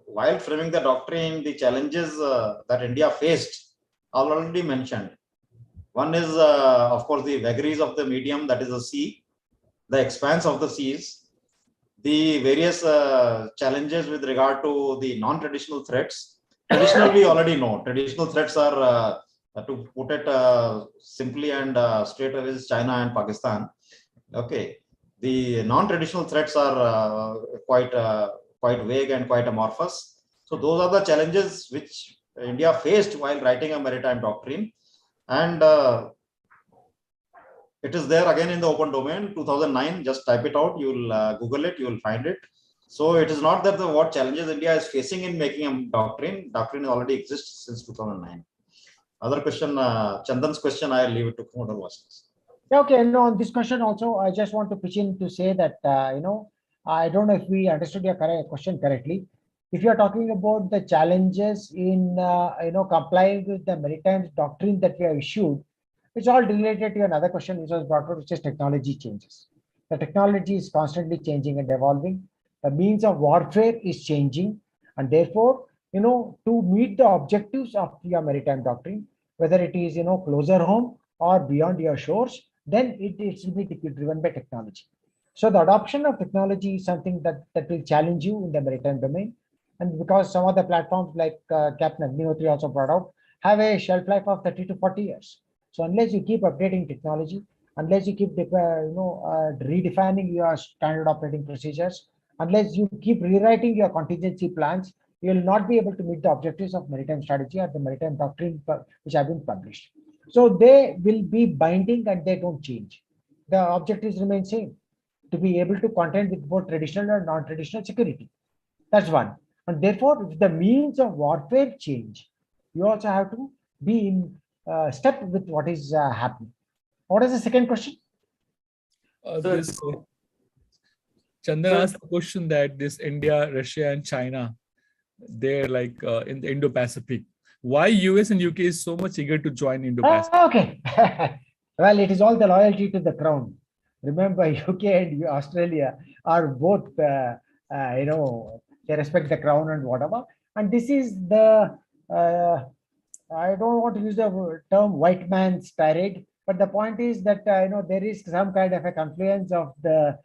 while framing the doctrine, the challenges that India faced are already mentioned. One is, of course, the vagaries of the medium, that is the sea, the expanse of the seas, the various challenges with regard to the non-traditional threats. Traditional, we already know. Traditional threats are, to put it simply and straight away, is China and Pakistan. Okay. The non-traditional threats are quite vague and quite amorphous. So those are the challenges which India faced while writing a maritime doctrine. And it is there again in the open domain, 2009, just type it out, you will Google it, you will find it. So it is not that what challenges India is facing in making a doctrine already exists since 2009. Other question, Chandan's question, I will leave it to Commodre Vasan. Okay, on this question also, I just want to pitch in to say that, I don't know if we understood your question correctly. If you are talking about the challenges in complying with the maritime doctrine that we have issued, it's all related to another question which was brought up, which is technology changes. The technology is constantly changing and evolving. The means of warfare is changing, and therefore, to meet the objectives of your maritime doctrine, whether it is closer home or beyond your shores, then it will be driven by technology. So the adoption of technology is something that will challenge you in the maritime domain. And because some of the platforms like Capt and Agnihotri also brought out have a shelf life of 30 to 40 years. So unless you keep updating technology, unless you keep redefining your standard operating procedures, unless you keep rewriting your contingency plans, you will not be able to meet the objectives of maritime strategy or the maritime doctrine which have been published. So they will be binding and they don't change. The objectives remain same, to be able to contend with both traditional and non-traditional security. That's one. And therefore, if the means of warfare change, you also have to be in step with what is happening. What is the second question? Chandan asked the question that this India, Russia, and China, they're like in the Indo-Pacific. Why US and UK is so much eager to join Indo-Pacific? Okay. Well, it is all the loyalty to the crown. Remember, UK and Australia are both, they respect the crown and whatever. And this is the, I don't want to use the term white man's tirade, but the point is that, there is some kind of a confluence of the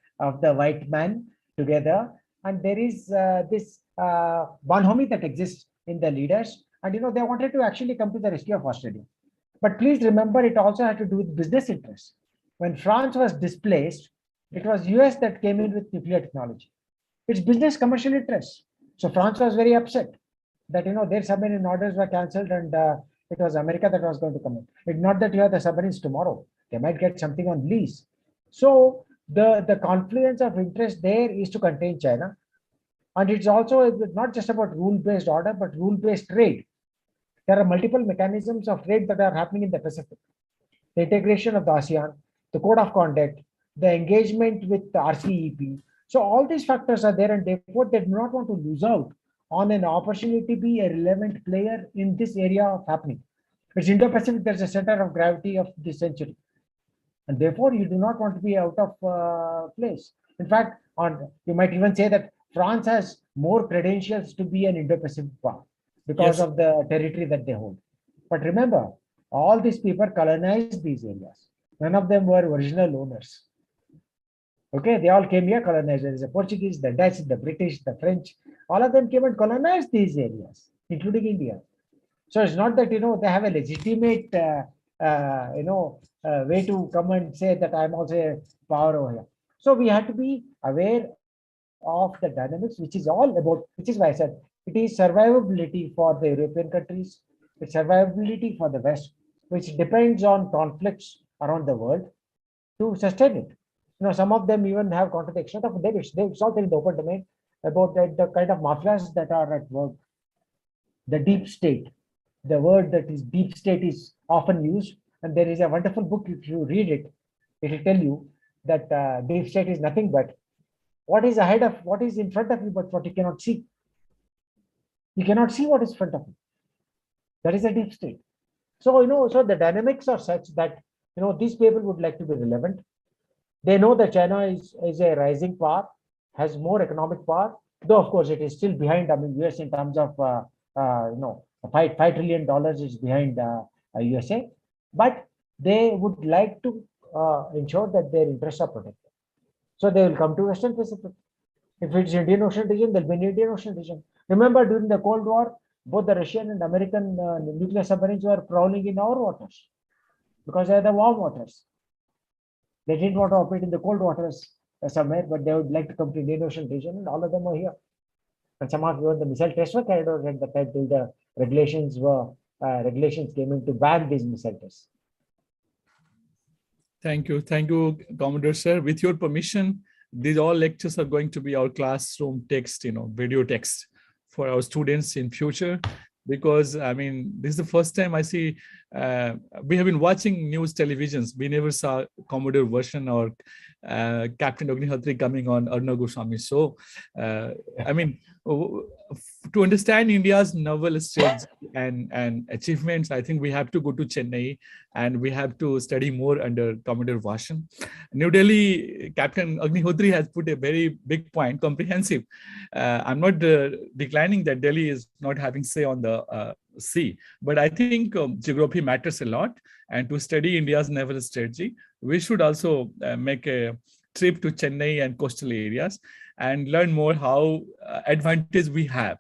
white man together. And there is this bonhomie that exists in the leaders. And, they wanted to actually come to the rescue of Australia. But please remember, it also had to do with business interests. When France was displaced, it was US that came in with nuclear technology. It's business commercial interests. So France was very upset that, their submarine orders were cancelled and it was America that was going to come in. It's not that you have the submarines tomorrow. They might get something on lease. So the confluence of interest there is to contain China. And it's also not just about rule-based order, but rule-based trade. There are multiple mechanisms of trade that are happening in the Pacific. The integration of the ASEAN, the code of conduct, the engagement with the RCEP. So all these factors are there, and therefore they do not want to lose out on an opportunity to be a relevant player in this area of happening. It's Indo-Pacific, there's a center of gravity of this century. And therefore you do not want to be out of place. In fact, you might even say that France has more credentials to be an Indo-Pacific power because of the territory that they hold. But remember, all these people colonized these areas. None of them were original owners. Okay, they all came here, colonized. There is the Portuguese, the Dutch, the British, the French. All of them came and colonized these areas, including India. So it's not that, they have a legitimate, way to come and say that I'm also a power over here. So we have to be aware of the dynamics, which is all about, which is why I said, it is survivability for the European countries, it's survivability for the West, which depends on conflicts around the world to sustain it. Some of them even have gone to the extent of they've solved in the open domain about the kind of mafias that are at work. The deep state, the word that is deep state is often used, and there is a wonderful book, if you read it, it will tell you that deep state is nothing but what is ahead of, what is in front of you, but what you cannot see. You cannot see what is in front of you. That is a deep state. So, so the dynamics are such that, these people would like to be relevant. They know that China is a rising power, has more economic power, though of course it is still behind, US in terms of, $5 trillion is behind USA, but they would like to ensure that their interests are protected. So they will come to Western Pacific. If it's Indian Ocean region, there'll be an Indian Ocean region. Remember, during the Cold War, both the Russian and American nuclear submarines were prowling in our waters because they are the warm waters. They didn't want to operate in the cold waters somewhere, but they would like to come to the Indian Ocean region, and all of them are here. And some of the missile tests were carried out at the time till the regulations came in to ban these missile tests. Thank you, Commodore sir. With your permission, these all lectures are going to be our classroom text, video text for our students in future. because I mean, this is the first time I see, we have been watching news televisions. We never saw Commodore Vasan or Captain Agnihotri coming on Arna Goswami. So, I mean, to understand India's naval strategy and achievements, I think we have to go to Chennai and we have to study more under Commodore Vasan. New Delhi, Captain Agnihotri has put a very big point, comprehensive. I'm not declining that Delhi is not having say on the sea, but I think geography matters a lot. And to study India's naval strategy, we should also make a trip to Chennai and coastal areas and learn more how advantage we have.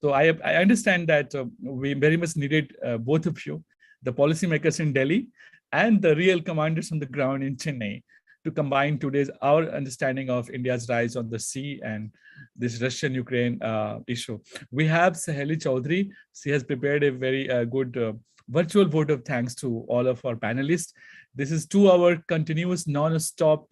So I understand that we very much needed both of you, the policymakers in Delhi and the real commanders on the ground in Chennai, to combine today's our understanding of India's rise on the sea and this Russian-Ukraine issue. We have Saheli Chaudhary. She has prepared a very good virtual vote of thanks to all of our panelists. This is 2-hour continuous non-stop,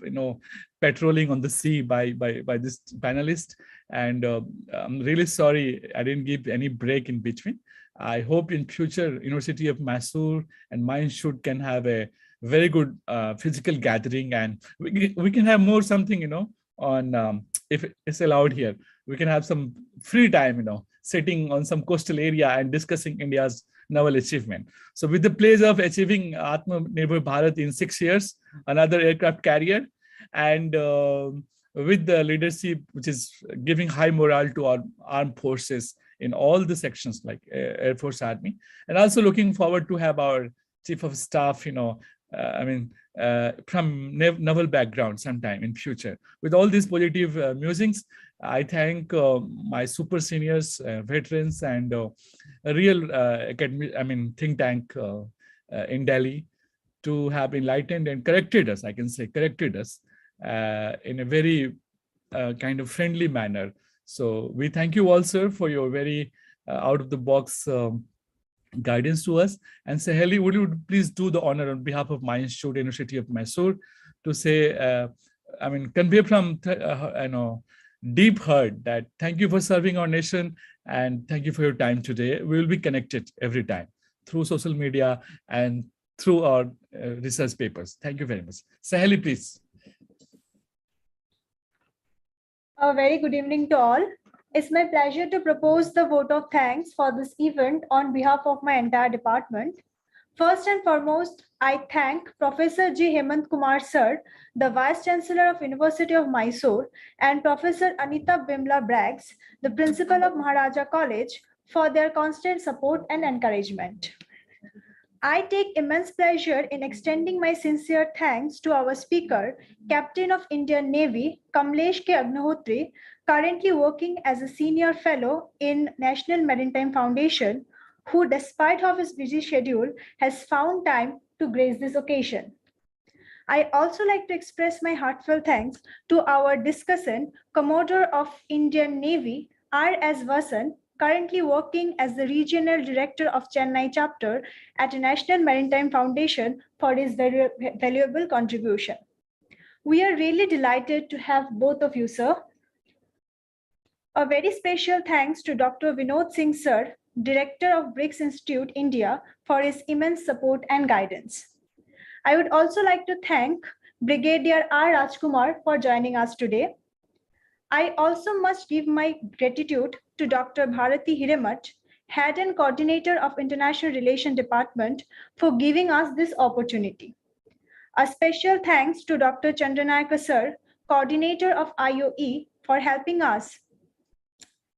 patrolling on the sea by this panelist. And I'm really sorry I didn't give any break in between. I hope in future University of Mysore and my institute can have a very good physical gathering, and we can have more something, on if it's allowed here. We can have some free time, sitting on some coastal area and discussing India's naval achievement. So with the pleasure of achieving Atmanirbhar Bharat in 6 years, another aircraft carrier, and with the leadership which is giving high morale to our armed forces in all the sections like Air Force, Army, and also looking forward to have our Chief of Staff, from naval background sometime in future. With all these positive musings, I thank my super seniors, veterans, and a real think tank in Delhi to have enlightened and corrected us, I can say, corrected us in a very kind of friendly manner. So we thank you all, sir, for your very out-of-the-box guidance to us. And Saheli, would you please do the honor on behalf of my institute, University of Mysore, to say, convey from deep heart that thank you for serving our nation and thank you for your time today. We will be connected every time through social media and through our research papers. Thank you very much. Saheli, please. A very good evening to all. It's my pleasure to propose the vote of thanks for this event on behalf of my entire department. First and foremost, I thank Professor G. Hemant Kumar Sir, the Vice Chancellor of University of Mysore, and Professor Anita Bimla Braggs, the Principal of Maharaja College, for their constant support and encouragement. I take immense pleasure in extending my sincere thanks to our speaker, Captain of Indian Navy, Kamlesh K. Agnihotri, currently working as a senior fellow in National Maritime Foundation, who, despite of his busy schedule, has found time to grace this occasion. I also like to express my heartfelt thanks to our discussant, Commodore of Indian Navy, R.S. Vasan, currently working as the Regional Director of Chennai Chapter at National Maritime Foundation, for his very valuable contribution. We are really delighted to have both of you, sir. A very special thanks to Dr. Binod Singh, sir, Director of BRICS Institute, India, for his immense support and guidance. I would also like to thank Brigadier R. Rajkumar for joining us today. I also must give my gratitude to Dr.Bharati Hiremath, Head and Coordinator of International Relations Department, for giving us this opportunity. A special thanks to Dr. Chandranayaka Sir, Coordinator of IOE, for helping us.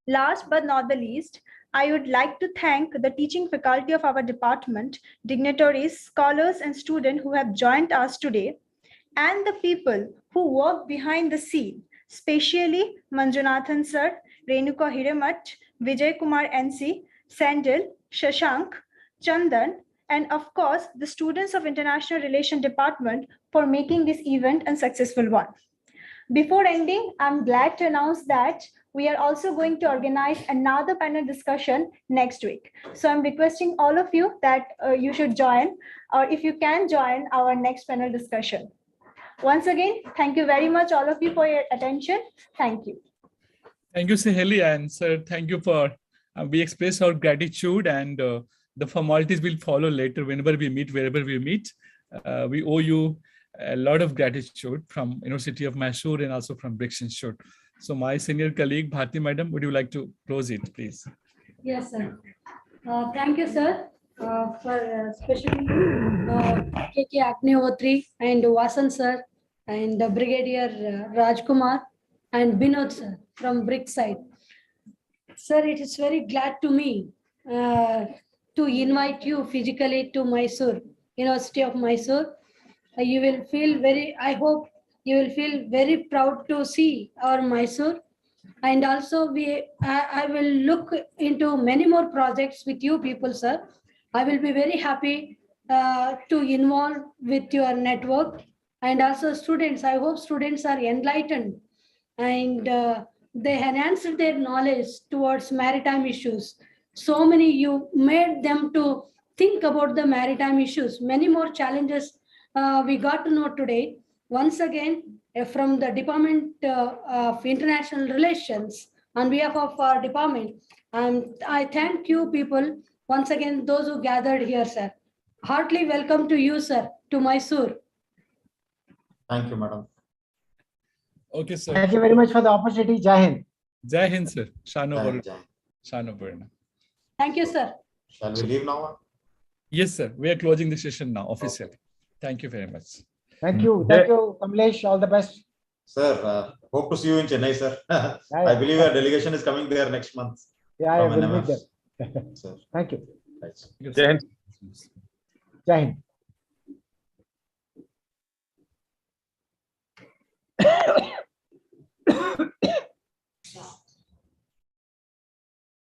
Last but not the least, I would like to thank the teaching faculty of our department, dignitaries, scholars, and students who have joined us today, and the people who work behind the scene, especially Manjunathan Sir, Renuka Hiremath, Vijay Kumar NC, Sandil, Shashank, Chandan, and of course, the students of International Relations Department for making this event a successful one. Before ending, I'm glad to announce that we are also going to organize another panel discussion next week. So I'm requesting all of you that you should join, or if you can join our next panel discussion. Once again, thank you very much, all of you, for your attention. Thank you. Thank you, Saheli, and sir, thank you for We express our gratitude, and the formalities will follow later whenever we meet, wherever we meet. We owe you a lot of gratitude from University of Mysore and also from BRICS Institute. So my senior colleague, Bharati Madam, would you like to close it, please? Yes, sir. Thank you, sir, for especially KK Agnihotri and Vasan, sir, and Brigadier Rajkumar and Binod, sir, from BRIC side. Sir, it is very glad to me to invite you physically to Mysore, University of Mysore. You will feel very, I hope you will feel very proud to see our Mysore. And also I will look into many more projects with you people, sir. I will be very happy to involve with your network. And also students, I hope students are enlightened and they enhanced their knowledge towards maritime issues. So many you made them to think about the maritime issues. Many more challenges we got to know today. Once again, from the Department of International Relations, on behalf of our department, I thank you people, once again, those who gathered here, sir. Heartily welcome to you, sir, to Mysore. Thank you, madam. Okay, sir. Thank you very much for the opportunity. Jai Hind. Jai Hind, sir. Shano Jai Varna. Hind. Shano Varna. Thank you, sir. Shall we leave now? Yes, sir. We are closing the session now officially. Okay. Thank you very much. Thank you. Thank you, Kamlesh. All the best. Sir, hope to see you in Chennai, sir. I believe a delegation is coming there next month. Yeah, I will meet them. Sir. Thank you. Right. Jai Hind. Jai Hind.